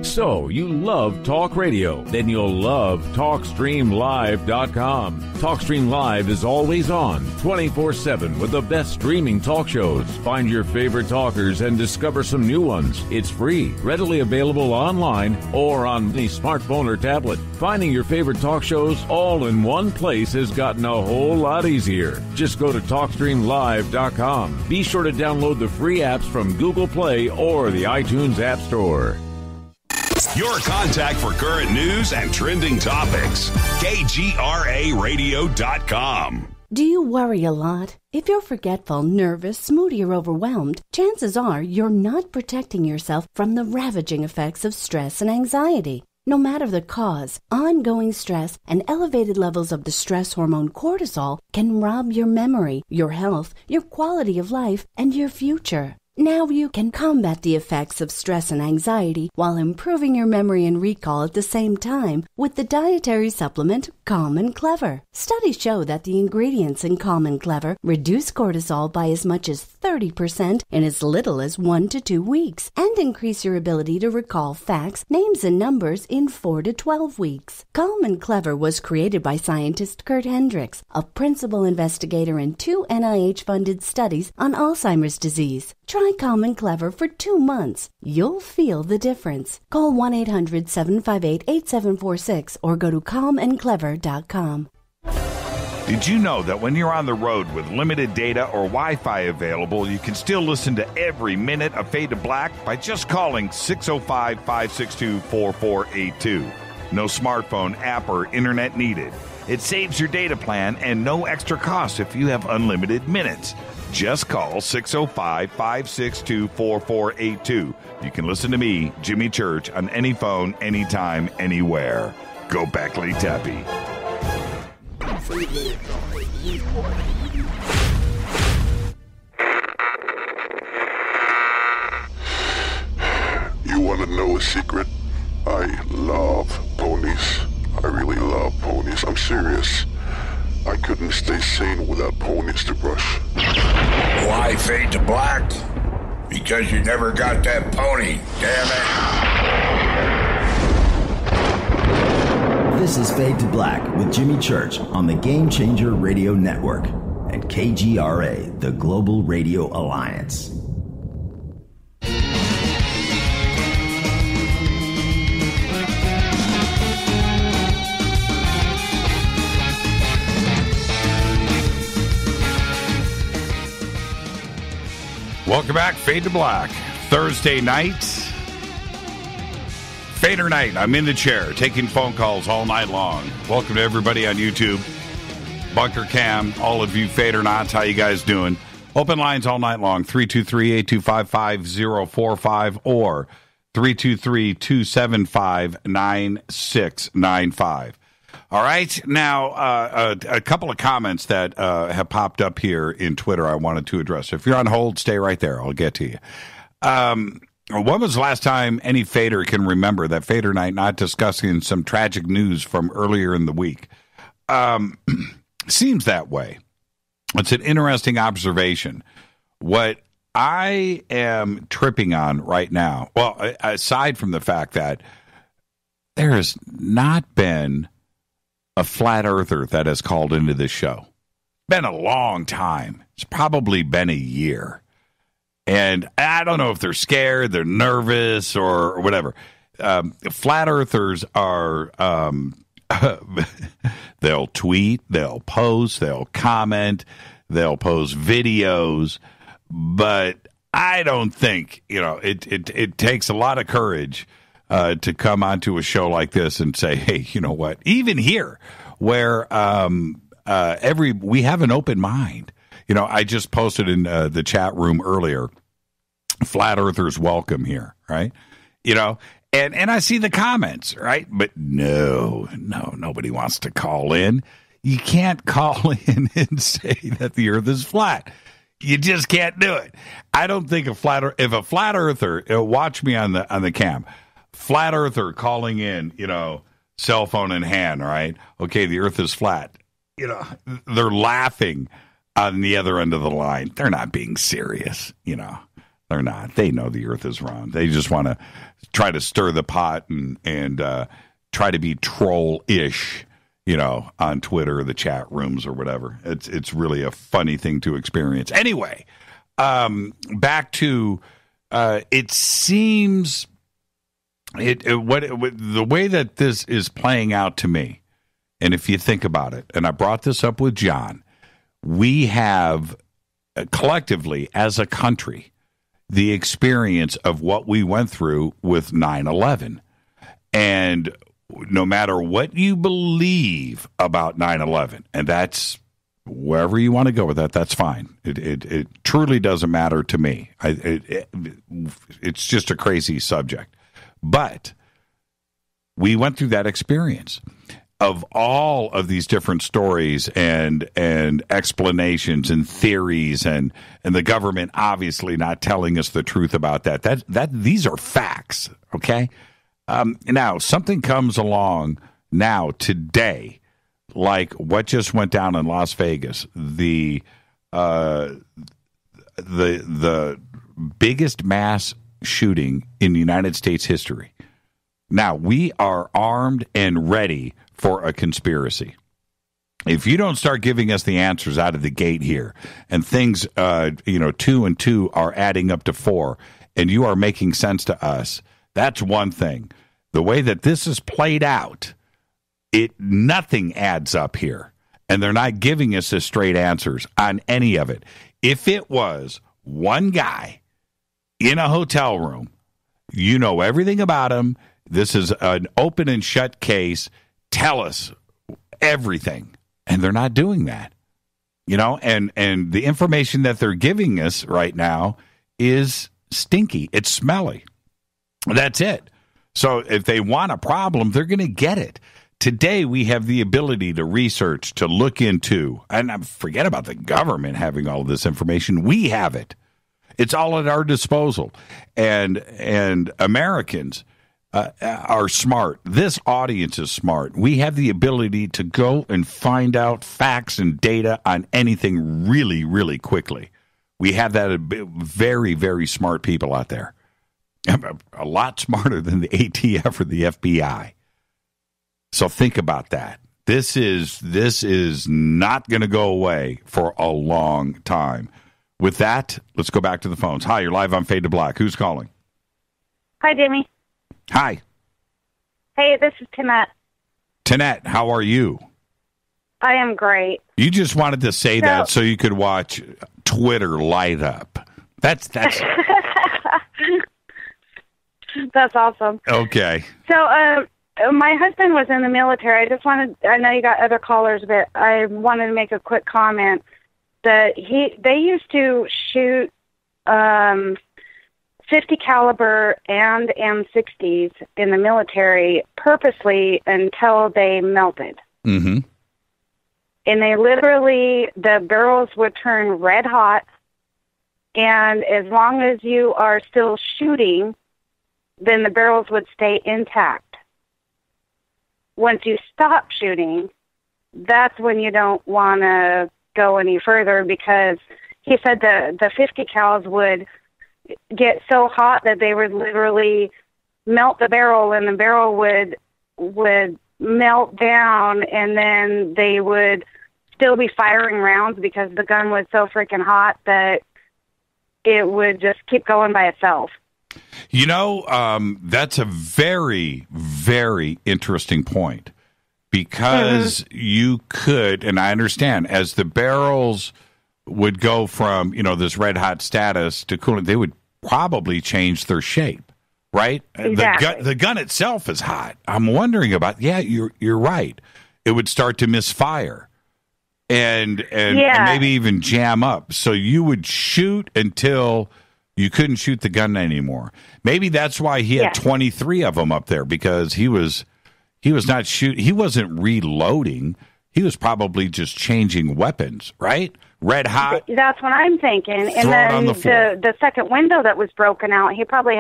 So, you love talk radio? Then you'll love TalkStreamLive.com. TalkStream Live is always on, 24/7 with the best streaming talk shows. Find your favorite talkers and discover some new ones. It's free, readily available online or on the smartphone or tablet. Finding your favorite talk shows all in one place has gotten a whole lot easier. Just go to TalkStreamLive.com. Be sure to download the free apps from Google Play or the iTunes App Store. Your contact for current news and trending topics. KGRAradio.com. Do you worry a lot? If you're forgetful, nervous, moody, or overwhelmed, chances are you're not protecting yourself from the ravaging effects of stress and anxiety. No matter the cause, ongoing stress and elevated levels of the stress hormone cortisol can rob your memory, your health, your quality of life, and your future. Now you can combat the effects of stress and anxiety while improving your memory and recall at the same time with the dietary supplement Calm and Clever. Studies show that the ingredients in Calm and Clever reduce cortisol by as much as 30% in as little as 1 to 2 weeks and increase your ability to recall facts, names, and numbers in 4 to 12 weeks. Calm and Clever was created by scientist Kurt Hendricks, a principal investigator in 2 NIH-funded studies on Alzheimer's disease. Try Calm and Clever for 2 months. You'll feel the difference. Call 1-800-758-8746 or go to calmandclever.com. Did you know that when you're on the road with limited data or Wi-Fi available, you can still listen to every minute of Fade to Black by just calling 605-562-4482. No smartphone, app, or internet needed. It saves your data plan and no extra cost if you have unlimited minutes. Just call 605-562-4482. You can listen to me, Jimmy Church, on any phone, anytime, anywhere. Go Beckley Tappy. You want to know a secret? I love ponies. I really love ponies. I'm serious. I couldn't stay sane without ponies to brush. Why Fade to Black? Because you never got that pony, damn it. This is Fade to Black with Jimmy Church on the Game Changer Radio Network and KGRA, the Global Radio Alliance. Welcome back, Fade to Black. Thursday night, Fadernight. I'm in the chair, taking phone calls all night long. Welcome to everybody on YouTube, Bunker Cam, all of you Fadernauts. How you guys doing? Open lines all night long, 323-825-5045 or 323-275-9695. All right. Now, a couple of comments that have popped up here in Twitter I wanted to address. If you're on hold, stay right there. I'll get to you. When was the last time any Fader can remember that Fader Night not discussing some tragic news from earlier in the week? Seems that way. It's an interesting observation. What I am tripping on right now, well, aside from the fact that there has not been a flat earther that has called into this show. Been a long time. It's probably been a year. And I don't know if they're scared, they're nervous, or whatever. Flat earthers are, they'll tweet, they'll post, they'll comment, they'll post videos. But I don't think, it takes a lot of courage to come onto a show like this and say, hey, you know what? Even here, where we have an open mind. I just posted in the chat room earlier, flat earthers welcome here, right? And I see the comments, right? But no, nobody wants to call in. You can't call in and say that the earth is flat. You just can't do it. I don't think if a flat earther, watch me on the cam, flat earther calling in, cell phone in hand, right? Okay, the earth is flat. They're laughing on the other end of the line. They're not being serious, They're not. They know the earth is round. They just want to try to stir the pot and try to be troll-ish, on Twitter or the chat rooms or whatever. It's really a funny thing to experience. Anyway, back to it seems the way that this is playing out to me, and if you think about it, and I brought this up with John, we have collectively as a country the experience of what we went through with 9/11. And no matter what you believe about 9/11, and that's wherever you want to go with that, that's fine. It truly doesn't matter to me. It's just a crazy subject. But we went through that experience of all of these different stories and explanations and theories and the government obviously not telling us the truth about that these are facts, okay? Now something comes along now today, like what just went down in Las Vegas, the biggest mass shooting in United States history. Now we are armed and ready for a conspiracy. If you don't start giving us the answers out of the gate here, and things, 2 and 2 are adding up to 4, and you are making sense to us, that's one thing. The way that this is played out, nothing adds up here, and they're not giving us the straight answers on any of it. If it was one guy in a hotel room, you know everything about him. This is an open and shut case. Tell us everything. And they're not doing that. And the information that they're giving us right now is stinky. It's smelly. That's it. So if they want a problem, they're going to get it. Today, we have the ability to research, to look into, and forget about the government having all of this information. We have it. It's all at our disposal. And Americans are smart. This audience is smart. We have the ability to go and find out facts and data on anything really, really quickly. We have that very, very smart people out there. A lot smarter than the ATF or the FBI. So think about that. This is not going to go away for a long time. With that, let's go back to the phones. Hi, you're live on Fade to Black. Who's calling? Hi, Jimmy. Hi. Hey, this is Tinette. Tinette, how are you? I am great. You just wanted to say that so you could watch Twitter light up. That's That's awesome. Okay. So, my husband was in the military. I know you got other callers, but I wanted to make a quick comment that they used to shoot 50 caliber and M60s in the military purposely until they melted. Mm-hmm. And the barrels would turn red hot, and as long as you are still shooting, then the barrels would stay intact. Once you stop shooting, that's when you don't want to go any further, because he said the 50 cals would get so hot that they would literally melt the barrel, and the barrel would melt down, and then they would still be firing rounds because the gun was so freaking hot that it would just keep going by itself. That's a very, very interesting point, because you could, and I understand, as the barrels would go from, this red hot status to cooling, they would probably change their shape, right? Exactly. The gun itself is hot. I'm wondering about, you're right. It would start to misfire and maybe even jam up. So you would shoot until You couldn't shoot the gun anymore. Maybe that's why he had 23 of them up there, because he was not shooting. He wasn't reloading. He was probably just changing weapons, right? Red hot. That's what I'm thinking. And Throw it then on the floor. the second window that was broken out, he probably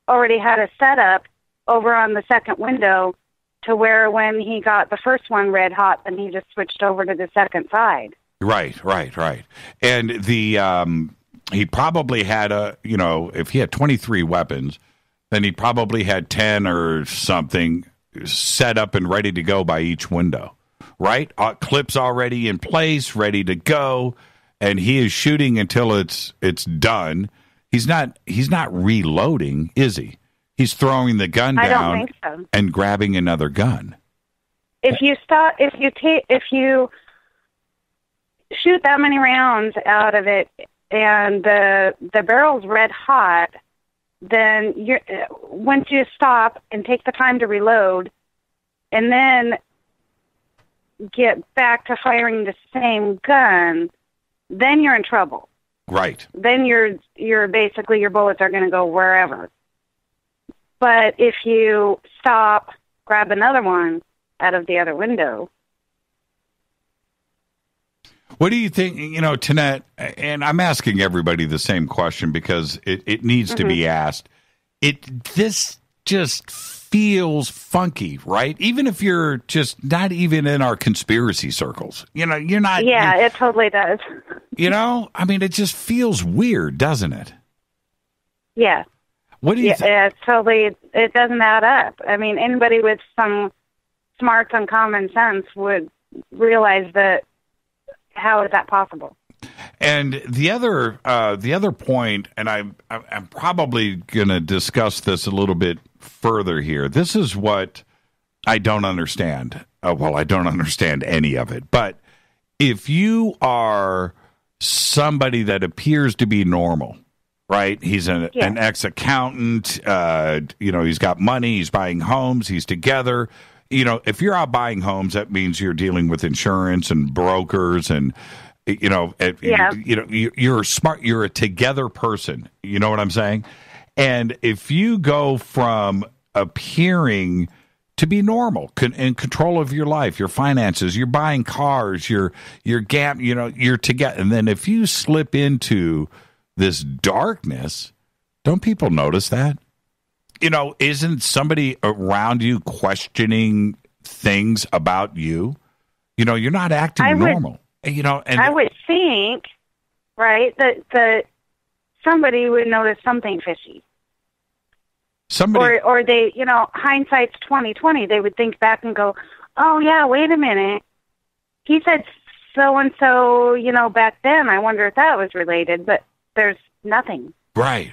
already had a setup over on the second window to where when he got the first one red hot, then he just switched over to the second side. Right. And he probably had if he had 23 weapons, then he probably had 10 or something set up and ready to go by each window, right? Clips already in place, ready to go, and he is shooting until it's done. He's not reloading, is he? He's throwing the gun down I don't think so. And grabbing another gun. If you shoot that many rounds out of it and the barrel's red hot, then once you stop and take the time to reload and then get back to firing the same gun, then you're in trouble. Right. Then you're basically, your bullets are going to go wherever. But if you stop, grab another one out of the other window. What do you think, Tanette, and I'm asking everybody the same question because it needs to be asked. This just feels funky, right? Even if you're just not even in our conspiracy circles. You're not. Yeah, it totally does. It just feels weird, doesn't it? Yeah. What do you think? Yeah, totally. It doesn't add up. I mean, anybody with some smarts and common sense would realize that. How is that possible? And the other point, and I'm probably going to discuss this a little bit further here. This is what I don't understand. I don't understand any of it. But if you are somebody that appears to be normal, right? He's an ex-accountant. He's got money. He's buying homes. He's together. If you're out buying homes, that means you're dealing with insurance and brokers and, you're smart. You're a together person. You know what I'm saying? And if you go from appearing to be normal, in control of your life, your finances, you're buying cars, you're together. And then if you slip into this darkness, don't people notice that? Isn't somebody around you questioning things about you? You're not acting normal. And I would think, right, that somebody would notice something fishy. Or they, hindsight's 20/20. They would think back and go, "Oh yeah, wait a minute. He said so and so, back then. I wonder if that was related." But there's nothing. Right.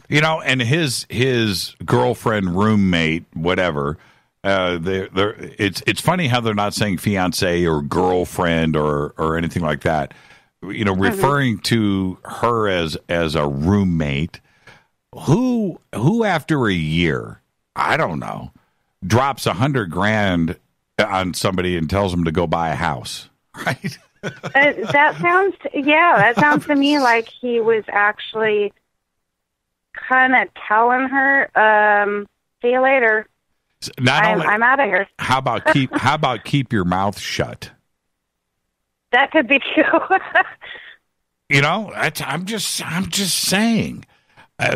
And his girlfriend, roommate, whatever. It's funny how they're not saying fiance or girlfriend or anything like that. Referring to her as a roommate, who after a year, I don't know, drops $100,000 on somebody and tells them to go buy a house, right? That sounds to me like he was actually kind of telling her, "See you later. I'm out of here." How about keep your mouth shut? That could be true. I'm just saying.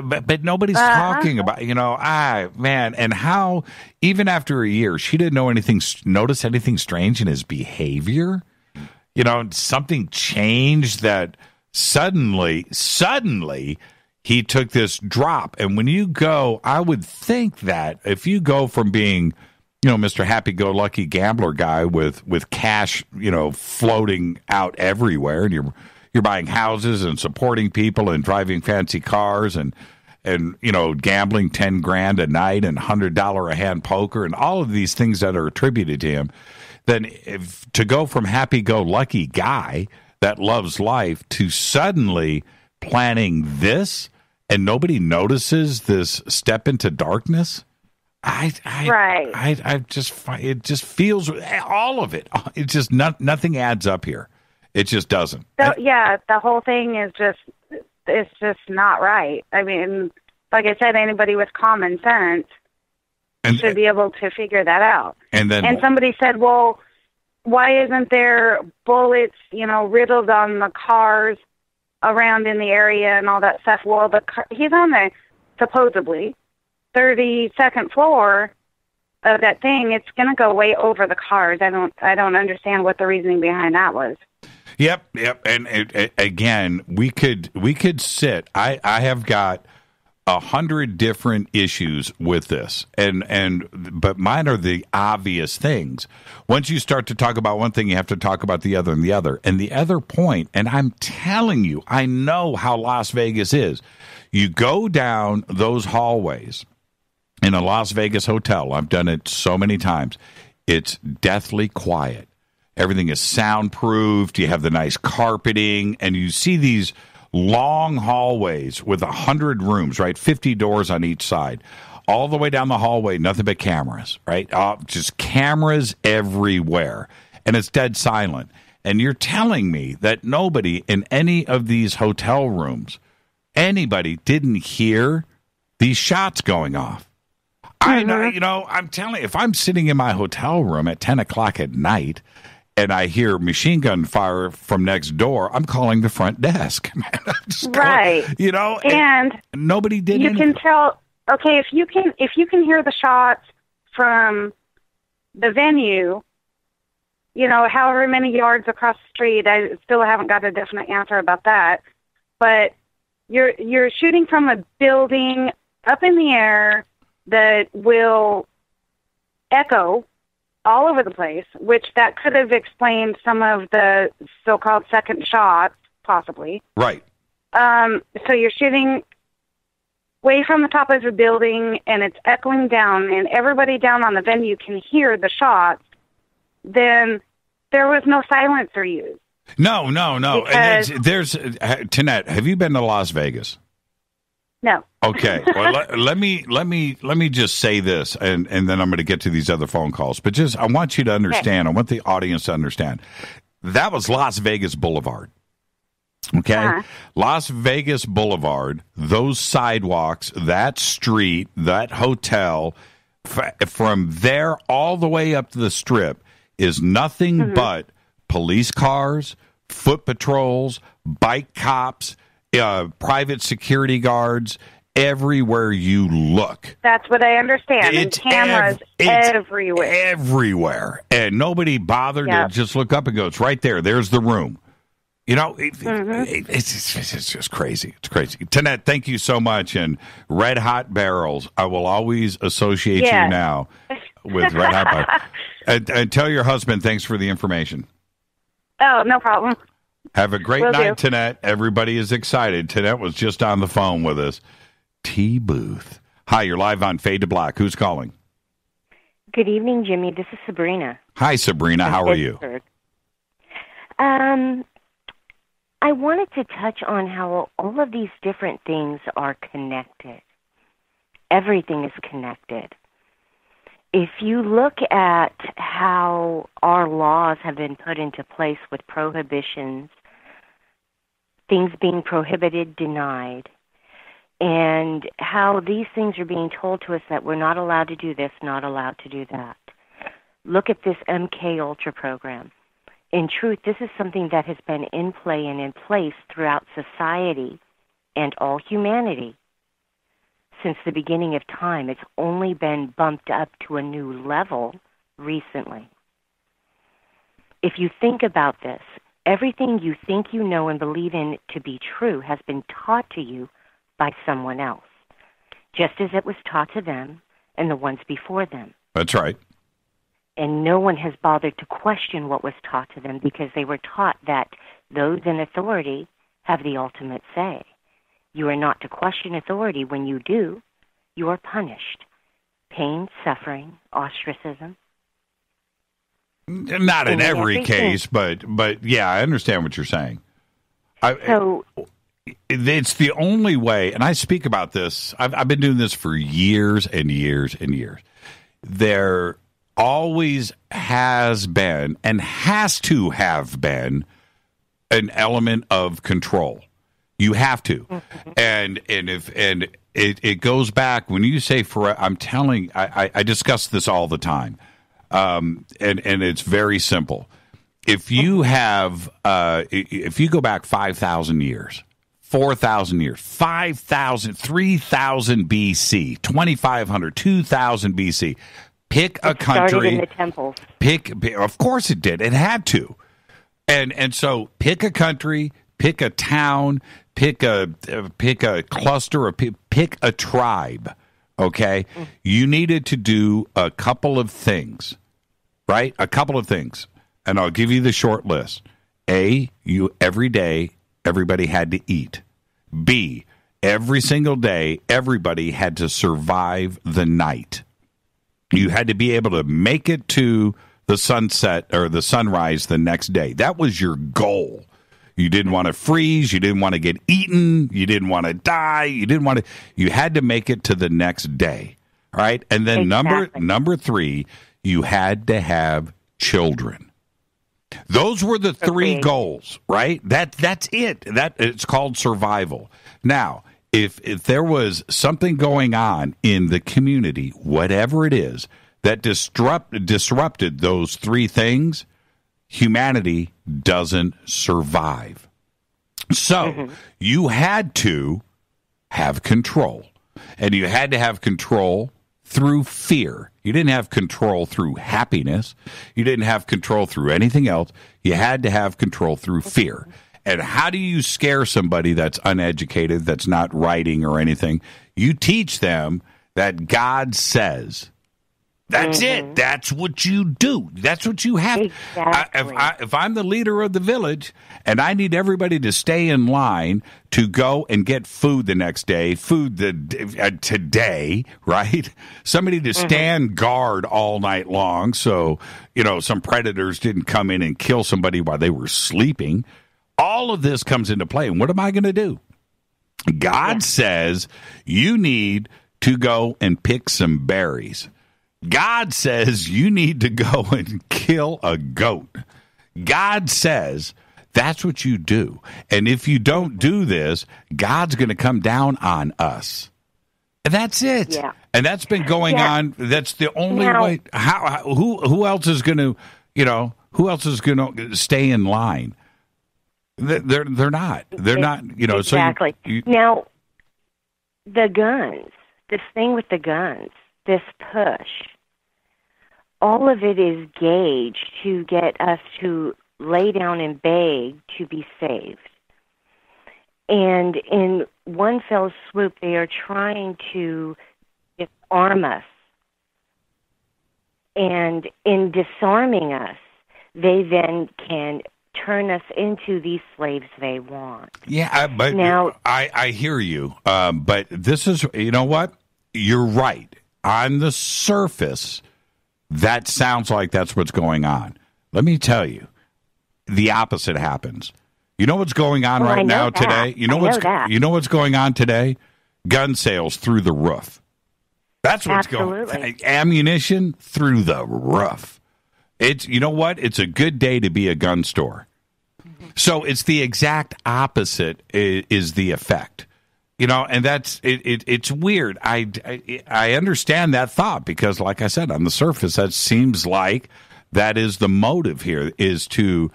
But nobody's talking about, and how even after a year, she didn't notice anything strange in his behavior. Something changed that suddenly he took this drop. And when you go, I would think that if you go from being, Mr. Happy-go-lucky gambler guy with cash, floating out everywhere, and you're buying houses and supporting people and driving fancy cars and gambling $10,000 a night and $100 a hand poker and all of these things that are attributed to him, then to go from happy-go-lucky guy that loves life to suddenly planning this and nobody notices this step into darkness, it just feels all of it. It's just nothing adds up here. It just doesn't. So, the whole thing is just it's just not right. I mean, like I said, anybody with common sense should be able to figure that out. And somebody said, well, why isn't there bullets, riddled on the cars around in the area and all that stuff? Well, he's on the supposedly 32nd floor of that thing. It's going to go way over the cars. I don't understand what the reasoning behind that was. Yep. And again, we could sit. I have got 100 different issues with this, but mine are the obvious things. Once you start to talk about one thing, you have to talk about the other and the other. And the other point, and I'm telling you, I know how Las Vegas is. You go down those hallways in a Las Vegas hotel. I've done it so many times. It's deathly quiet. Everything is soundproofed. You have the nice carpeting, and you see these long hallways with 100 rooms, right? 50 doors on each side. All the way down the hallway, nothing but cameras, right? Just cameras everywhere. And it's dead silent. And you're telling me that nobody in any of these hotel rooms, anybody didn't hear these shots going off. I know, I'm telling you, if I'm sitting in my hotel room at 10 o'clock at night and I hear machine gun fire from next door, I'm calling the front desk. Right. And nobody did you anything. Can tell, okay, if you can hear the shots from the venue, however many yards across the street, I still haven't got a definite answer about that, but you're shooting from a building up in the air that will echo all over the place, which that could have explained some of the so-called second shots, possibly. Right. So you're shooting way from the top of the building, and it's echoing down, and everybody down on the venue can hear the shots. Then there was no silencer used. No. Because, there's Tanette, have you been to Las Vegas? No. Okay. Well, let me just say this, and then I'm going to get to these other phone calls. But I want you to understand. Okay. I want the audience to understand. That was Las Vegas Boulevard. Okay? Uh-huh. Las Vegas Boulevard, those sidewalks, that street, that hotel, from there all the way up to the Strip is nothing but police cars, foot patrols, bike cops, private security guards, everywhere you look. That's what I understand. It's and cameras everywhere. Everywhere. And nobody bothered to just look up and go, it's right there. There's the room. It's just crazy. It's crazy. Tanette, thank you so much. And Red Hot Barrels, I will always associate you now with Red Hot Barrels. And tell your husband thanks for the information. Oh, no problem. Have a great night, Tanette. Everybody is excited. Tanette was just on the phone with us. T. Booth. Hi, you're live on Fade to Black. Who's calling? Good evening, Jimmy. This is Sabrina. Hi, Sabrina. How are you? I wanted to touch on how all of these different things are connected. Everything is connected. If you look at how our laws have been put into place with prohibitions, things being prohibited, denied, and how these things are being told to us that we're not allowed to do this, not allowed to do that. Look at this MK Ultra program. In truth, this is something that has been in play and in place throughout society and all humanity. Since the beginning of time, it's only been bumped up to a new level recently. If you think about this, everything you think you know and believe in to be true has been taught to you by someone else, just as it was taught to them and the ones before them. That's right. And no one has bothered to question what was taught to them because they were taught that those in authority have the ultimate say. You are not to question authority. When you do, you are punished. Pain, suffering, ostracism. Not in every case, but yeah, I understand what you're saying. It's the only way, and I speak about this. I've been doing this for years and years and years. There always has been and has to have been an element of control. You have to. And it goes back when you say I'm telling, I discuss this all the time. And it's very simple. If you have, if you go back 5,000 years, 4,000 years, 5,000, 3,000 BC, 2,500, 2,000 BC, pick a country. Started in the temples. Of course it did. It had to. And so pick a country, pick a town, pick a cluster, or pick a tribe, okay? You needed to do a couple of things, right? A couple of things. And I'll give you the short list. A, every day, everybody had to eat. B, every single day, everybody had to survive the night. You had to be able to make it to the sunset or the sunrise the next day. That was your goal. You didn't want to freeze. You didn't want to get eaten. You didn't want to die. You had to make it to the next day. All right. And then number 3, you had to have children. Those were the 3 goals, right? That's it. It's called survival. Now, if there was something going on in the community, whatever it is, that disrupted those 3 things, humanity doesn't survive. So you had to have control. And you had to have control through fear. You didn't have control through happiness. You didn't have control through anything else. You had to have control through fear. And how do you scare somebody that's uneducated, that's not writing or anything? You teach them that God says. That's it. That's what you do. That's what you have. Exactly. If I'm the leader of the village and I need everybody to stay in line to go and get food the next day, today, right? Somebody to stand guard all night long so, some predators didn't come in and kill somebody while they were sleeping. All of this comes into play. And what am I going to do? God says you need to go and pick some berries. God says you need to go and kill a goat. God says that's what you do. And if you don't do this, God's going to come down on us. And that's it. Yeah. And that's been going on. That's the only way. Who else is going to, who else is going to stay in line? They're not. They're not, Exactly. So now, the guns, this thing with the guns, this push, all of it is gauged to get us to lay down and beg to be saved. And in one fell swoop, they are trying to disarm us. And in disarming us, they then can turn us into these slaves they want. Yeah, but now, I hear you. But this is, you know what? You're right. On the surface, that sounds like that's what's going on. Let me tell you, the opposite happens. You know what's going on right now today? You know what's going on today? Gun sales through the roof. That's what's going on. Ammunition through the roof. It's, you know what? It's a good day to be a gun store. So it's the exact opposite is the effect. And that's it's weird. I understand that thought because, like I said, on the surface, that seems like that is the motive here is to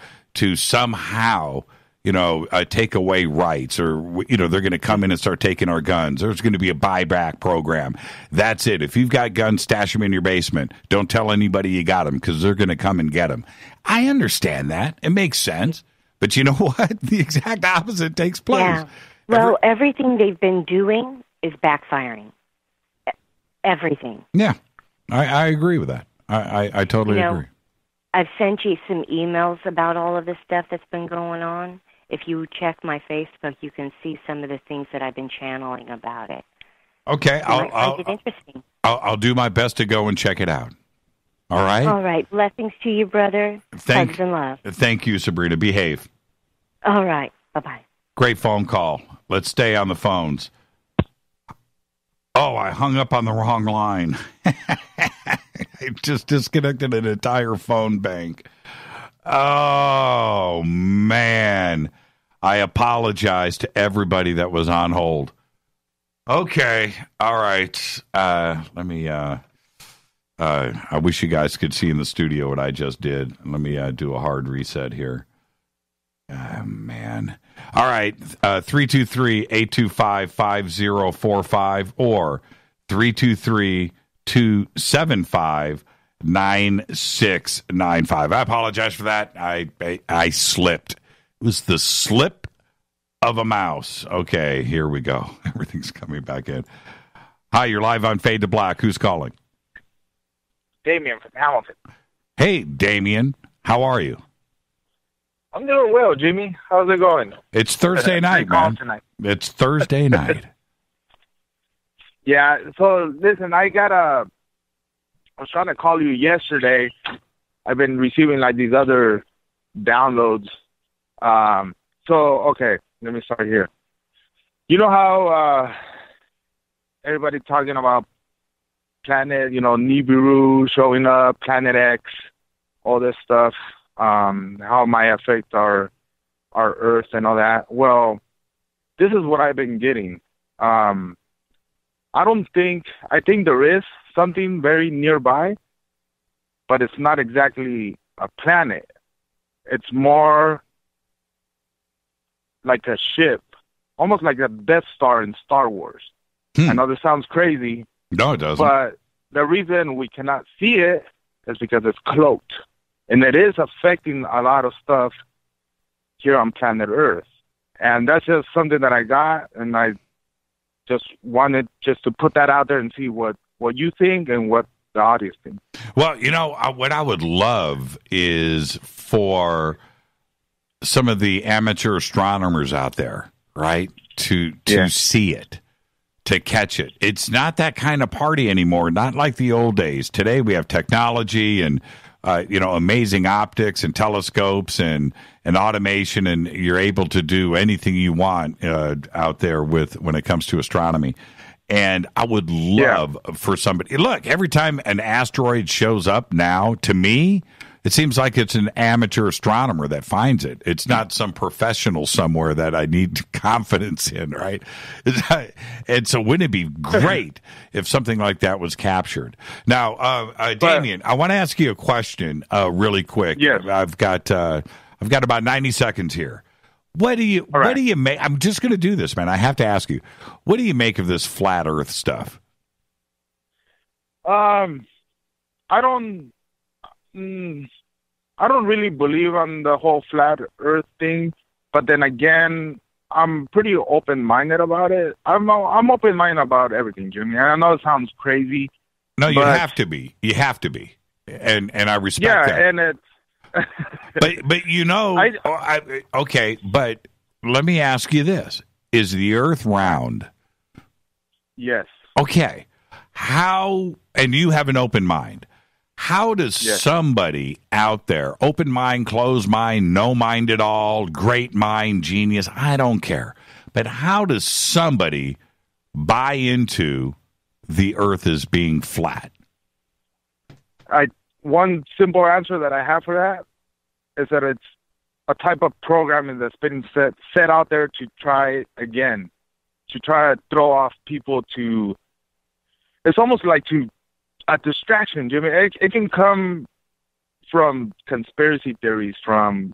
somehow take away rights, or they're going to come in and start taking our guns. There's going to be a buyback program. That's it. If you've got guns, stash them in your basement. Don't tell anybody you got them because they're going to come and get them. I understand that. It makes sense. But you know what? The exact opposite takes place. Yeah. Well, everything they've been doing is backfiring. Everything. Yeah, I agree with that. I totally agree. I've sent you some emails about all of this stuff that's been going on. If you check my Facebook, you can see some of the things that I've been channeling about it. Okay, I'll find it interesting. I'll do my best to go and check it out. All right? All right. Blessings to you, brother. Hugs and love. Thank you, Sabrina. Behave. All right. Bye-bye. Great phone call. Let's stay on the phones. Oh, I hung up on the wrong line. I just disconnected an entire phone bank. Oh, man. I apologize to everybody that was on hold. Okay. All right. Let me, I wish you guys could see in the studio what I just did. Let me do a hard reset here. Man. All right. 323-825-5045 or 323-275-9695. I apologize for that. I slipped. It was the slip of a mouse. Okay, here we go. Everything's coming back in. Hi, you're live on Fade to Black. Who's calling? Damien from Hamilton. Hey, Damien. How are you? I'm doing well, Jimmy. How's it going? It's Thursday night, man. Tonight. It's Thursday night. Yeah, so listen, I was trying to call you yesterday. I've been receiving like these other downloads. Okay, let me start here. You know how everybody talking about planet, Nibiru showing up, Planet X, all this stuff, how it might affect our Earth and all that. Well, this is what I've been getting. I think there is something very nearby, but it's not exactly a planet. It's more like a ship, almost like a Death Star in Star Wars. I know this sounds crazy. No, it doesn't. But the reason we cannot see it is because it's cloaked. And it is affecting a lot of stuff here on planet Earth. And that's just something that I got, and I just wanted just to put that out there and see what you think and what the audience thinks. Well, what I would love is for some of the amateur astronomers out there, right, to see it, to catch it. It's not that kind of party anymore, not like the old days. Today we have technology and amazing optics and telescopes and automation, and you're able to do anything you want out there when it comes to astronomy. And I would love for somebody, look, every time an asteroid shows up now, to me, it seems like it's an amateur astronomer that finds it. It's not some professional somewhere that I need confidence in, right? And so wouldn't it be great if something like that was captured? Now, Damien, I want to ask you a question really quick. Yes. I've got about 90 seconds here. What do you make? I'm just going to do this, man. I have to ask you, what do you make of this flat Earth stuff? I don't really believe on the whole flat Earth thing, but then again, I'm pretty open-minded about it. I'm open-minded about everything, Jimmy. I know it sounds crazy. No, you have to be. You have to be, and I respect that. Yeah, and it's. but okay. But let me ask you this: is the Earth round? Yes. Okay. How? And you have an open mind. How does somebody out there, open mind, closed mind, no mind at all, great mind, genius, I don't care, but how does somebody buy into the Earth as being flat? One simple answer that I have for that is that it's a type of programming that's been set out there to try again, to try to throw off people to, it's almost like a distraction, Jimmy. It can come from conspiracy theories, from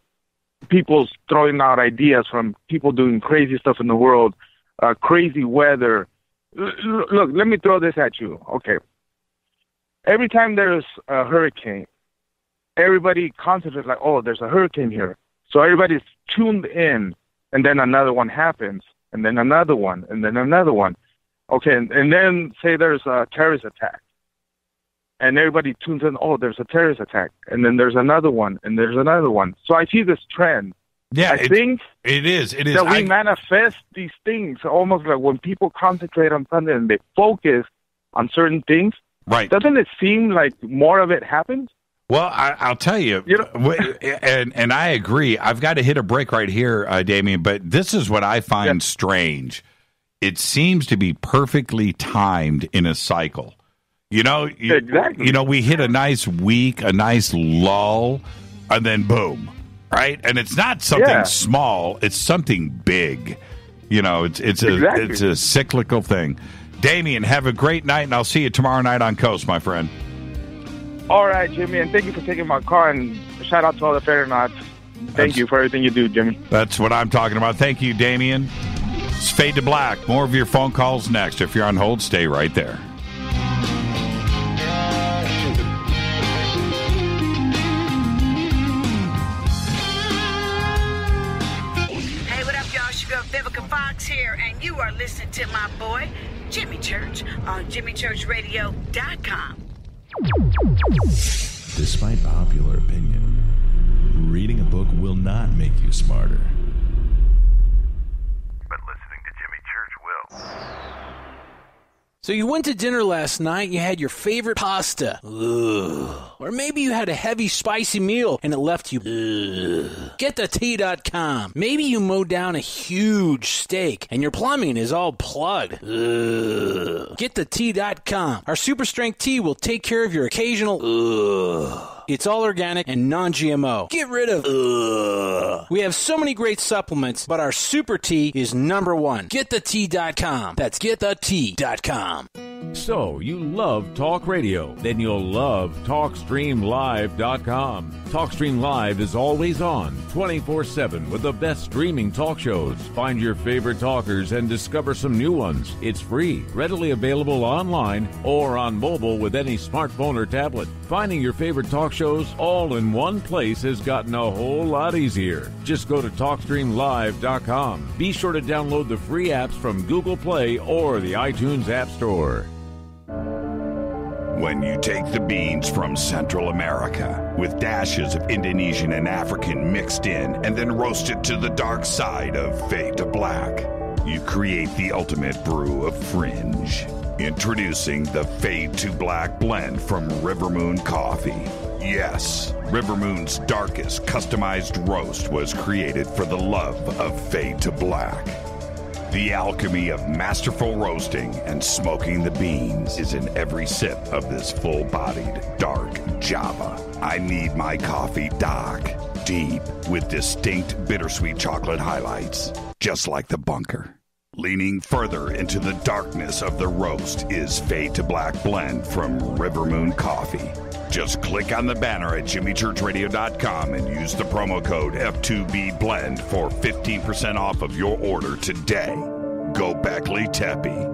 people throwing out ideas, from people doing crazy stuff in the world, crazy weather. Look, let me throw this at you. Okay. Every time there's a hurricane, everybody concentrates like, oh, there's a hurricane here. So everybody's tuned in, and then another one happens, and then another one, and then another one. Okay, and then say there's a terrorist attack. And everybody tunes in, oh, there's a terrorist attack. And then there's another one, and there's another one. So I see this trend. Yeah, I think it is. That we manifest these things almost like when people concentrate on something and they focus on certain things. Right. Doesn't it seem like more of it happens? Well, I'll tell you, and I agree. I've got to hit a break right here, Damien, but this is what I find strange. It seems to be perfectly timed in a cycle. Exactly. We hit a nice week, a nice lull, and then boom. right? And it's not something small; it's something big. You know, it's a cyclical thing. Damien, have a great night, and I'll see you tomorrow night on Coast, my friend. All right, Jimmy, and thank you for taking my call, and shout out to all the Fadernights. Thank you for everything you do, Jimmy. That's what I'm talking about. Thank you, Damien. It's Fade to Black. More of your phone calls next. If you're on hold, stay right there. Hey, what up, y'all? Sugar Vivica Fox here, and you are listening to my boy, Jimmy Church, on JimmyChurchRadio.com. Despite popular opinion, reading a book will not make you smarter. But listening to Jimmy Church will. So you went to dinner last night, you had your favorite pasta. Ugh. Or maybe you had a heavy, spicy meal and it left you. Ugh. GetTheT.com. Maybe you mowed down a huge steak and your plumbing is all plugged. Ugh. GetTheT.com. Our super strength tea will take care of your occasional. Ugh. It's all organic and non-GMO. Get rid of We have so many great supplements, but our super tea is number one. GetTheT.com. That's GetTheT.com. So, you love talk radio? Then you'll love TalkStreamLive.com. TalkStream Live is always on, 24/7 with the best streaming talk shows. Find your favorite talkers and discover some new ones. It's free, readily available online or on mobile with any smartphone or tablet. Finding your favorite talk shows all in one place has gotten a whole lot easier. Just go to TalkStreamLive.com. Be sure to download the free apps from Google Play or the iTunes App Store. When you take the beans from Central America with dashes of Indonesian and African mixed in and then roasted to the dark side of Fade to Black, you create the ultimate brew of fringe. Introducing the Fade to Black blend from River Moon Coffee. Yes, River Moon's darkest customized roast was created for the love of Fade to Black. The alchemy of masterful roasting and smoking the beans is in every sip of this full-bodied, dark Java. I need my coffee dark, deep, with distinct bittersweet chocolate highlights, just like the bunker. Leaning further into the darkness of the roast is Fade to Black blend from River Moon Coffee. Just click on the banner at JimmyChurchRadio.com and use the promo code F2BBLEND for 15% off of your order today. Go Beckley Teppy.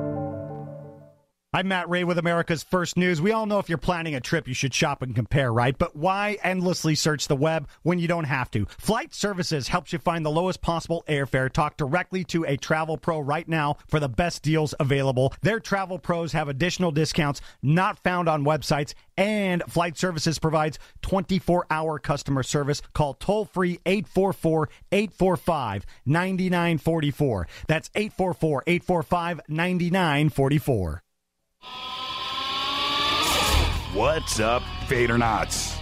I'm Matt Ray with America's First News. We all know if you're planning a trip, you should shop and compare, right? But why endlessly search the web when you don't have to? Flight Services helps you find the lowest possible airfare. Talk directly to a travel pro right now for the best deals available. Their travel pros have additional discounts not found on websites, and Flight Services provides 24-hour customer service. Call toll-free 844-845-9944. That's 844-845-9944. What's up, Fadernauts?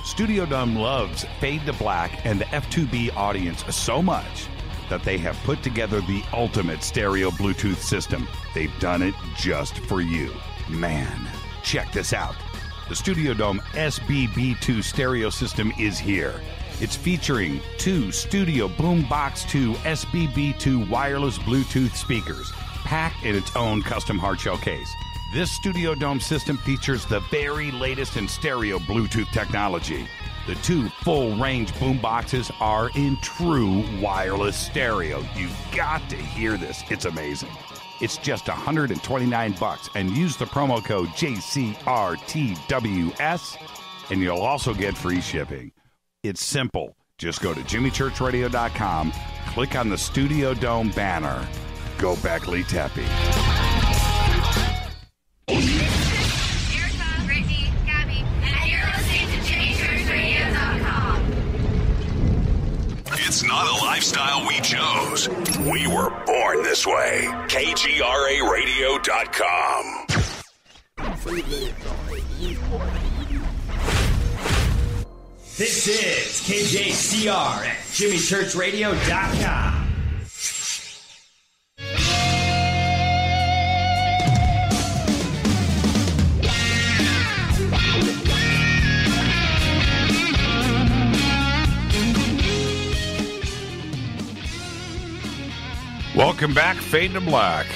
Studio Dome loves Fade to Black and the F2B audience so much that they have put together the ultimate stereo Bluetooth system. They've done it just for you. Man, check this out. The Studio Dome SBB2 stereo system is here. It's featuring two Studio Boombox 2 SBB2 wireless Bluetooth speakers, packed in its own custom hardshell case. This Studio Dome system features the very latest in stereo Bluetooth technology. The two full-range boomboxes are in true wireless stereo. You've got to hear this. It's amazing. It's just $129 and use the promo code JCRTWS and you'll also get free shipping. It's simple. Just go to JimmyChurchRadio.com, click on the Studio Dome banner. Go Beckley Teppy. Brittany, Gabby, and you're listening to JimmyChurchRadio.com. It's not a lifestyle we chose. We were born this way. KGRARadio.com. This is KJCR at JimmyChurchRadio.com. Welcome back, Fade to Black.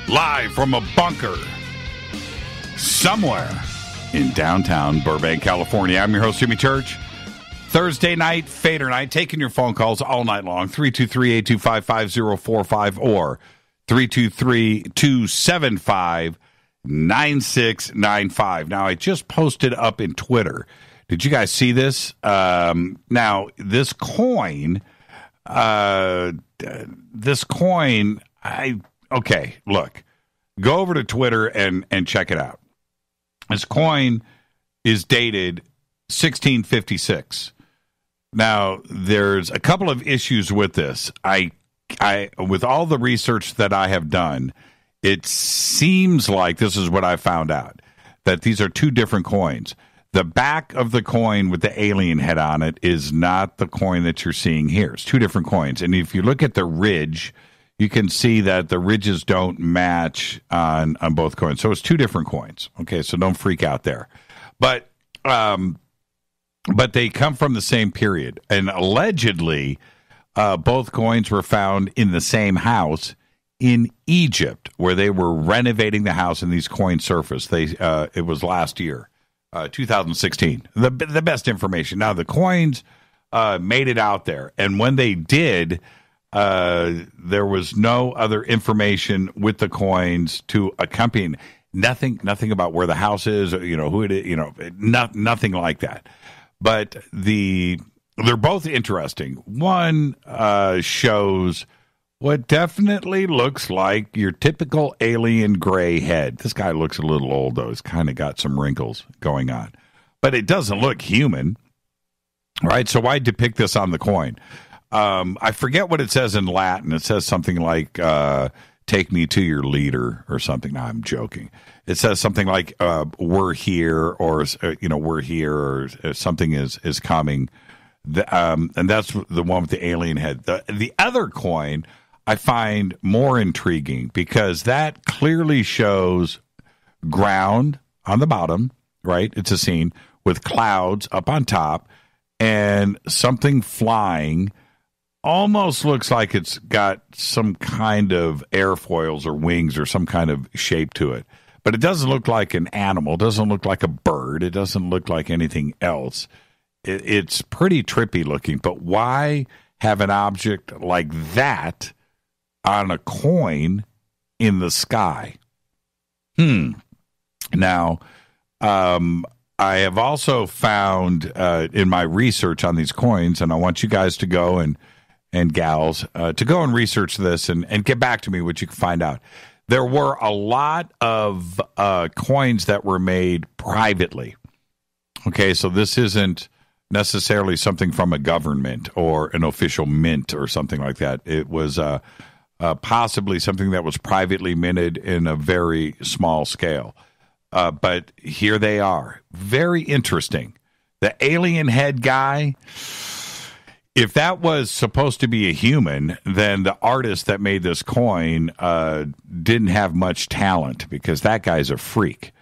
Live from a bunker somewhere in downtown Burbank, California. I'm your host, Jimmy Church. Thursday night, Fadernight, taking your phone calls all night long, 323-825-5045 or 323-275-9695. Now, I just posted up in Twitter. Did you guys see this? Now, this coin, okay, look, go over to Twitter and check it out. This coin is dated 1656. Now, there's a couple of issues with this. I with all the research that I have done, it seems like this is what I found out, that these are two different coins. The back of the coin with the alien head on it is not the coin that you're seeing here. It's two different coins. And if you look at the ridge, you can see that the ridges don't match on both coins. So it's two different coins. Okay, so don't freak out there. But they come from the same period. And allegedly, both coins were found in the same house in Egypt, where they were renovating the house and these coins surfaced. It was last year, 2016. The best information. Now, the coins made it out there. And when they did, there was no other information with the coins to accompany. Nothing about where the house is, or, who it is, nothing like that. But they're both interesting. One shows what definitely looks like your typical alien gray head. This guy looks a little old, though. He's kind of got some wrinkles going on. But it doesn't look human, right? So why depict this on the coin? I forget what it says in Latin. It says something like, take me to your leader or something. No, I'm joking. It says something like, we're here, or, we're here, or something is coming. And that's the one with the alien head. The other coin I find more intriguing because that clearly shows ground on the bottom, right? It's a scene with clouds up on top and something flying. Almost looks like it's got some kind of airfoils or wings or some kind of shape to it. But it doesn't look like an animal. It doesn't look like a bird. It doesn't look like anything else. It's pretty trippy looking. But why have an object like that on a coin in the sky? Now, I have also found in my research on these coins, and I want you guys to go and gals to go and research this and get back to me what you can find out. There were a lot of coins that were made privately. Okay, so this isn't necessarily something from a government or an official mint or something like that. It was possibly something that was privately minted in a very small scale. But here they are. Very interesting. The alien head guy, if that was supposed to be a human, then the artist that made this coin didn't have much talent because that guy's a freak.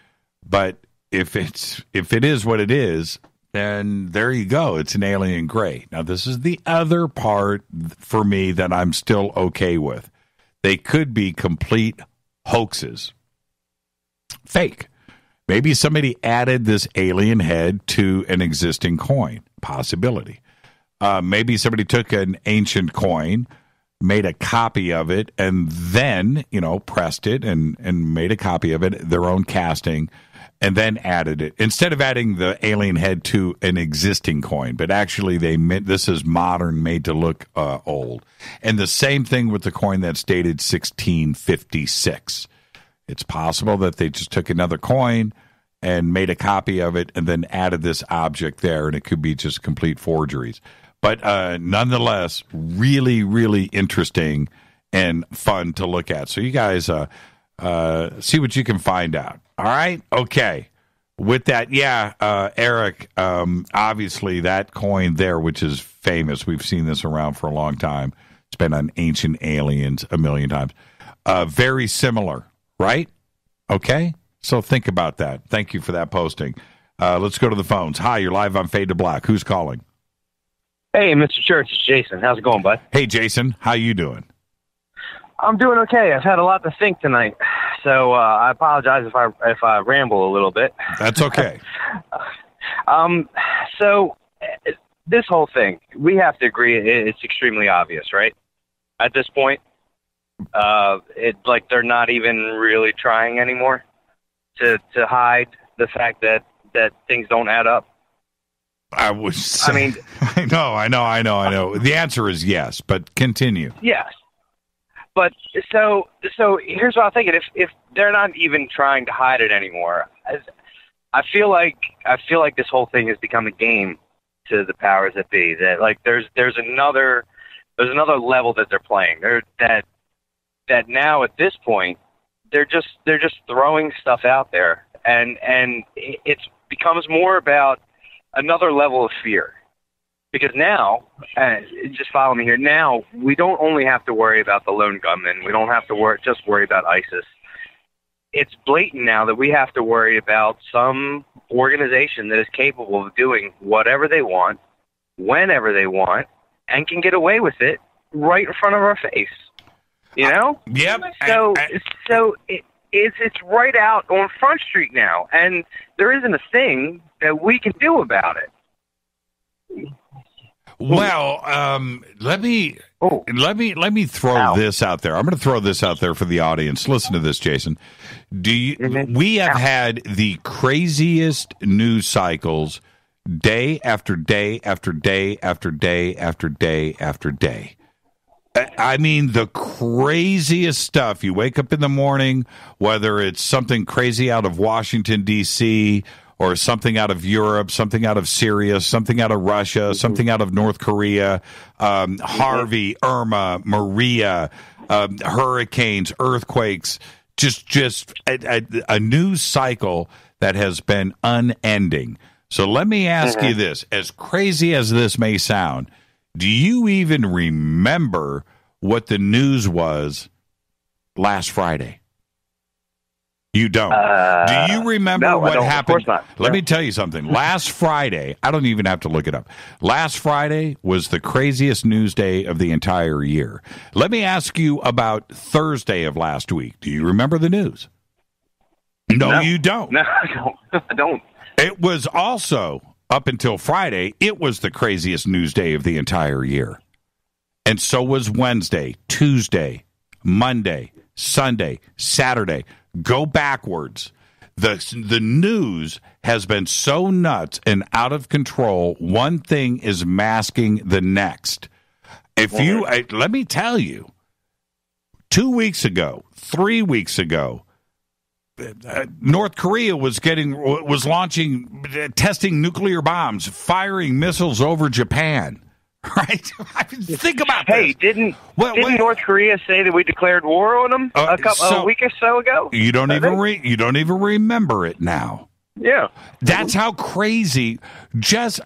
But if it is what it is, then there you go. It's an alien gray. Now, this is the other part for me that I'm still okay with. They could be complete hoaxes. Fake. Maybe somebody added this alien head to an existing coin. Possibility. Maybe somebody took an ancient coin, made a copy of it, and then, pressed it and made a copy of it, their own casting, and then added it. Instead of adding the alien head to an existing coin, but actually this is modern, made to look old. And the same thing with the coin that's dated 1656. It's possible that they just took another coin and made a copy of it and then added this object there, and it could be just complete forgeries. But nonetheless, really, really interesting and fun to look at. So you guys see what you can find out. All right? Okay. With that, Eric, obviously that coin there, which is famous, we've seen this around for a long time. It's been on Ancient Aliens a million times. Very similar, right? Okay? So think about that. Thank you for that posting. Let's go to the phones. Hi, you're live on Fade to Black. Who's calling? Hey, Mr. Church, it's Jason. How's it going, bud? Hey, Jason. How you doing? I'm doing okay. I've had a lot to think tonight, so I apologize if I ramble a little bit. That's okay. So this whole thing, we have to agree it's extremely obvious, right? At this point, it's like they're not even really trying anymore to hide the fact that things don't add up. I mean, I know. The answer is yes, but continue. Yes. But so here's what I'm thinking. If they're not even trying to hide it anymore, I feel like this whole thing has become a game to the powers that be. That like there's another level that they're playing. That now at this point they're just throwing stuff out there, and it becomes more about another level of fear. Because now, just follow me here, now we don't only have to worry about the lone gunman. We don't have to worry about ISIS. It's blatant now that we have to worry about some organization that is capable of doing whatever they want, whenever they want, and can get away with it right in front of our face. You know? Yep. So it's right out on Front Street now, and there isn't a thing that we can do about it. Well, let me throw this out there. I'm going to throw this out there for the audience. Listen to this, Jason. We have had the craziest news cycles day after day after day after day after day after day. I mean, the craziest stuff. You wake up in the morning, whether it's something crazy out of Washington, D.C., or something out of Europe, something out of Syria, something out of Russia, something out of North Korea, Harvey, Irma, Maria, hurricanes, earthquakes, just a news cycle that has been unending. So let me ask you this, as crazy as this may sound, do you even remember what the news was last Friday? You don't. Do you remember what happened? Of course not. Let me tell you something. Last Friday, I don't even have to look it up. Last Friday was the craziest news day of the entire year. Let me ask you about Thursday of last week. Do you remember the news? No, you don't. No, I don't. It was also, up until Friday, it was the craziest news day of the entire year. And so was Wednesday, Tuesday, Monday, Sunday, Saturday. Go backwards. The news has been so nuts and out of control. One thing is masking the next. Let me tell you, 2 weeks ago, 3 weeks ago, North Korea was launching, testing nuclear bombs, firing missiles over Japan. Right? Think about this. Hey, didn't North Korea say that we declared war on them a week or so ago? You don't even remember it now. Yeah, that's how crazy. Just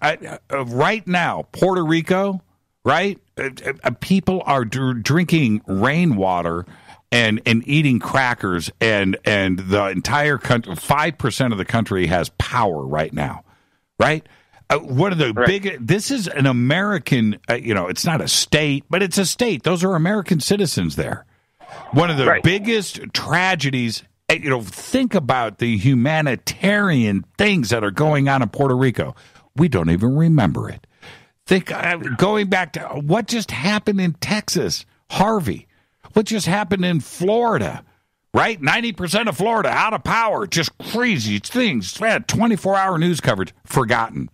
right now, Puerto Rico, right? People are drinking rainwater and eating crackers, and the entire country, 5% of the country has power right now, right? One of the big. This is an American. It's not a state, but it's a state. Those are American citizens there. One of the biggest tragedies. Think about the humanitarian things that are going on in Puerto Rico. We don't even remember it. Think going back to what just happened in Texas, Harvey. What just happened in Florida. Right? 90% of Florida out of power. Just crazy things. 24-hour news coverage. Forgotten.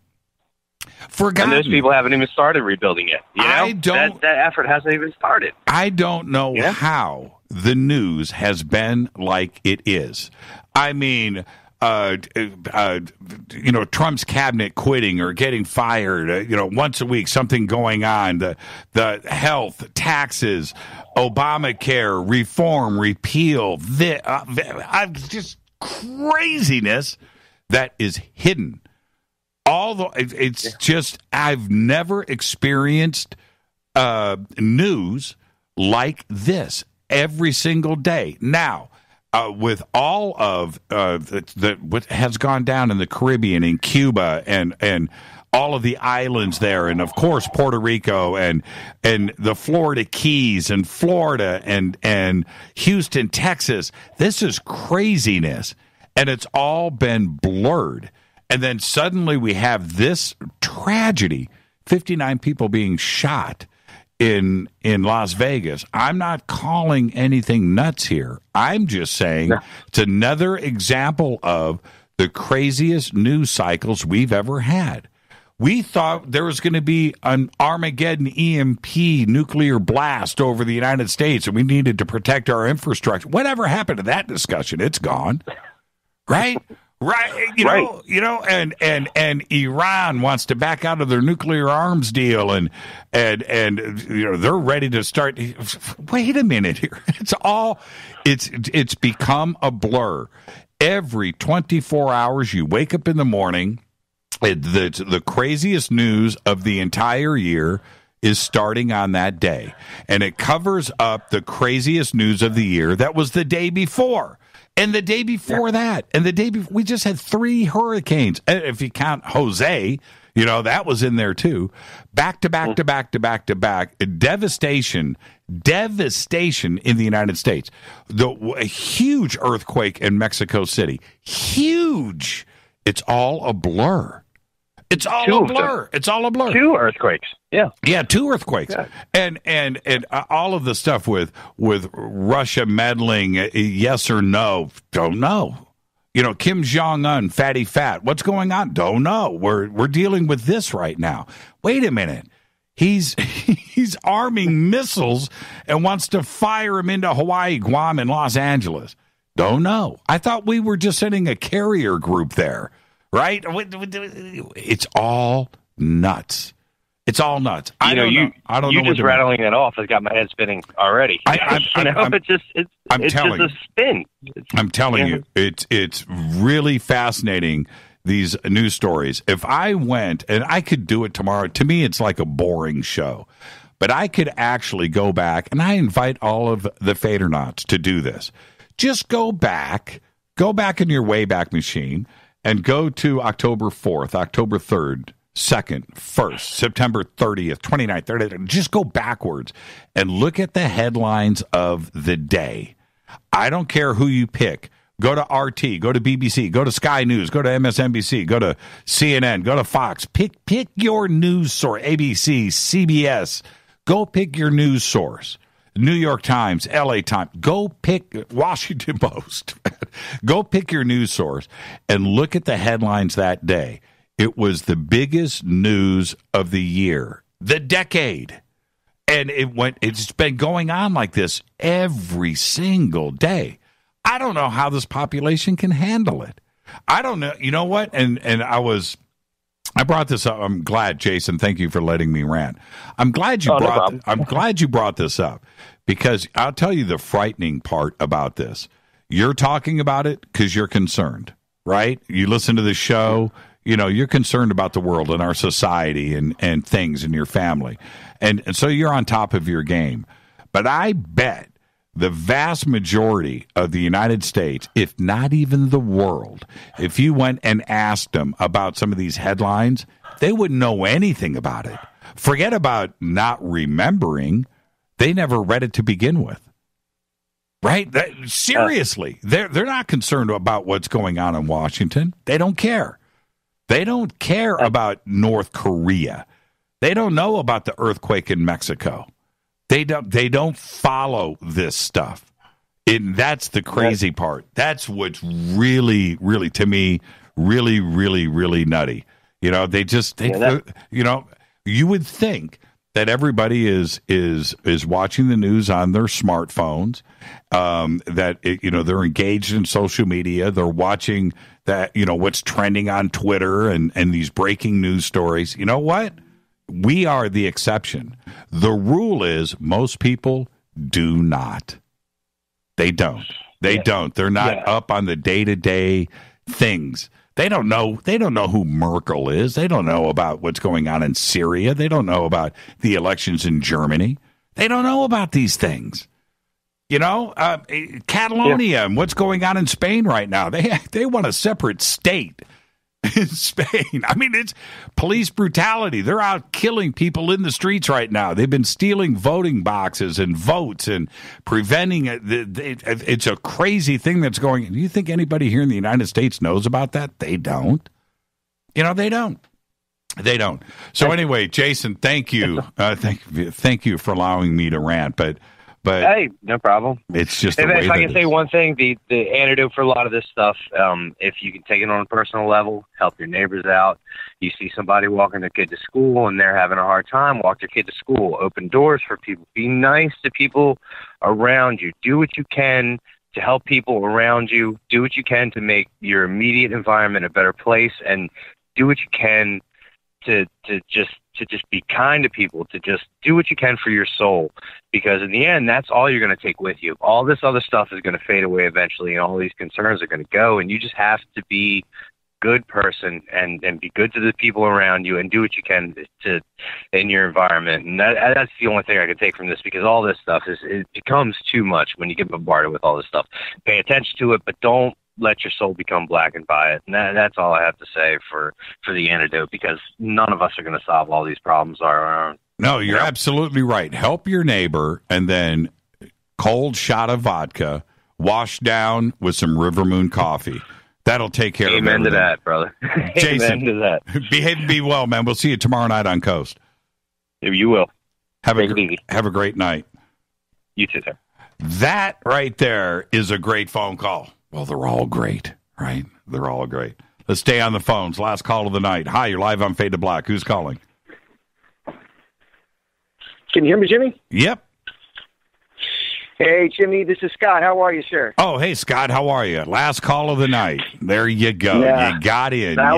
And those people haven't even started rebuilding it. That effort hasn't even started. I don't know how the news has been like it is. I mean, Trump's cabinet quitting or getting fired. Once a week, something going on. The health, taxes, Obamacare, reform, repeal. Just craziness that is hidden. It's just, I've never experienced news like this every single day. Now, with all of what has gone down in the Caribbean, in Cuba, and all of the islands there, and of course Puerto Rico and the Florida Keys and Florida and Houston, Texas. This is craziness, and it's all been blurred. And then suddenly we have this tragedy, 59 people being shot in Las Vegas. I'm not calling anything nuts here. I'm just saying it's another example of the craziest news cycles we've ever had. We thought there was going to be an Armageddon EMP nuclear blast over the United States, and we needed to protect our infrastructure. Whatever happened to that discussion? It's gone, right? Right, you know, and Iran wants to back out of their nuclear arms deal, and you know they're ready to start. Wait a minute here. It's become a blur. Every 24 hours, you wake up in the morning. The craziest news of the entire year is starting on that day, and it covers up the craziest news of the year that was the day before, and the day before that, and the day before. We just had 3 hurricanes, if you count Jose. You know, that was in there too. Back to back to back to back to back. Devastation in the United States. A huge earthquake in Mexico City. Huge. It's all a blur. It's all a blur. It's all a blur. 2 earthquakes. Yeah. Yeah, 2 earthquakes. Yeah. And all of the stuff with Russia meddling, yes or no, don't know. You know, Kim Jong-un, fatty fat. What's going on? Don't know. We're dealing with this right now. Wait a minute. He's arming missiles and wants to fire them into Hawaii, Guam, and Los Angeles. Don't know. I thought we were just sending a carrier group there, right? It's all nuts. It's all nuts. I don't know. You just rattling it off has got my head spinning already. It's just a spin. I'm telling you, it's really fascinating, these news stories. If I went, and I could do it tomorrow, to me it's like a boring show, but I could actually go back, and I invite all of the Fadernauts to do this. Just go back in your Wayback Machine and go to October 4th, October 3rd, 2nd, 1st, September 30th, 29th, 30th. Just go backwards and look at the headlines of the day. I don't care who you pick. Go to RT, go to BBC, go to Sky News, go to MSNBC, go to CNN, go to Fox. Pick your news source, ABC, CBS. Go pick your news source. New York Times, LA Times. Go pick Washington Post. Go pick your news source and look at the headlines that day. It was the biggest news of the year, the decade. And it's been going on like this every single day. I don't know how this population can handle it. I don't know. You know what? And I brought this up. I'm glad, Jason. Thank you for letting me rant. I'm glad you brought this up, because I'll tell you the frightening part about this. You're talking about it because you're concerned, right? You listen to the show. You know, you're concerned about the world and our society and things in your family. And so you're on top of your game. But I bet the vast majority of the United States, if not even the world, if you went and asked them about some of these headlines, they wouldn't know anything about it. Forget about not remembering. They never read it to begin with. Right? Seriously. They're not concerned about what's going on in Washington. They don't care. They don't care about North Korea. They don't know about the earthquake in Mexico. They don't follow this stuff. That's the crazy part. That's what's really, really, to me, really, really, really nutty. You know, you know, you would think that everybody is watching the news on their smartphones, they're engaged in social media. They're watching that, you know, what's trending on Twitter and these breaking news stories. You know what? We are the exception. The rule is most people do not. They don't. They're not up on the day-to-day things. They don't know who Merkel is. They don't know about what's going on in Syria. They don't know about the elections in Germany. They don't know about these things. You know, Catalonia and what's going on in Spain right now. They want a separate state. in Spain. I mean, it's police brutality. They're out killing people in the streets right now. They've been stealing voting boxes and votes and preventing it. It's a crazy thing that's going on. Do you think anybody here in the United States knows about that? They don't. They don't. They don't. So anyway, Jason, thank you. Thank you for allowing me to rant. But hey, no problem. It's just if I can say one thing, the antidote for a lot of this stuff, if you can take it on a personal level, help your neighbors out. You see somebody walking their kid to school and they're having a hard time, walk their kid to school. Open doors for people. Be nice to people around you. Do what you can to help people around you. Do what you can to make your immediate environment a better place, and do what you can to just be kind to people, to just do what you can for your soul, because in the end, that's all you're going to take with you. All this other stuff is going to fade away eventually, and all these concerns are going to go, and you just have to be a good person and be good to the people around you and do what you can to in your environment. And that's the only thing I can take from this, because all this stuff it becomes too much when you get bombarded with all this stuff. Pay attention to it, but don't let your soul become blackened by it. And that's all I have to say for the antidote, because none of us are going to solve all these problems on our own. No, you're absolutely right. Help your neighbor, and then cold shot of vodka, washed down with some River Moon coffee. That'll take care of everything. Amen to that, brother. Jason, Amen to that. Behave and be well, man. We'll see you tomorrow night on Coast. You will. Have a great night. You too, sir. That right there is a great phone call. Well, they're all great, right? They're all great. Let's stay on the phones. Last call of the night. Hi, you're live on Fade to Black. Who's calling? Can you hear me, Jimmy? Yep. Hey, Jimmy, this is Scott. How are you, sir? Oh, hey, Scott, how are you? Last call of the night. There you go. Yeah. You got in. I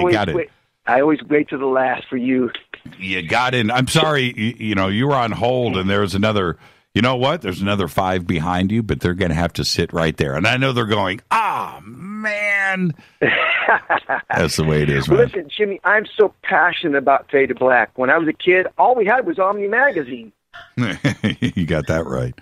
always wait to the last for you. You got in. I'm sorry, you were on hold, and there was another... You know what? There's another 5 behind you, but they're going to have to sit right there. And I know they're going, man. That's the way it is, man. Listen, Jimmy, I'm so passionate about Fade to Black. When I was a kid, all we had was Omni Magazine. You got that right.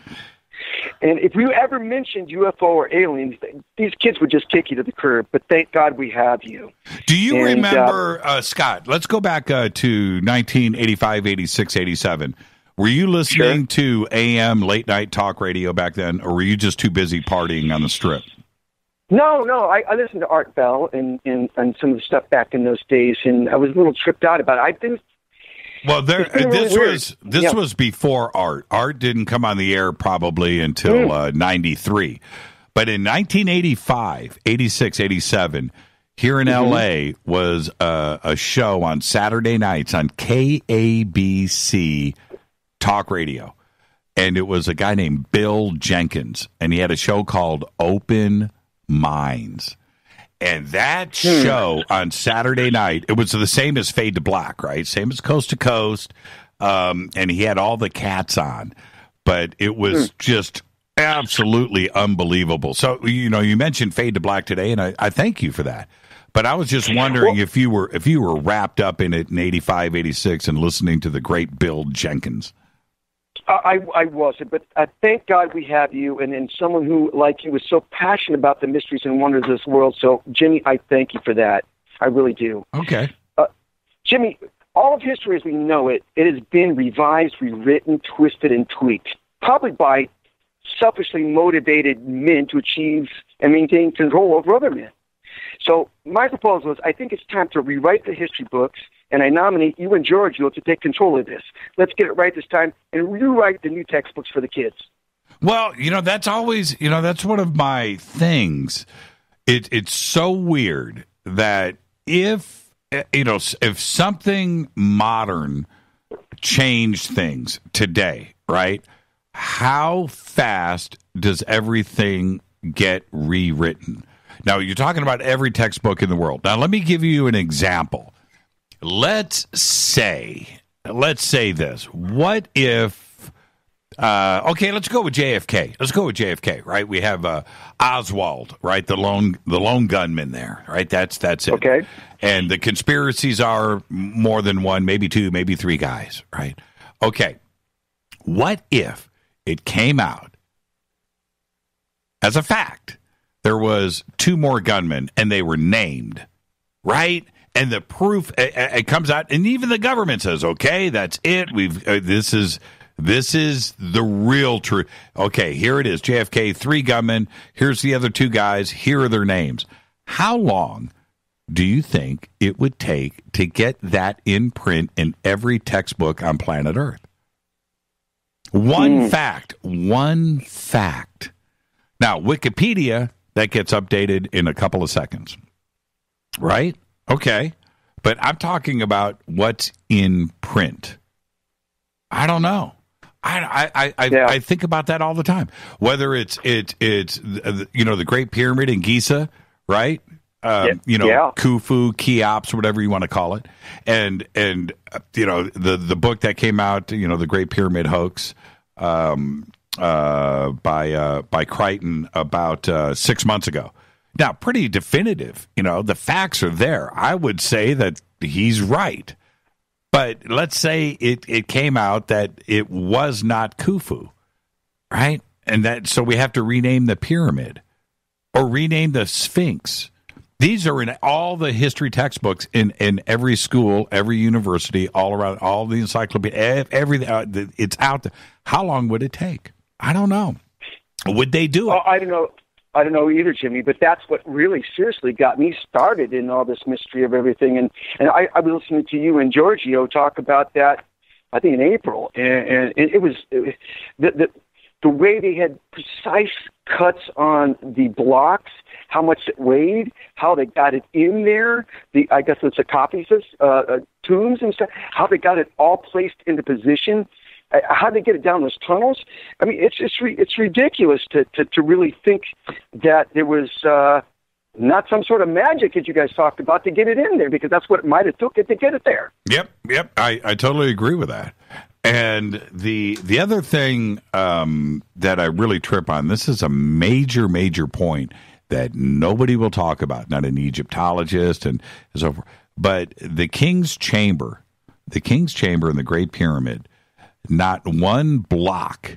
And if you ever mentioned UFO or aliens, these kids would just kick you to the curb. But thank God we have you. Do you remember, Scott, let's go back to 1985, 86, 87. Were you listening to AM late night talk radio back then, or were you just too busy partying on the Strip? No. I listened to Art Bell and some of the stuff back in those days, and I was a little tripped out about it. I think. Well, this was before Art. Art didn't come on the air probably until 93. But in 1985, 86, 87, here in L.A. was a show on Saturday nights on KABC talk radio, and it was a guy named Bill Jenkins, and he had a show called Open Minds. And that show on Saturday night, it was the same as Fade to Black, right? Same as Coast to Coast, and he had all the cats on, but it was just absolutely unbelievable. So, you mentioned Fade to Black today, and I thank you for that. But I was just wondering if you were wrapped up in it in 85, 86 and listening to the great Bill Jenkins. I wasn't, but thank God we have you, and someone who, like you, was so passionate about the mysteries and wonders of this world. So, Jimmy, I thank you for that. I really do. Okay. Jimmy, all of history as we know it, it has been revised, rewritten, twisted, and tweaked, probably by selfishly motivated men to achieve and maintain control over other men. So my proposal is I think it's time to rewrite the history books, and I nominate you and Giorgio to take control of this. Let's get it right this time and rewrite the new textbooks for the kids. Well, that's always, that's one of my things. It's so weird that if something modern changed things today, right? How fast does everything get rewritten? Now, you're talking about every textbook in the world. Now, let me give you an example. Let's say this. What if, let's go with JFK. Right? We have Oswald, right? The lone gunman there, right? That's it. Okay. And the conspiracies are more than one, maybe two, maybe three guys, right? Okay. What if it came out as a fact there was two more gunmen and they were named, right? And the proof it comes out, and even the government says, "Okay, that's it. This is the real truth." Okay, here it is. JFK, 3 gunmen. Here's the other 2 guys. Here are their names. How long do you think it would take to get that in print in every textbook on planet Earth? One fact. Now, Wikipedia, that gets updated in a couple of seconds, right? Okay, but I'm talking about what's in print. I don't know. I think about that all the time. Whether it's the Great Pyramid in Giza, right? Khufu, Cheops, whatever you want to call it, and the book that came out, the Great Pyramid hoax, by Crichton about 6 months ago. Now, pretty definitive. The facts are there. I would say that he's right. But let's say it came out that it was not Khufu, right? And so we have to rename the pyramid or rename the Sphinx. These are in all the history textbooks in every school, every university, all around, all the encyclopedia, everything. It's out there. How long would it take? I don't know. Would they do it? Oh, I don't know. I don't know either, Jimmy, but that's what really seriously got me started in all this mystery of everything. And I was listening to you and Giorgio talk about that, I think in April. And it was the way they had precise cuts on the blocks, how much it weighed, how they got it in there, I guess it's a copies of tombs and stuff, how they got it all placed into position. How they get it down those tunnels? I mean, it's ridiculous to really think that there was not some sort of magic that you guys talked about to get it in there, because that's what it might have took it to get it there. Yep. I totally agree with that. And the other thing that I really trip on, this is a major point that nobody will talk about, not an Egyptologist and so forth, but the King's Chamber in the Great Pyramid. Not one block,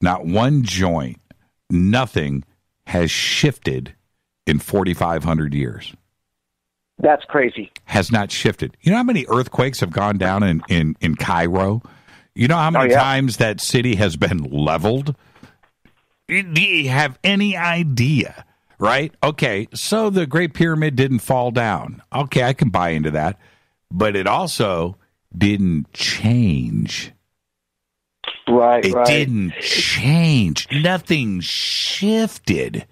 not one joint, nothing has shifted in 4,500 years. That's crazy. Has not shifted. You know how many earthquakes have gone down in Cairo? You know how many times that city has been leveled? Do you have any idea, right? Okay, so the Great Pyramid didn't fall down. Okay, I can buy into that. But it also didn't change. Right, it didn't change. Nothing shifted.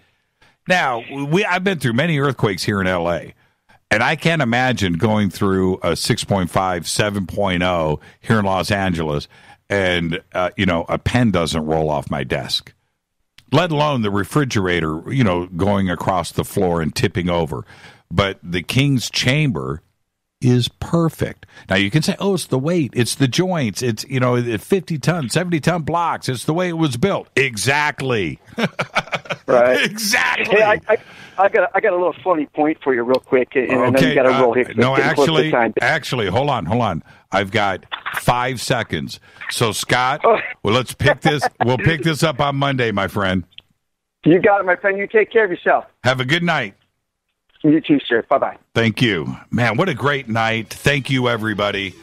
Now, I've been through many earthquakes here in L.A., and I can't imagine going through a 6.5, 7.0 here in Los Angeles, and, a pen doesn't roll off my desk, let alone the refrigerator, going across the floor and tipping over. But the King's Chamber is perfect. Now you can say, oh, it's the weight, it's the joints, it's 50-ton, 70-ton blocks, it's the way it was built. Exactly. Right. Exactly. Hey, I got a little funny point for you real quick, and I know you got to roll here. No, actually, hold on. I've got 5 seconds. So Scott, well, let's pick this. We'll pick this up on Monday, my friend. You got it, my friend. You take care of yourself. Have a good night. You too, sir. Bye-bye. Thank you. Man, what a great night. Thank you, everybody.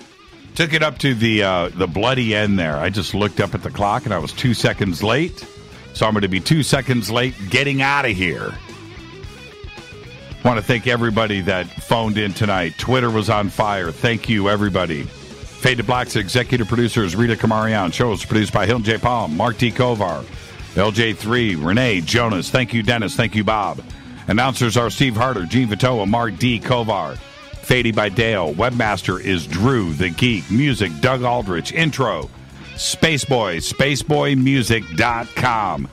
Took it up to the bloody end there. I just looked up at the clock, and I was 2 seconds late. So I'm going to be 2 seconds late getting out of here. Want to thank everybody that phoned in tonight. Twitter was on fire. Thank you, everybody. Fade to Black's executive producer is Rita Kamarian. Show is produced by Hilton J. Palm, Mark D. Kovar, LJ3, Renee, Jonas. Thank you, Dennis. Thank you, Bob. Announcers are Steve Harder, Gene Vitoa, Mark D. Kovar. Fady by Dale. Webmaster is Drew the Geek. Music, Doug Aldrich. Intro, Spaceboy, spaceboymusic.com.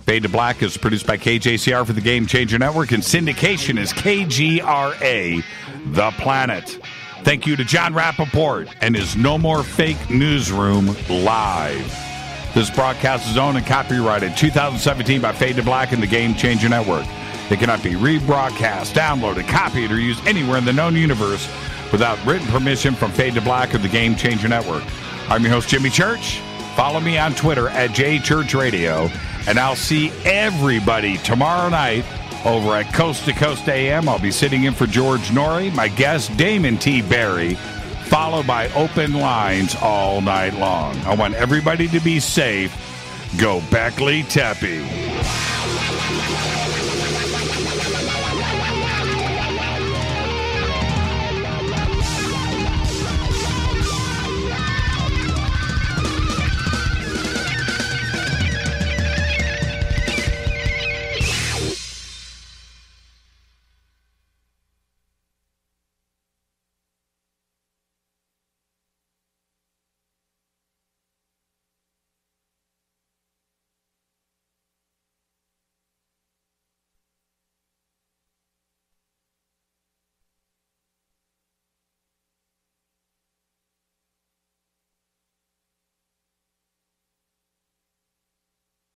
Fade to Black is produced by KJCR for the Game Changer Network, and syndication is KGRA, The Planet. Thank you to Jon Rappoport and his No More Fake Newsroom Live. This broadcast is owned and copyrighted 2017 by Fade to Black and the Game Changer Network. It cannot be rebroadcast, downloaded, copied, or used anywhere in the known universe without written permission from Fade to Black or the Game Changer Network. I'm your host, Jimmy Church. Follow me on Twitter at JChurchRadio, and I'll see everybody tomorrow night Over at Coast to Coast AM, I'll be sitting in for George Norrie. My guest, Damon T. Barry, followed by open lines all night long. I want everybody to be safe. Go Beckley Tepe.